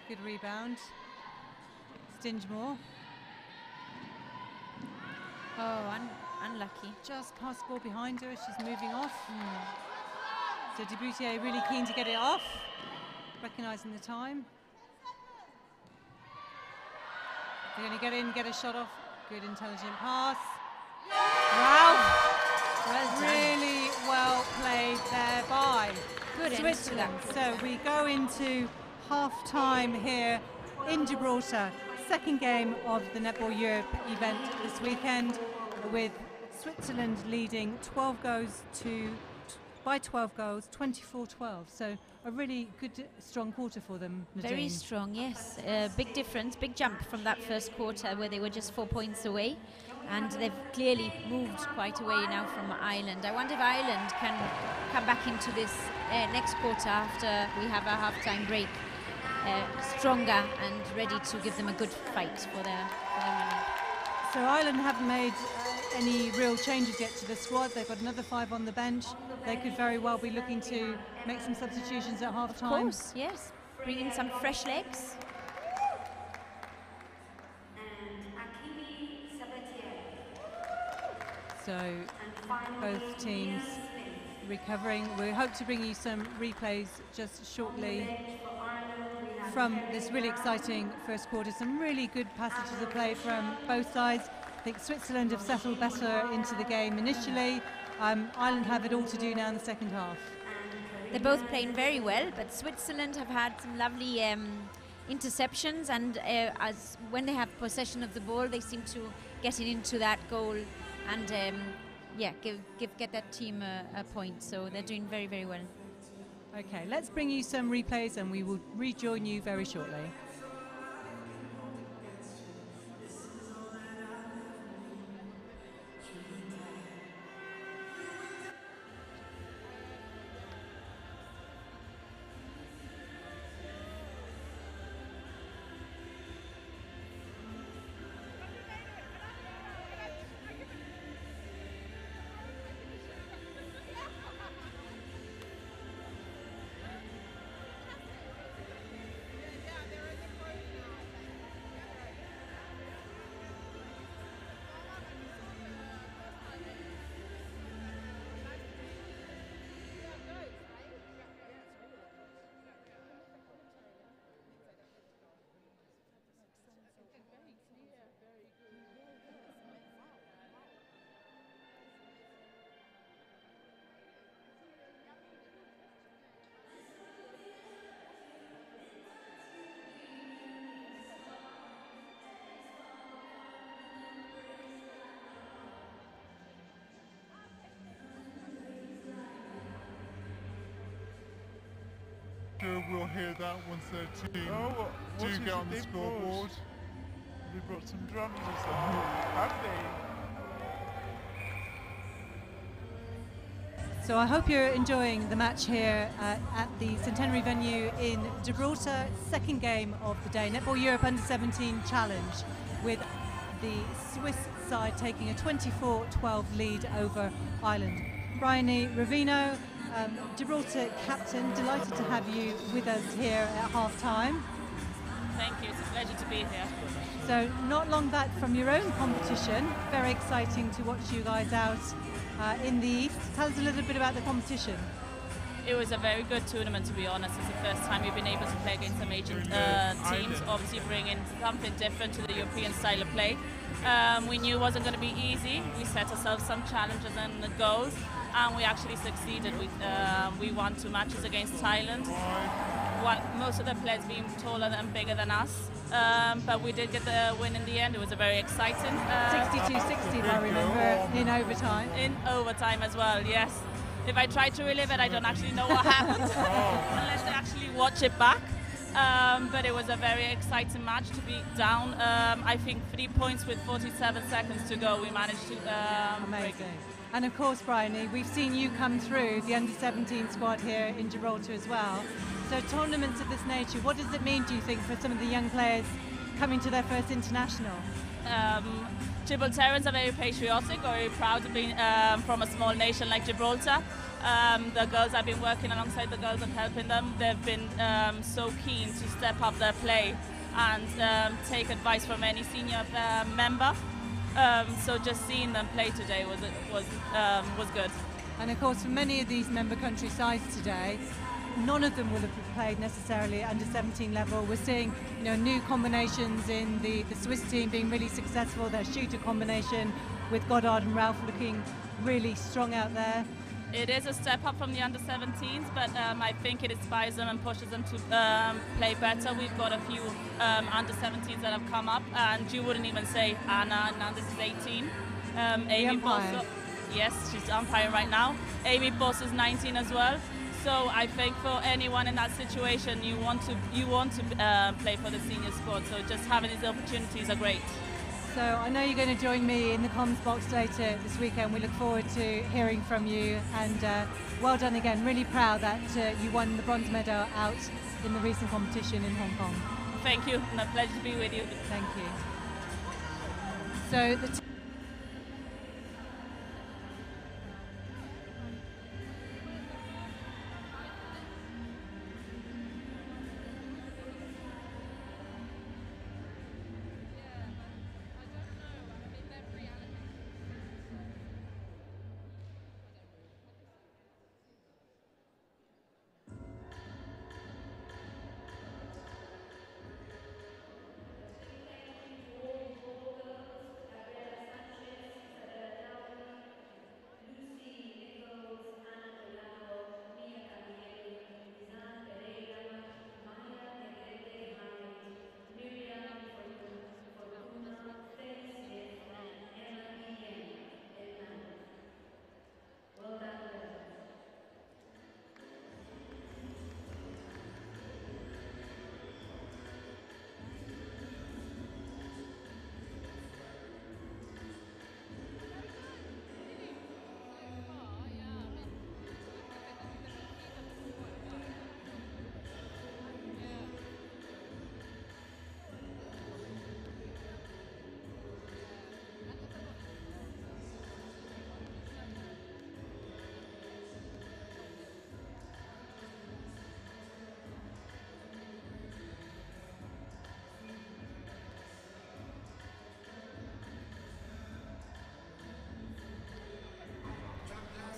Speaker 1: Good rebound. Stingemore.
Speaker 6: Oh, unlucky.
Speaker 1: Just past the ball behind her as she's moving off. So Duboutier really keen to get it off, recognising the time. They're going to get in, get a shot off. Good intelligent pass. Wow!
Speaker 6: Well done.
Speaker 1: Really well played there by
Speaker 6: Good end to
Speaker 1: Switzerland.
Speaker 6: that.
Speaker 1: So we go into half-time here in Gibraltar. Second game of the Netball Europe event this weekend, with Switzerland leading 12 goals by 12 goals, 24-12. So a really good, strong quarter for them, Nadine.
Speaker 6: Very strong, yes. Big difference, big jump from that first quarter where they were just 4 points away. And they've clearly moved quite away now from Ireland. I wonder if Ireland can come back into this next quarter after we have a half-time break stronger and ready to give them a good fight for their money.
Speaker 1: So Ireland haven't made any real changes yet to the squad. They've got another 5 on the bench. They could very well be looking to make some substitutions at half-time.
Speaker 6: Of course, yes. Bring in some fresh legs.
Speaker 1: So both teams recovering. We hope to bring you some replays just shortly from this really exciting first quarter. Some really good passages of play from both sides. I think Switzerland have settled better into the game initially. Ireland have it all to do now in the second half.
Speaker 6: They're both playing very well, but Switzerland have had some lovely interceptions, and as when they have possession of the ball, they seem to get it into that goal and get that team a point. So they're doing very, very well.
Speaker 1: Okay, let's bring you some replays and we will rejoin you very shortly.
Speaker 3: We'll hear that once their team do get on the scoreboard.
Speaker 8: They brought some drums or something, have they?
Speaker 1: So I hope you're enjoying the match here at the Centenary venue in Gibraltar. Second game of the day, Netball Europe U17 Challenge, with the Swiss side taking a 24-12 lead over Ireland. Bryony Ravino, Gibraltar captain, delighted to have you with us here at half-time.
Speaker 9: Thank you, it's a pleasure to be here.
Speaker 1: So not long back from your own competition, very exciting to watch you guys out in the East. Tell us a little bit about the competition.
Speaker 9: It was a very good tournament, to be honest. It's the first time we've been able to play against some Asian teams, obviously bringing something different to the European style of play. We knew it wasn't going to be easy. We set ourselves some challenges and goals, and we actually succeeded. We won 2 matches against Thailand. Most of the players being taller and bigger than us, but we did get the win in the end. It was a very exciting
Speaker 1: 62-60, I remember, in overtime.
Speaker 9: In overtime as well, yes. If I try to relive it, I don't actually know what happened unless I actually watch it back. But it was a very exciting match to be down. I think 3 points with 47 seconds to go. We managed to
Speaker 1: amazing. And of course, Bryony, we've seen you come through the under-17 squad here in Gibraltar as well. So tournaments of this nature, what does it mean, do you think, for some of the young players coming to their first international?
Speaker 9: Gibraltarians are very patriotic, very proud of being from a small nation like Gibraltar. The girls, I've been working alongside the girls and helping them. They've been so keen to step up their play and take advice from any senior member. So just seeing them play today was good.
Speaker 1: And of course, for many of these member country sides today, none of them will have played necessarily under 17 level. We're seeing, new combinations in the Swiss team being really successful. Their shooter combination with Goddard and Ralph looking really strong out there.
Speaker 9: It is a step up from the under-17s, but I think it inspires them and pushes them to play better. We've got a few under-17s that have come up, and you wouldn't even say Anna, and this is 18. Amy Boss, yes, she's umpiring right now. Amy Boss is 19 as well. So I think for anyone in that situation, you want to play for the senior squad. So just having these opportunities are great.
Speaker 1: So I know you're going to join me in the comms box later this weekend. We look forward to hearing from you, and well done again. Really proud that you won the bronze medal out in the recent competition in Hong Kong.
Speaker 9: Thank you, and a pleasure to be with you.
Speaker 1: Thank you. So the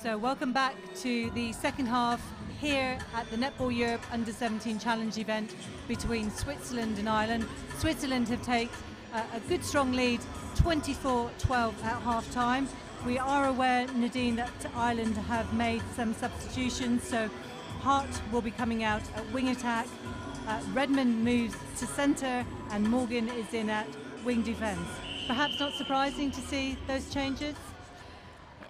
Speaker 1: So welcome back to the second half here at the Netball Europe Under-17 Challenge event between Switzerland and Ireland. Switzerland have taken a good strong lead, 24-12 at half-time. We are aware, Nadine, that Ireland have made some substitutions, so Hart will be coming out at wing attack, Redmond moves to centre, and Morgan is in at wing defence. Perhaps not surprising to see those changes?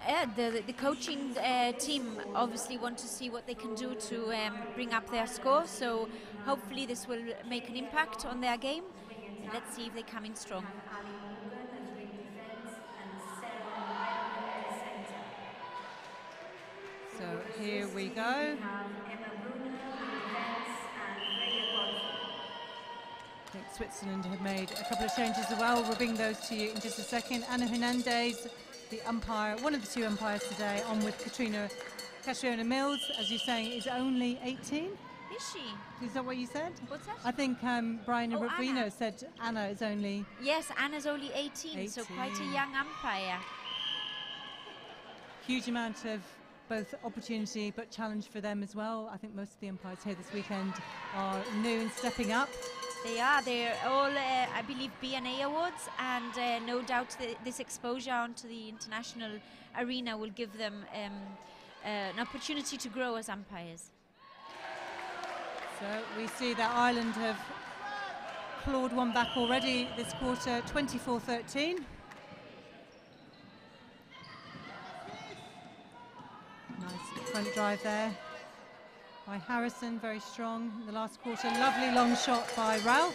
Speaker 6: Yeah, the coaching team obviously want to see what they can do to bring up their score, so hopefully this will make an impact on their game. And let's see if they come in strong.
Speaker 1: So here we go. I think Switzerland have made a couple of changes as well. We'll bring those to you in just a second. Anna Hernandez, the umpire, one of the two umpires today, on with Catriona Mills, as you're saying, is only 18.
Speaker 6: Is she?
Speaker 1: Is that what you said?
Speaker 6: What's that?
Speaker 1: I think Brian Rubino said Anna is only...
Speaker 6: Yes, Anna's only 18, so quite a young umpire.
Speaker 1: Huge amount of both opportunity but challenge for them as well. I think most of the umpires here this weekend are new and stepping up.
Speaker 6: They are. They're all, I believe, B&A awards, and no doubt this exposure onto the international arena will give them an opportunity to grow as umpires.
Speaker 1: So we see that Ireland have clawed one back already this quarter, 24-13. Nice front drive there by Harrison, very strong in the last quarter. Lovely long shot by Ralph.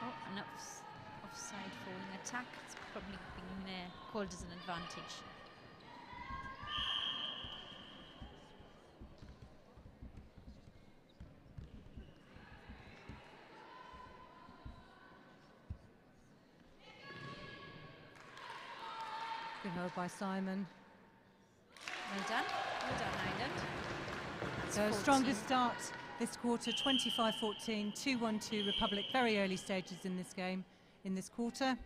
Speaker 6: Oh, an offside falling attack. It's probably been called as an advantage.
Speaker 1: Good hold by Simon.
Speaker 6: Well done, Ireland.
Speaker 1: So strongest start this quarter, 25-14, 2-1-2 Republic. Very early stages in this game, in this quarter.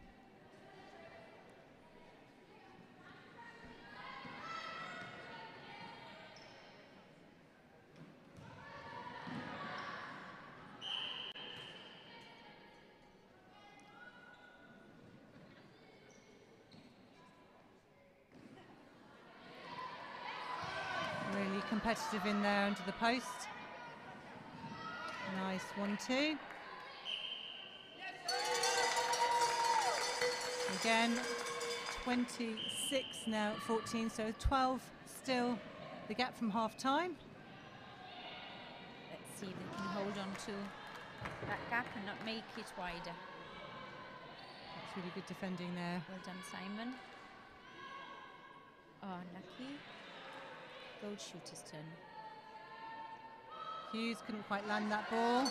Speaker 1: Really competitive in there under the post. Nice 1-2. Again, 26 now at 14, so 12 still the gap from half time.
Speaker 6: Let's see if they can hold on to that gap and not make it wider.
Speaker 1: That's really good defending there.
Speaker 6: Well done, Simon. Oh, unlucky. Goal shooter's turn.
Speaker 1: Hughes couldn't quite land that ball.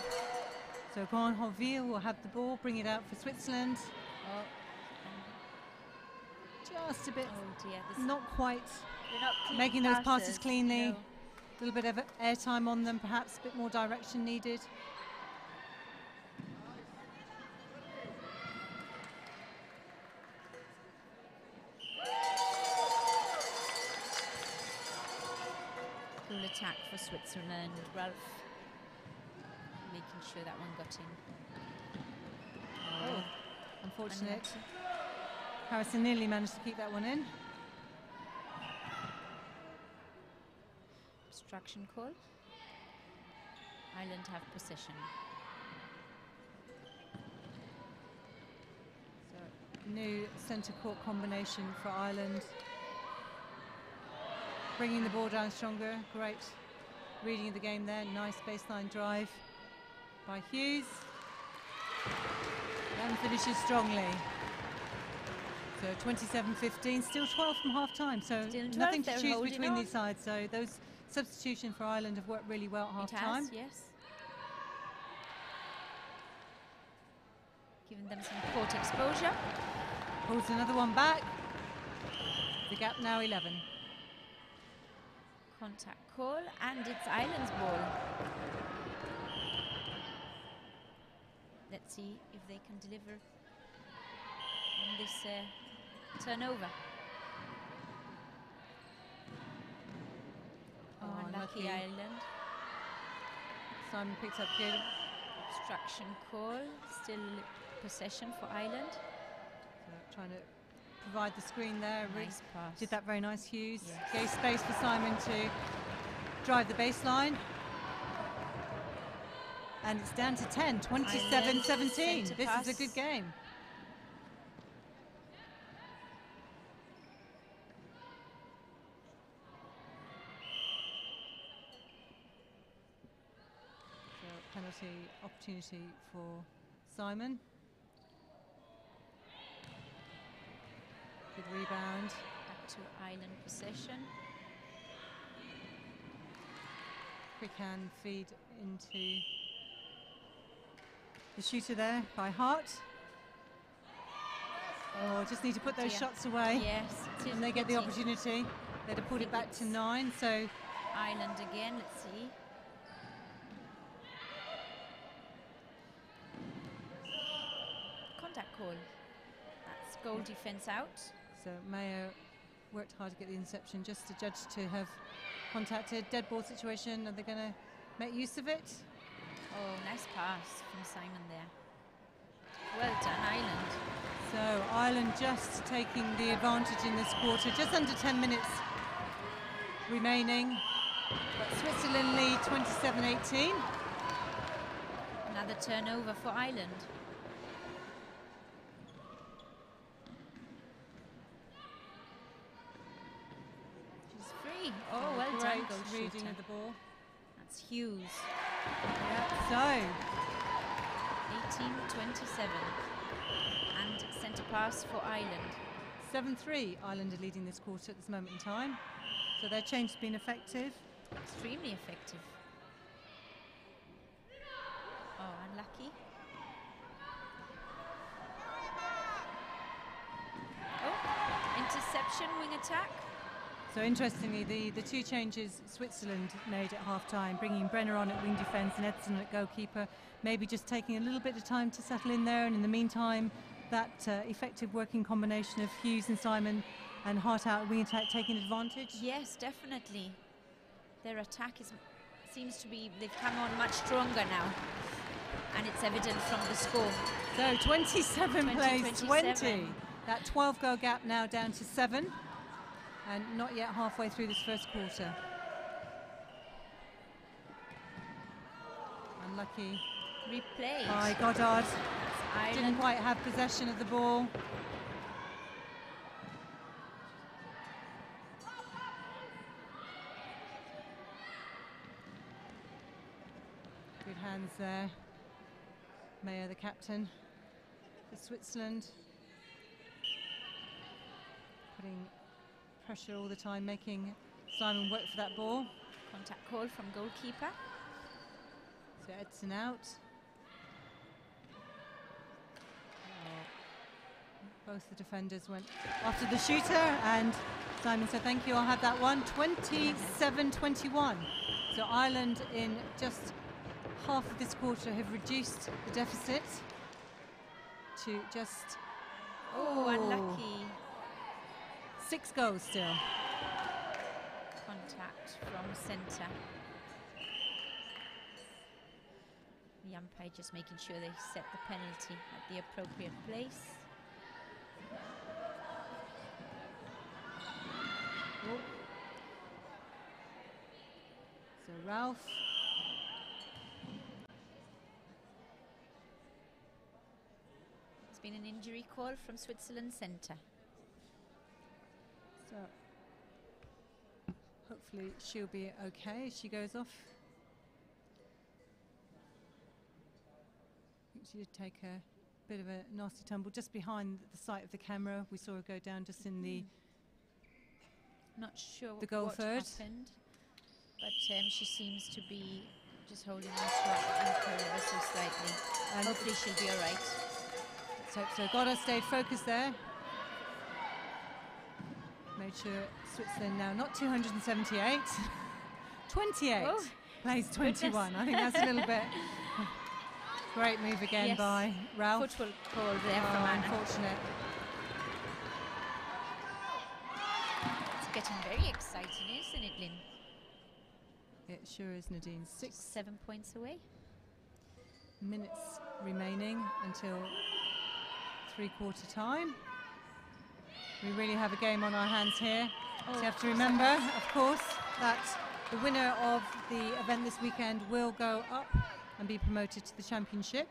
Speaker 1: So Grand Hoville will have the ball, bring it out for Switzerland.
Speaker 6: Oh.
Speaker 1: Just a bit,
Speaker 6: oh dear,
Speaker 1: not quite
Speaker 6: not
Speaker 1: making those passes cleanly.
Speaker 6: No.
Speaker 1: A little bit of airtime on them, perhaps a bit more direction needed.
Speaker 6: Full attack for Switzerland. Ralph making sure that one got in.
Speaker 1: Oh, unfortunate. Harrison nearly managed to keep that one in.
Speaker 6: Obstruction call. Ireland have possession.
Speaker 1: So new centre court combination for Ireland. Bringing the ball down stronger. Great reading of the game there. Nice baseline drive by Hughes. And finishes strongly. So 27-15, still 12 from half time. So nothing to choose between these sides. So those substitutions for Ireland have worked really well at half time.
Speaker 6: Yes. Giving them some court exposure.
Speaker 1: Pulls another one back. The gap now 11.
Speaker 6: Contact call, and it's Ireland's ball. Let's see if they can deliver on this turnover. Oh, unlucky Ireland.
Speaker 1: Simon picks up good.
Speaker 6: Obstruction call, still possession for Ireland.
Speaker 1: So trying to provide the screen there.
Speaker 6: Nice pass.
Speaker 1: Did that very nice, Hughes.
Speaker 6: Yes.
Speaker 1: Gave space for Simon to drive the baseline. And it's down to 10, 27-17. This is a good game. So penalty opportunity for Simon. Good rebound.
Speaker 6: Back to Ireland possession.
Speaker 1: Quick hand feed into the shooter there by Hart. Oh, just need to put those shots away.
Speaker 6: Yes,
Speaker 1: and they get the opportunity. They'd have pulled it back to 9. So
Speaker 6: Ireland again. Let's see. Contact call. That's goal defense out.
Speaker 1: So Mayo worked hard to get the interception. Just a judge to have contacted. Dead ball situation. Are they going to make use of it?
Speaker 6: Oh, nice pass from Simon there. Well done, Ireland.
Speaker 1: So Ireland just taking the advantage in this quarter. Just under 10 minutes remaining. But Switzerland lead 27-18.
Speaker 6: Another turnover for Ireland. She's free. Oh, well done, goal
Speaker 1: reading
Speaker 6: shooter.
Speaker 1: of the ball.
Speaker 6: That's Hughes.
Speaker 1: So
Speaker 6: 18-27. And centre pass for Ireland.
Speaker 1: 7-3. Ireland are leading this quarter at this moment in time. So their change has been effective.
Speaker 6: Extremely effective. Oh, unlucky. Oh, interception, wing attack.
Speaker 1: So interestingly, the two changes Switzerland made at half-time, bringing Brenner on at wing defence and Edson at goalkeeper, maybe just taking a little bit of time to settle in there, and in the meantime, that effective working combination of Hughes and Simon and Hart out at wing attack taking advantage?
Speaker 6: Yes, definitely. Their attack seems to be, they've come on much stronger now, and it's evident from the score.
Speaker 1: So 27 plays 20. That 12-goal gap now down to 7. And not yet halfway through this first quarter. Unlucky.
Speaker 6: Replay
Speaker 1: by Goddard. Didn't quite have possession of the ball. Good hands there. Mayer, the captain for Switzerland. Putting pressure all the time, making Simon work for that ball.
Speaker 6: Contact call from goalkeeper.
Speaker 1: So Edson out. Both the defenders went after the shooter, and Simon said thank you, I'll have that one. 27-21. So Ireland in just half of this quarter have reduced the deficit to just
Speaker 6: unlucky.
Speaker 1: 6 goals still.
Speaker 6: Contact from centre. The umpire just making sure they set the penalty at the appropriate place.
Speaker 1: So Ralph.
Speaker 6: There's been an injury call from Switzerland centre.
Speaker 1: So hopefully she'll be okay as she goes off. I think she did take a bit of a nasty tumble just behind the sight of the camera. We saw her go down just in the
Speaker 6: not sure
Speaker 1: the goal
Speaker 6: what
Speaker 1: third.
Speaker 6: happened, but she seems to be just holding on to her ankle ever so slightly. And hopefully she'll be all right.
Speaker 1: Let's hope so. Goddard stayed focused there. Made sure Switzerland now not 278. 28.
Speaker 6: Oh,
Speaker 1: plays 21. I think that's a little bit. Great move again by Ralph.
Speaker 6: Football call there from Anna.
Speaker 1: Unfortunate.
Speaker 6: It's getting very exciting, isn't it, Lynn?
Speaker 1: It sure is, Nadine.
Speaker 6: 7 points away.
Speaker 1: Minutes remaining until three-quarter time. We really have a game on our hands here. So you have to remember, of course, that the winner of the event this weekend will go up and be promoted to the championship.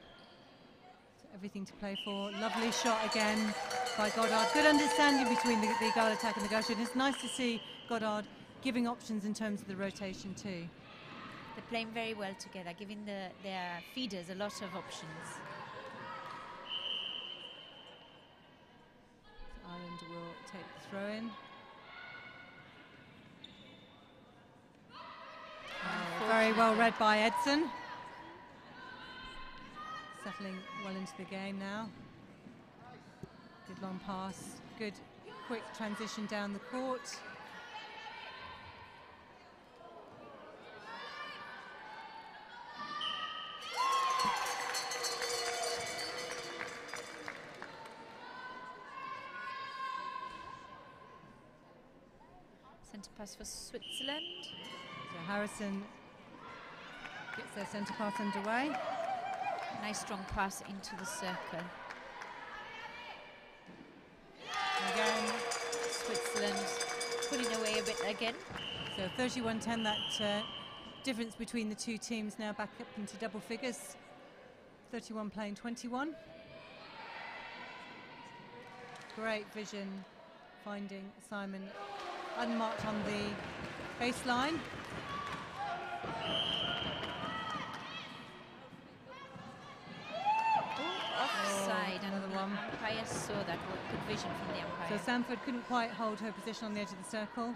Speaker 1: So everything to play for. Lovely shot again by Goddard. Good understanding between the guard attack and the guard shoot. It's nice to see Goddard giving options in terms of the rotation too.
Speaker 6: They're playing very well together, giving their feeders a lot of options.
Speaker 1: So Ireland will take the throw in. Very well read by Edson. Settling well into the game now. Good long pass, good quick transition down the court.
Speaker 6: Centre pass for Switzerland.
Speaker 1: So Harrison gets their centre pass underway.
Speaker 6: Nice strong pass into the circle.
Speaker 1: Again,
Speaker 6: Switzerland pulling away a bit again.
Speaker 1: so 31-10, that difference between the two teams now back up into double figures. 31 playing 21. Great vision, finding Simon unmarked on the baseline.
Speaker 6: Offside, and
Speaker 1: another
Speaker 6: the
Speaker 1: one.
Speaker 6: umpire saw that. Good vision from the umpire.
Speaker 1: So Sanford couldn't quite hold her position on the edge of the circle.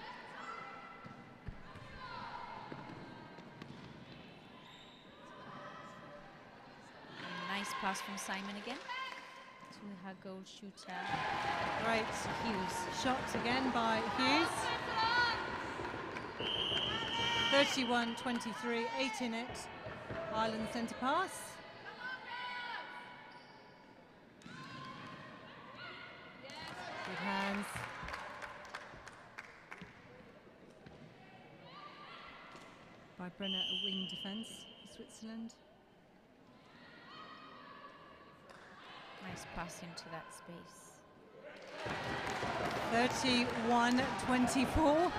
Speaker 6: Nice pass from Simon again to her goal shooter.
Speaker 1: Great
Speaker 6: Hughes.
Speaker 1: shot again by Hughes. 31-23, 8 in it. Ireland centre pass. Good hands. By Brenner, a wing defence for Switzerland.
Speaker 6: Nice pass into that space.
Speaker 1: 31-24.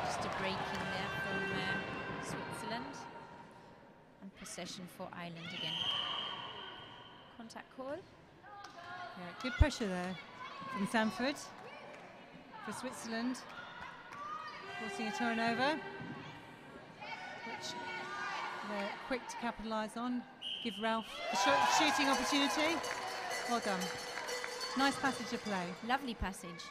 Speaker 6: Just a break in there from Switzerland. And possession for Ireland again. Contact call.
Speaker 1: Yeah, good pressure there from Sanford for Switzerland. Forcing a turnover, which they're quick to capitalise on. Give Ralph the shooting opportunity. Well done. Nice passage of play.
Speaker 6: Lovely passage.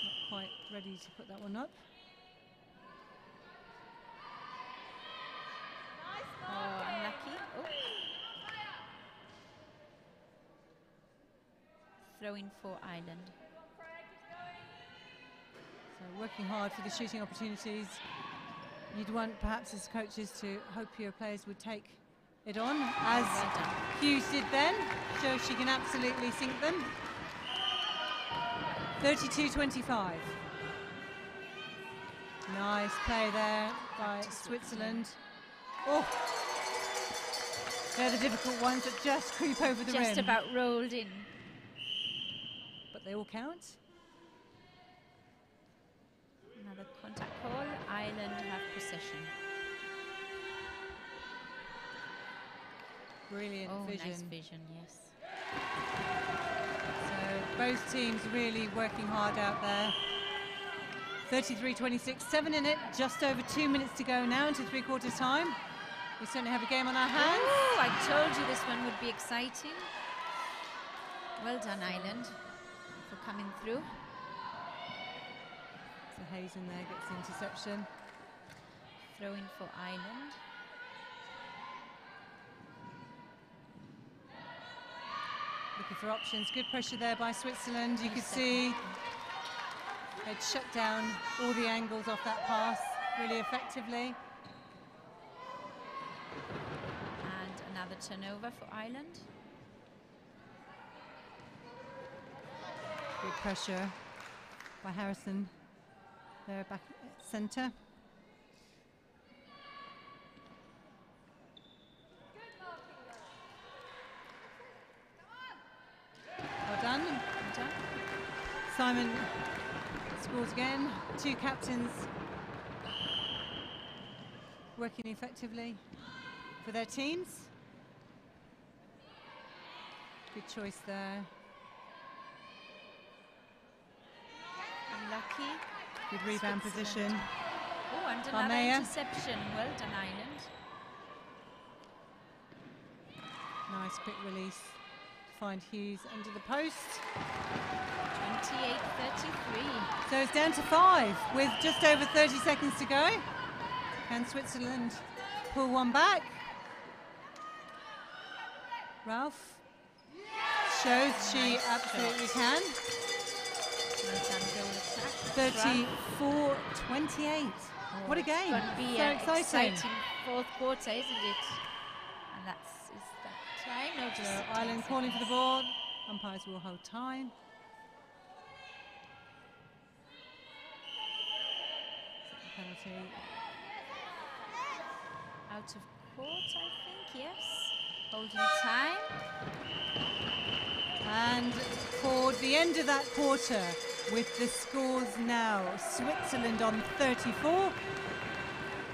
Speaker 1: Not quite ready to put that one up.
Speaker 6: Oh, unlucky. Oh. Throw in for Ireland.
Speaker 1: So working hard for the shooting opportunities. You'd want perhaps as coaches to hope your players would take it on, as
Speaker 6: Well done.
Speaker 1: Hughes did then. Show she can absolutely sink them. 32-25. Nice play there by Switzerland. Oh, they're the difficult ones that just creep over the rim.
Speaker 6: Just about rolled in.
Speaker 1: But they all count.
Speaker 6: Another contact call. Ireland have possession.
Speaker 1: Brilliant vision.
Speaker 6: Nice vision, yes.
Speaker 1: So both teams really working hard out there. 33-26, 7 in it, just over 2 minutes to go now into three-quarters time. We certainly have a game on our hands.
Speaker 6: Oh, I told you this one would be exciting. Well done, Ireland, for coming through.
Speaker 1: So Hazen there gets the interception.
Speaker 6: throw in for Ireland.
Speaker 1: Looking for options. Good pressure there by Switzerland. You could see they'd shut down all the angles off that pass really effectively.
Speaker 6: And another turnover for Ireland.
Speaker 1: Good pressure by Harrison there back at centre. Well done.
Speaker 6: Well done.
Speaker 1: Simon scores again. Two captains working effectively for their teams. Good choice there.
Speaker 6: Unlucky.
Speaker 1: Good rebound position.
Speaker 6: Oh, and another interception. Well done, Ireland.
Speaker 1: Nice quick release. Find Hughes under the post.
Speaker 6: 28-33.
Speaker 1: So it's down to 5 with just over 30 seconds to go. Can Switzerland pull one back? Ralph shows she absolutely can. 34-28. What a game.
Speaker 6: It's going to be
Speaker 1: so
Speaker 6: an
Speaker 1: exciting.
Speaker 6: fourth quarter, isn't it? And is that time? No, just
Speaker 1: So Ireland calling for the ball. Umpires will hold time. Penalty.
Speaker 6: Out of court, I think, yes. Holding time.
Speaker 1: And for the end of that quarter, with the scores now, Switzerland on 34,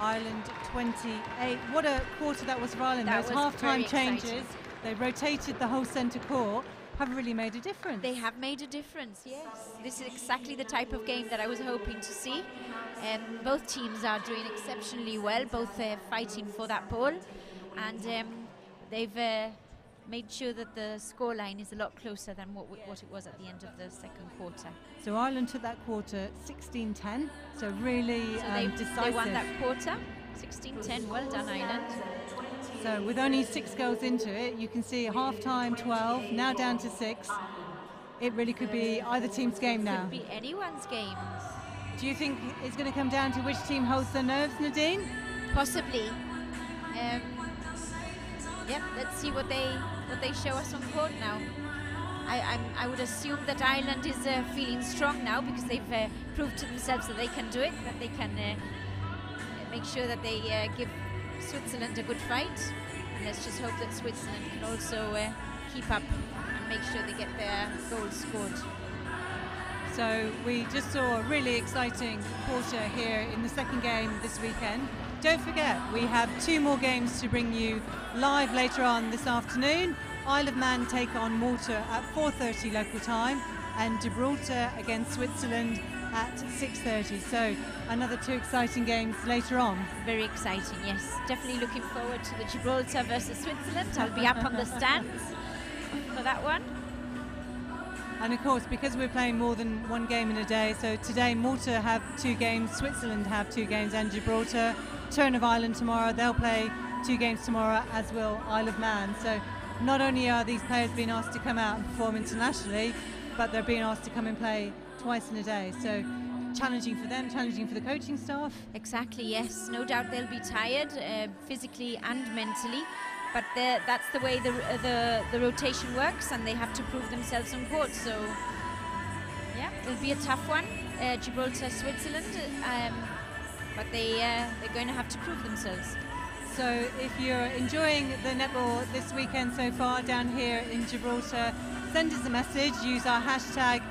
Speaker 1: Ireland 28. What a quarter that was for Ireland.
Speaker 6: That
Speaker 1: Those
Speaker 6: was
Speaker 1: half-time
Speaker 6: very
Speaker 1: changes,
Speaker 6: exciting.
Speaker 1: they rotated the whole centre court, have really made a difference.
Speaker 6: They have made a difference, yes. This is exactly the type of game that I was hoping to see. Both teams are doing exceptionally well, both fighting for that ball. And they've made sure that the scoreline is a lot closer than what it was at the end of the second quarter.
Speaker 1: So Ireland took that quarter 16-10, so really decisive.
Speaker 6: They won that quarter, 16-10, well done Ireland.
Speaker 1: So with only 6 goals into it, you can see half-time 12, now down to 6. It really could be either team's game now.
Speaker 6: Could be anyone's game.
Speaker 1: Do you think it's going to come down to which team holds their nerves, Nadine?
Speaker 6: Possibly. Yep, let's see what they show us on court now. I would assume that Ireland is feeling strong now because they've proved to themselves that they can do it, that they can make sure that they give Switzerland a good fight. And let's just hope that Switzerland can also keep up and make sure they get their goals scored.
Speaker 1: So we just saw a really exciting quarter here in the second game this weekend. Don't forget, we have 2 more games to bring you live later on this afternoon. Isle of Man take on Malta at 4:30 local time, and Gibraltar against Switzerland at 6:30. So another 2 exciting games later on.
Speaker 6: Very exciting, yes. Definitely looking forward to the Gibraltar versus Switzerland. I'll be up on the stands for that one.
Speaker 1: And of course, because we're playing more than one game in a day, so today Malta have 2 games, Switzerland have 2 games, and Gibraltar. Turn of Ireland tomorrow, they'll play 2 games tomorrow, as will Isle of Man. So not only are these players being asked to come out and perform internationally, but they're being asked to come and play twice in a day. So challenging for them, challenging for the coaching staff.
Speaker 6: Exactly, yes. No doubt they'll be tired, physically and mentally. But that's the way the rotation works, and they have to prove themselves on court. So, yeah, it'll be a tough one. Gibraltar, Switzerland, but they're going to have to prove themselves.
Speaker 1: So if you're enjoying the netball this weekend so far down here in Gibraltar, send us a message, use our hashtag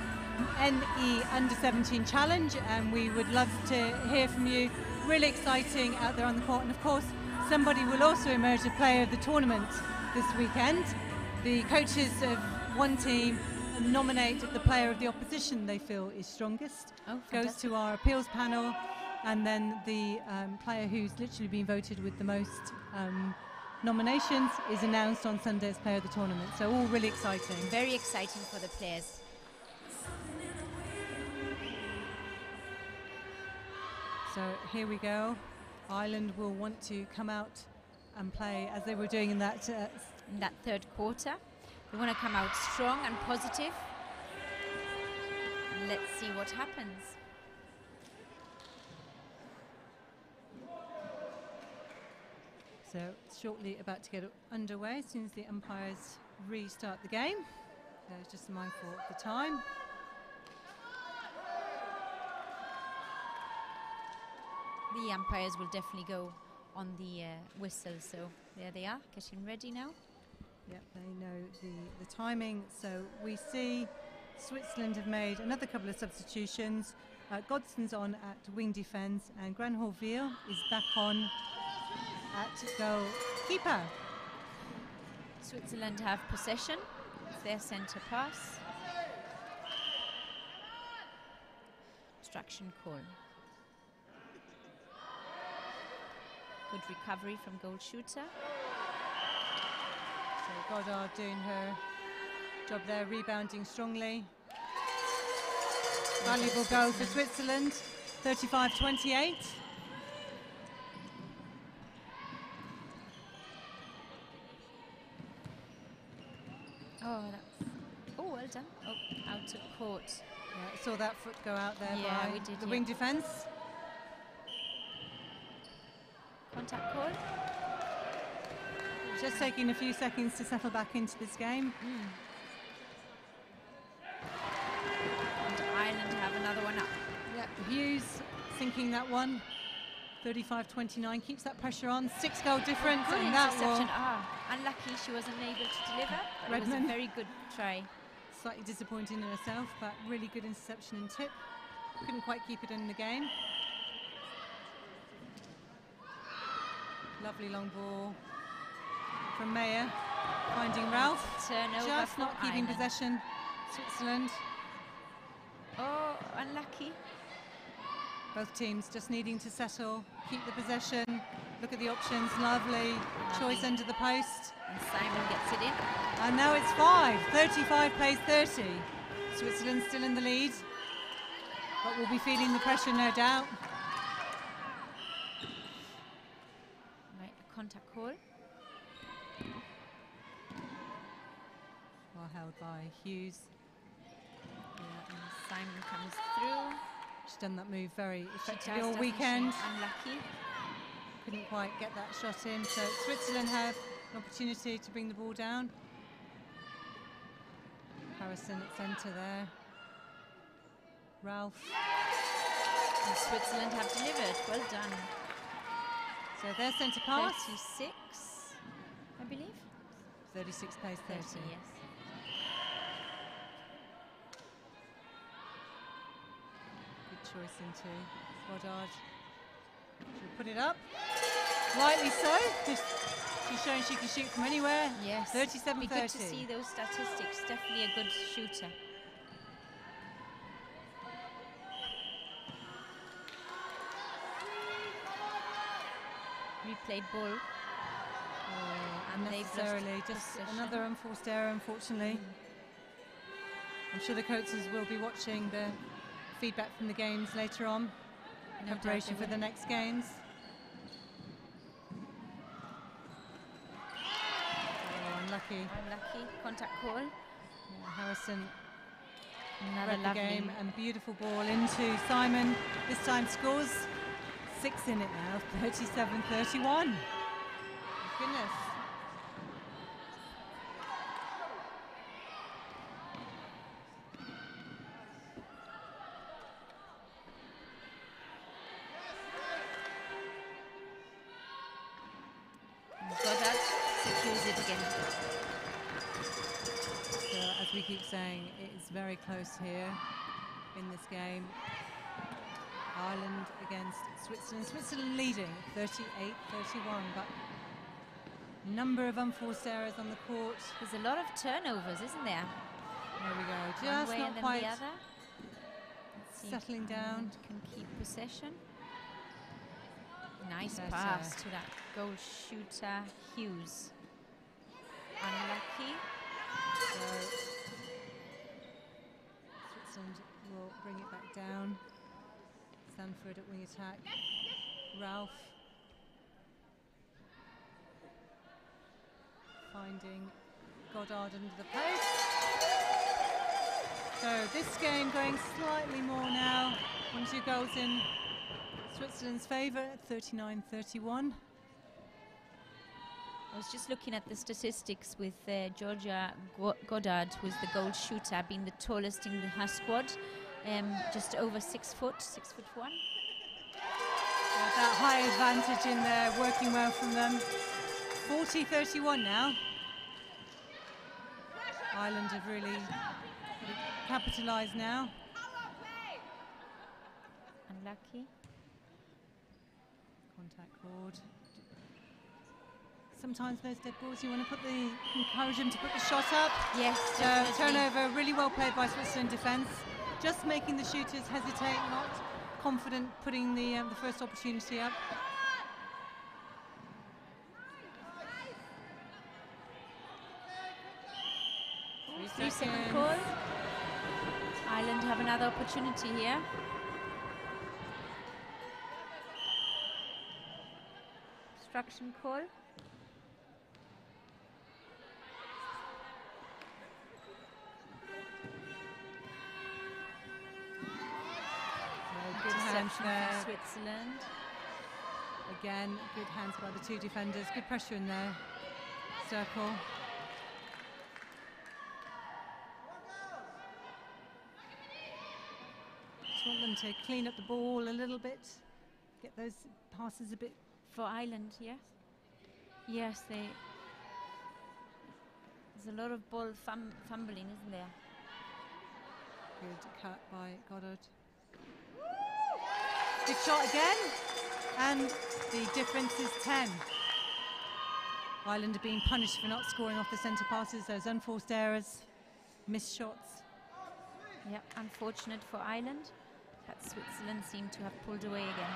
Speaker 1: NE17 challenge, and we would love to hear from you. Really exciting out there on the court, and of course somebody will also emerge as player of the tournament this weekend. The coaches of one team nominate the player of the opposition they feel is strongest. Goes to our appeals panel, and then the player who's literally been voted with the most nominations is announced on Sunday as player of the tournament. So all really exciting.
Speaker 6: Very exciting for the players.
Speaker 1: So here we go. Ireland will want to come out and play as they were doing in that
Speaker 6: third quarter. They want to come out strong and positive. Let's see what happens.
Speaker 1: So shortly about to get underway as soon as the umpires restart the game. Just mindful of the time.
Speaker 6: The umpires will definitely go on the whistle, so there they are, getting ready now.
Speaker 1: Yep, they know the timing. So we see Switzerland have made another couple of substitutions. Godson's on at wing defence, and Granholville is back on at goalkeeper.
Speaker 6: Switzerland have possession. It's their centre pass. Obstruction call. Good recovery from goal shooter.
Speaker 1: So Goddard doing her job there, rebounding strongly. Valuable goal for Switzerland, 35-28.
Speaker 6: Oh, well done. Oh, out of court.
Speaker 1: Yeah, saw that foot go out there
Speaker 6: yeah,
Speaker 1: by
Speaker 6: we did,
Speaker 1: the wing defence.
Speaker 6: Contact call.
Speaker 1: Just taking a few seconds to settle back into this game.
Speaker 6: And Ireland have another one up.
Speaker 1: Yep, Hughes sinking that one. 35-29, keeps that pressure on. 6-goal difference.
Speaker 6: Good
Speaker 1: and that
Speaker 6: interception. Unlucky she wasn't able to deliver. But it was a very good try.
Speaker 1: Slightly disappointing in herself, but really good interception and tip. Couldn't quite keep it in the game. Lovely long ball from Meyer, finding Ralph.
Speaker 6: Turnover.
Speaker 1: Just not keeping
Speaker 6: Ireland.
Speaker 1: possession. Switzerland.
Speaker 6: Oh, unlucky.
Speaker 1: Both teams just needing to settle, keep the possession. Look at the options. Lovely choice under the post.
Speaker 6: And Simon gets it in.
Speaker 1: And now it's 5. 35 plays 30. Switzerland still in the lead, but will be feeling the pressure, no doubt.
Speaker 6: Right, contact call.
Speaker 1: Well held by Hughes.
Speaker 6: Yeah, and Simon comes through.
Speaker 1: She's done that move very
Speaker 6: She
Speaker 1: effectively
Speaker 6: does,
Speaker 1: all weekend.
Speaker 6: Unlucky.
Speaker 1: Couldn't quite get that shot in, so Switzerland have an opportunity to bring the ball down. Harrison at centre there. Ralph.
Speaker 6: And Switzerland have delivered. Well done.
Speaker 1: So their centre pass.
Speaker 6: 36, I believe.
Speaker 1: 36 plays 30.
Speaker 6: Yes.
Speaker 1: Good choice into Goddard. She'll put it up. Rightly so. She's showing she can shoot from anywhere.
Speaker 6: Yes.
Speaker 1: 37-30.
Speaker 6: Be good to see those statistics. Definitely a good shooter. Replayed ball. And
Speaker 1: Unnecessarily, just another unforced error, unfortunately. I'm sure the coaches will be watching the feedback from the games later on.
Speaker 6: No
Speaker 1: Preparation for the next games. Oh, unlucky.
Speaker 6: Unlucky. Contact call.
Speaker 1: Yeah, Harrison
Speaker 6: Another
Speaker 1: read the
Speaker 6: lovely
Speaker 1: game, and beautiful ball into Simon. This time scores 6 in it now, 37-31. Goodness.
Speaker 6: Goddard secures it again.
Speaker 1: So as we keep saying, it is very close here in this game. Ireland against Switzerland. Switzerland leading 38-31, but number of unforced errors on the court.
Speaker 6: There's a lot of turnovers, isn't there?
Speaker 1: There we go.
Speaker 6: One
Speaker 1: Just
Speaker 6: way
Speaker 1: not
Speaker 6: and then
Speaker 1: quite
Speaker 6: the other. Let's see if
Speaker 1: settling down.
Speaker 6: Ireland can keep possession. Nice
Speaker 1: Better.
Speaker 6: pass to that goal shooter Hughes. Unlucky.
Speaker 1: So Switzerland will bring it back down. Sanford at wing attack. Ralph finding Goddard under the post. So this game going slightly more now. 1-2 goals in Switzerland's favour, 39-31.
Speaker 6: I was just looking at the statistics with Georgia Goddard, who's the goal shooter, being the tallest in her squad, just over 6 foot, 6'1".
Speaker 1: That high advantage in there, working well from them. 40-31 now. Ireland have really capitalised now.
Speaker 6: Unlucky.
Speaker 1: Contact board. Sometimes those dead balls, you want to encourage them to put the shot up.
Speaker 6: Yes,
Speaker 1: so turnover, really well played by Switzerland defence. Just making the shooters hesitate, not confident putting the first opportunity up.
Speaker 6: Three-second call. Ireland have another opportunity here. Obstruction call.
Speaker 1: Good hands there.
Speaker 6: Switzerland.
Speaker 1: Again, good hands by the two defenders. Good pressure in there. Circle. Just want them to clean up the ball a little bit. Get those passes a bit.
Speaker 6: For Ireland, yes. Yes, there's a lot of ball fumbling, isn't there?
Speaker 1: Good cut by Goddard. Good shot again, and the difference is 10. Ireland are being punished for not scoring off the centre passes, those unforced errors, missed shots.
Speaker 6: Yeah, unfortunate for Ireland, but Switzerland seem to have pulled away again.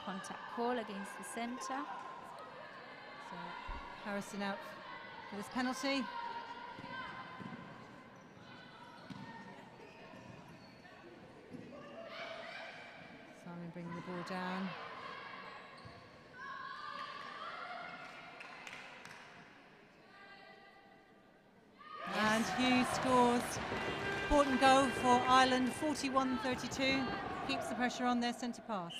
Speaker 6: Contact call against the centre.
Speaker 1: So Harrison out for this penalty. Simon bringing the ball down. And Hughes scores. Important goal for Ireland, 41-32. Keeps the pressure on their centre pass.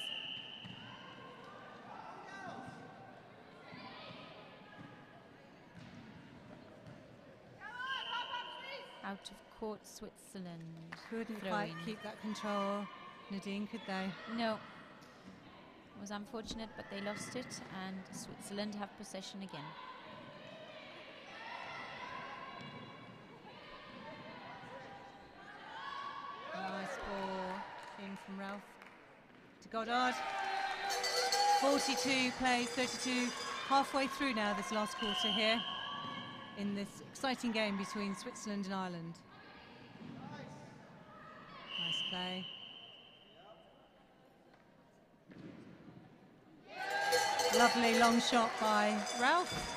Speaker 6: Out of court, Switzerland.
Speaker 1: Couldn't quite keep that control, Nadine, could they?
Speaker 6: No. It was unfortunate, but they lost it, and Switzerland have possession again.
Speaker 1: Nice ball in from Ralph to Goddard. 42 plays, 32, halfway through now this last quarter here in this exciting game between Switzerland and Ireland. Nice play. Lovely long shot by Ralph.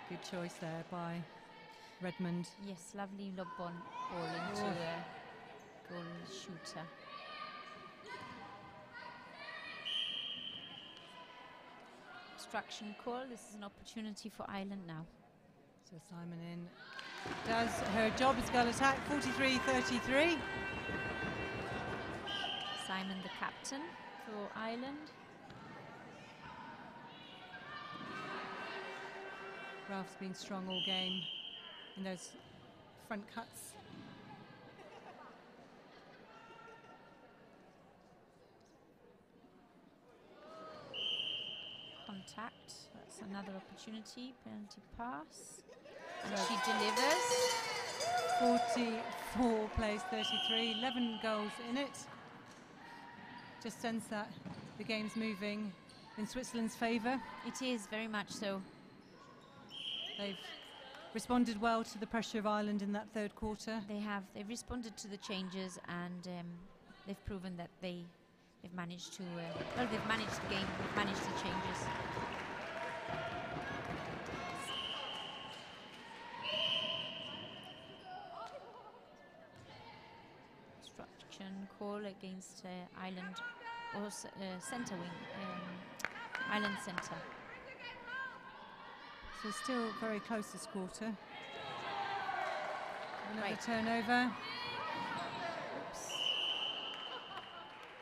Speaker 1: Good choice there by Redmond.
Speaker 6: Yes, lovely lob ball into a goal shooter. Obstruction call. This is an opportunity for Ireland now.
Speaker 1: So Simon in does her job as goal attack, 43-33.
Speaker 6: Simon the captain for Ireland.
Speaker 1: Ralph's been strong all game in those front cuts.
Speaker 6: Contact, that's another opportunity, penalty pass. And she delivers.
Speaker 1: 44 plays 33, 11 goals in it. Just sense that the game's moving in Switzerland's favour.
Speaker 6: It is, very much so.
Speaker 1: They've responded well to the pressure of Ireland in that third quarter.
Speaker 6: They have. They've responded to the changes, and they've proven that they've managed to. Well, they've managed the game. They've managed the changes. obstruction call against Ireland or centre wing, Ireland centre.
Speaker 1: So still very close this quarter. Another
Speaker 6: Right.
Speaker 1: turnover.
Speaker 6: Oops.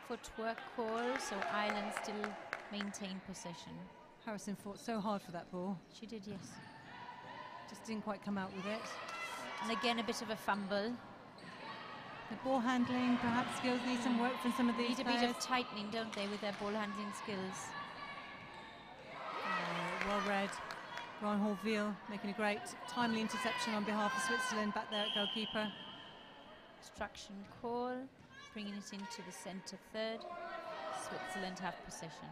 Speaker 6: Footwork call, so Ireland still maintain possession.
Speaker 1: Harrison fought so hard for that ball.
Speaker 6: She did, yes.
Speaker 1: Just didn't quite come out with it.
Speaker 6: And again, a bit of a fumble.
Speaker 1: The ball handling, perhaps skills need some work from some of these
Speaker 6: Need a
Speaker 1: players.
Speaker 6: bit of tightening, don't they, with their ball handling skills.
Speaker 1: Well read. Ron Horville making a great timely interception on behalf of Switzerland back there at goalkeeper.
Speaker 6: Obstruction call, bringing it into the centre third. Switzerland have possession.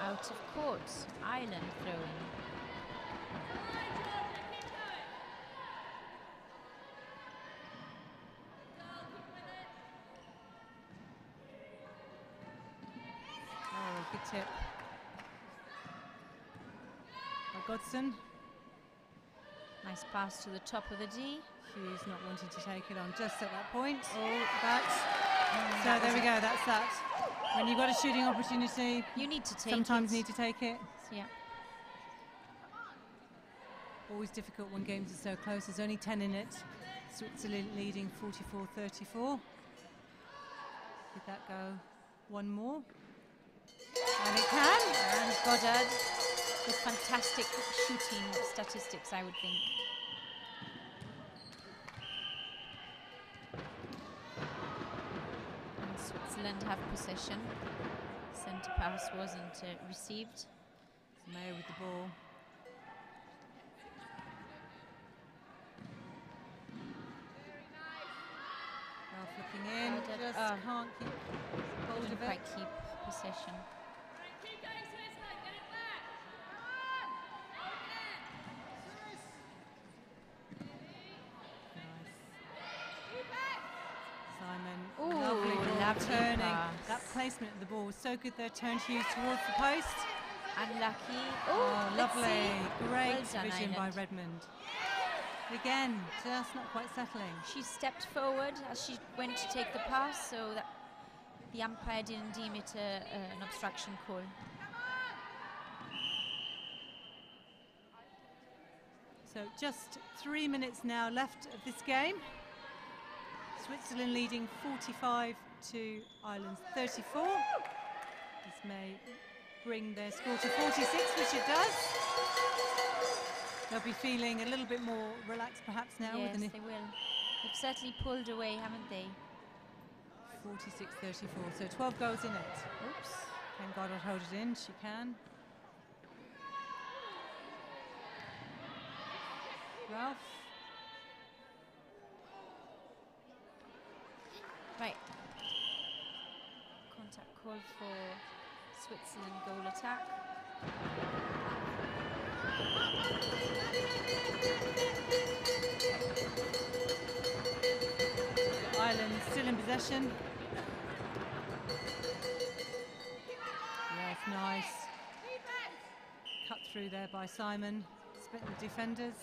Speaker 6: Out of court, Ireland throwing.
Speaker 1: Oh, good tip. By Godson.
Speaker 6: Nice pass to the top of the D.
Speaker 1: Hughes not wanting to take it on just at that point.
Speaker 6: Oh,
Speaker 1: So there we go, that's that. When you've got a shooting opportunity,
Speaker 6: you need to take
Speaker 1: sometimes
Speaker 6: it.
Speaker 1: need to take it.
Speaker 6: Yeah.
Speaker 1: Always difficult when games are so close. There's only 10 in it. Switzerland leading 44-34. Did that go one more? And it can.
Speaker 6: And Goddard with fantastic shooting statistics, I would think. And Switzerland have possession. Centre pass wasn't received.
Speaker 1: Mayo with the ball. Ralph looking in,
Speaker 6: Goddard,
Speaker 1: just can't keep hold
Speaker 6: Didn't
Speaker 1: of
Speaker 6: quite
Speaker 1: it.
Speaker 6: keep possession.
Speaker 1: Simon,
Speaker 6: Ooh,
Speaker 1: lovely ball,
Speaker 6: lovely
Speaker 1: turning.
Speaker 6: pass.
Speaker 1: That placement of the ball was so good there, turned Hughes towards the post.
Speaker 6: Unlucky.
Speaker 1: Oh,
Speaker 6: let's
Speaker 1: lovely.
Speaker 6: see.
Speaker 1: Great
Speaker 6: Well done,
Speaker 1: vision by
Speaker 6: Ireland.
Speaker 1: Redmond. Again, just not quite settling.
Speaker 6: She stepped forward as she went to take the pass, so that the umpire didn't deem it an obstruction call.
Speaker 1: So just 3 minutes now left of this game. Switzerland leading 45 to Ireland's 34. This may bring their score to 46, which it does. They'll be feeling a little bit more relaxed perhaps now.
Speaker 6: Yes,
Speaker 1: with
Speaker 6: they will. They've certainly pulled away, haven't they?
Speaker 1: 46-34, so 12 goals in it.
Speaker 6: Oops.
Speaker 1: Can Goddard hold it in? She can. Ralph.
Speaker 6: Right. Contact call for Switzerland goal attack.
Speaker 1: Ireland still in possession. Yes, nice. Cut through there by Simon. Split the defenders.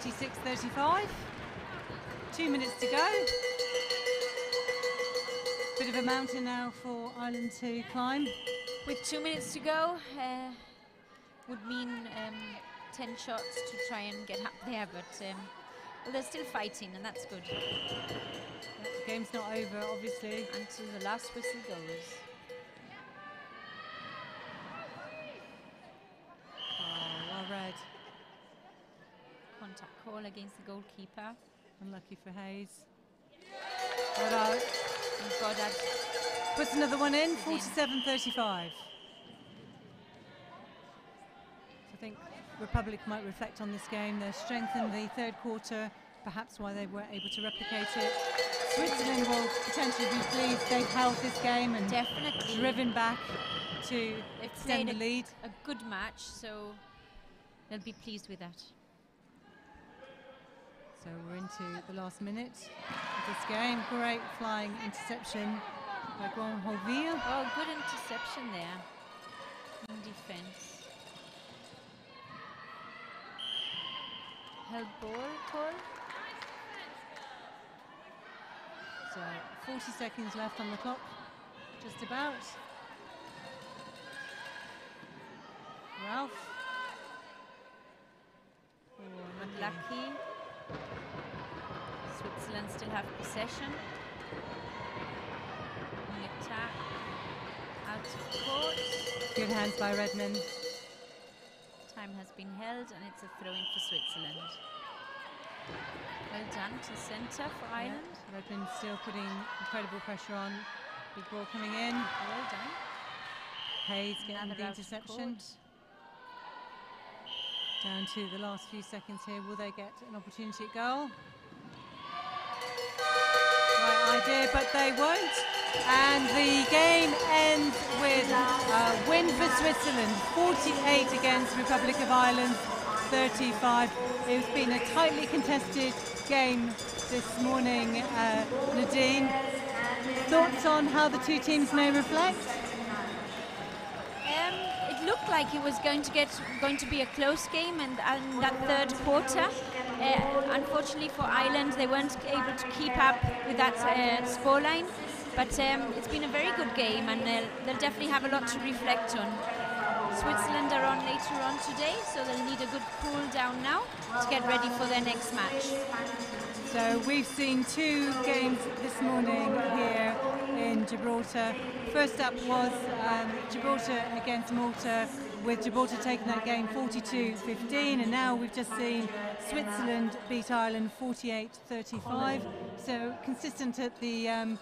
Speaker 1: 46-35. 2 minutes to go. Bit of a mountain now for Ireland to climb.
Speaker 6: With 2 minutes to go, would mean 10 shots to try and get up there, but well, they're still fighting, and that's good.
Speaker 1: The game's not over, obviously.
Speaker 6: Until the last whistle goes.
Speaker 1: Oh, well read.
Speaker 6: Contact call against the goalkeeper.
Speaker 1: Unlucky for Hayes. Goddard
Speaker 6: And Goddard
Speaker 1: puts another one in, 47-35. So I think Republic might reflect on this game. Their strength in the third quarter, perhaps why they weren't able to replicate it. Switzerland will potentially be pleased they've held this game and
Speaker 6: definitely
Speaker 1: driven back to
Speaker 6: They've
Speaker 1: extend the
Speaker 6: played
Speaker 1: lead.
Speaker 6: a good match, so they'll be pleased with that.
Speaker 1: So we're into the last minute of this game. Great flying interception by Grand Horville.
Speaker 6: Oh, good interception there in defense. held ball call.
Speaker 1: So 40 seconds left on the clock, just about. Ralph.
Speaker 6: Unlucky. Switzerland still have possession. Attack. Out of court.
Speaker 1: Good hands by Redmond.
Speaker 6: Time has been held and it's a throw-in for Switzerland. Well done to centre for Ireland.
Speaker 1: Yeah. Redmond still putting incredible pressure on. Big ball coming in.
Speaker 6: Well done.
Speaker 1: Hayes getting the interception. Down to the last few seconds here. Will they get an opportunity at goal? Right idea, but they won't. And the game ends with a win for Switzerland. 48 against Republic of Ireland, 35. It's been a tightly contested game this morning. Nadine, thoughts on how the two teams may reflect?
Speaker 6: It looked like it was going to be a close game, and that third quarter, unfortunately for Ireland, they weren't able to keep up with that scoreline. But it's been a very good game, and they'll definitely have a lot to reflect on. Switzerland are on later on today, so they'll need a good cool down now to get ready for their next match.
Speaker 1: So we've seen two games this morning here in Gibraltar. First up was Gibraltar against Malta, with Gibraltar taking that game 42-15, and now we've just seen Switzerland beat Ireland 48-35. So consistent at the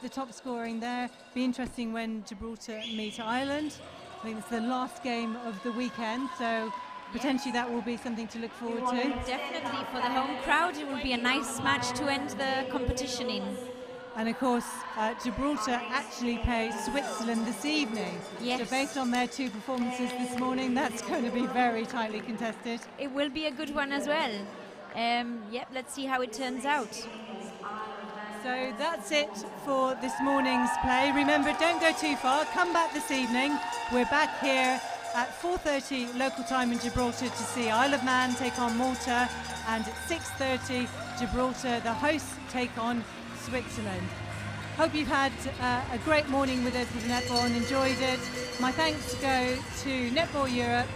Speaker 1: top scoring there. Be interesting when Gibraltar meet Ireland. I think it's the last game of the weekend, so potentially that will be something to look forward to.
Speaker 6: Definitely for the home crowd, it will be a nice match to end the competition in.
Speaker 1: And of course, Gibraltar actually play Switzerland this evening.
Speaker 6: Yes.
Speaker 1: So based on their two performances this morning, that's going to be very tightly contested.
Speaker 6: It will be a good one as well. Yep, let's see how it turns out.
Speaker 1: So that's it for this morning's play. Remember, don't go too far. Come back this evening. We're back here at 4:30 local time in Gibraltar to see Isle of Man take on Malta, and at 6:30 Gibraltar, the hosts, take on Switzerland. Hope you've had a great morning with us with netball and enjoyed it. My thanks go to Netball Europe,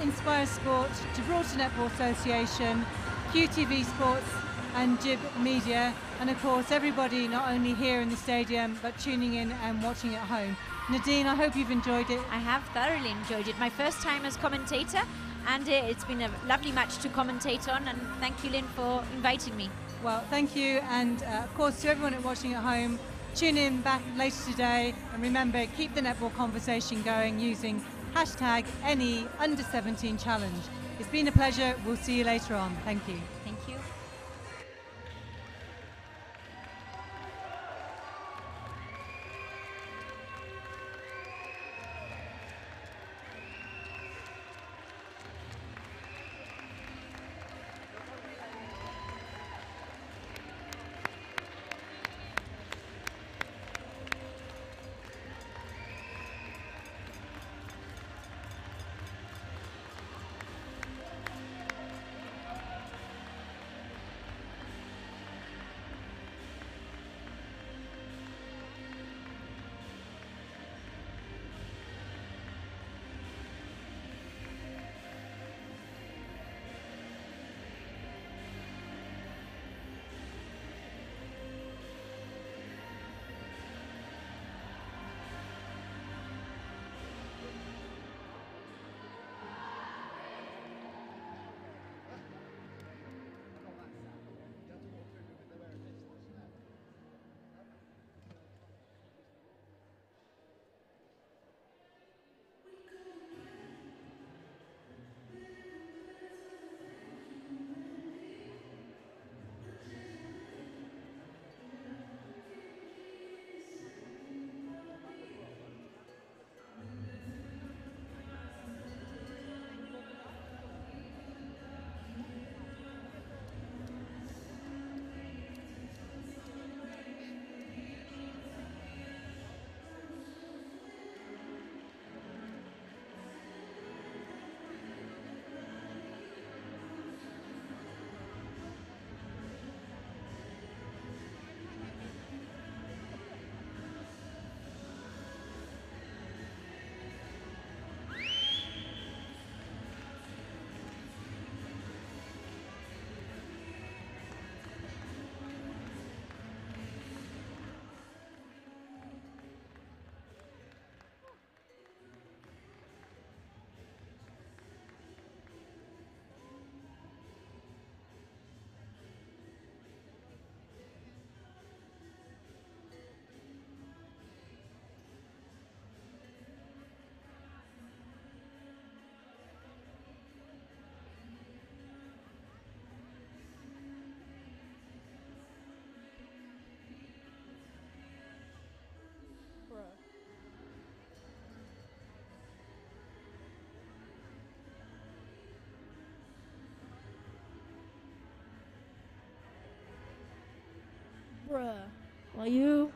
Speaker 1: Inspire Sport, Gibraltar Netball Association, QTV Sports and GIB Media, and of course everybody not only here in the stadium but tuning in and watching at home. Nadine, I hope you've enjoyed it.
Speaker 6: I have thoroughly enjoyed it. My first time as commentator, and it's been a lovely match to commentate on, and thank you, Lynn, for inviting me.
Speaker 1: Well, thank you, and of course to everyone watching at home, tune in back later today, and remember, keep the netball conversation going using hashtag #NeUnder17Challenge. It's been a pleasure. We'll see you later on. Thank you.
Speaker 6: Thank you.
Speaker 10: Bruh. Well, you.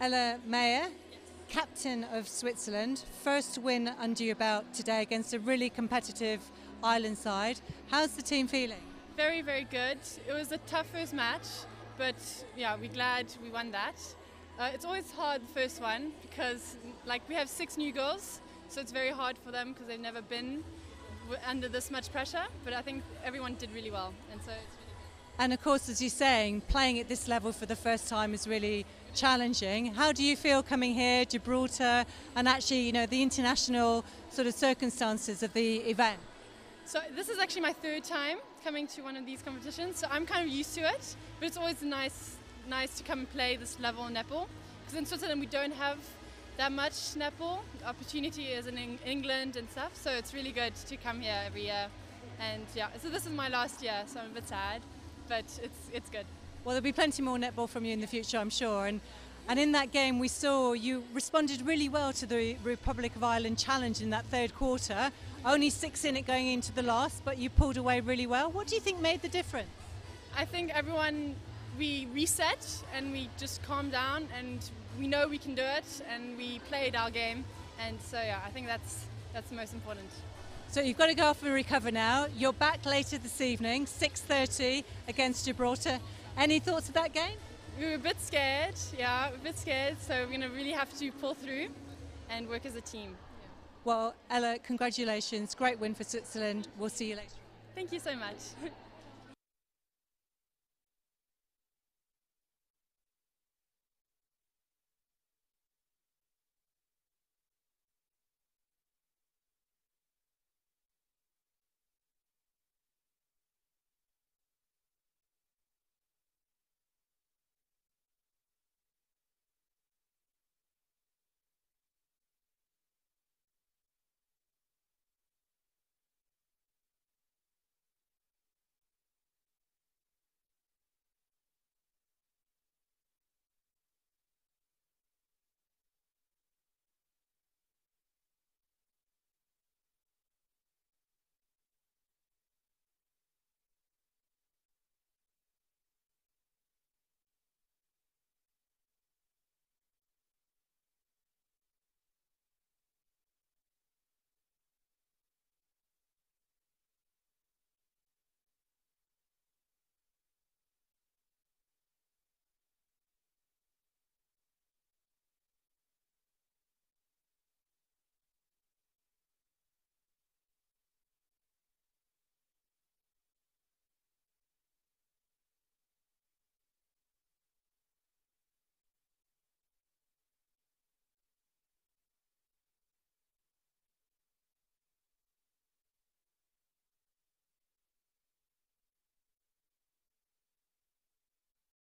Speaker 1: Ella Meyer, captain of Switzerland, first win under your belt today against a really competitive island side. How's the team feeling?
Speaker 11: Very, very good. It was a tough first match, but yeah, we're glad we won that. It's always hard the first one because like we have 6 new girls, so it's very hard for them because they've never been under this much pressure, but I think everyone did really well, and so it's really good.
Speaker 1: And of course, as you're saying, playing at this level for the first time is really challenging. How do you feel coming here, Gibraltar, and actually, you know, the international sort of circumstances of the event?
Speaker 11: So this is actually my 3rd time coming to one of these competitions, so I'm kind of used to it, but it's always nice to come and play this level of netball, because in Switzerland we don't have that much netball. The opportunity is in England and stuff, so it's really good to come here every year. And yeah, so this is my last year, so I'm a bit sad, but it's good.
Speaker 1: Well, there'll be plenty more netball from you in the future, I'm sure. And in that game, we saw you responded really well to the Republic of Ireland challenge in that 3rd quarter. Only 6 in it going into the last, but you pulled away really well. What do you think made the difference?
Speaker 11: I think we reset and we just calmed down, and we know we can do it, and we played our game. And so, yeah, I think that's the most important.
Speaker 1: So you've got to go off and recover now. You're back later this evening, 6:30 against Gibraltar. Any thoughts of that game?
Speaker 11: We were a bit scared, so we're going to really have to pull through and work as a team. Yeah.
Speaker 1: Well, Ella, congratulations. Great win for Switzerland. We'll see you later.
Speaker 11: Thank you so much.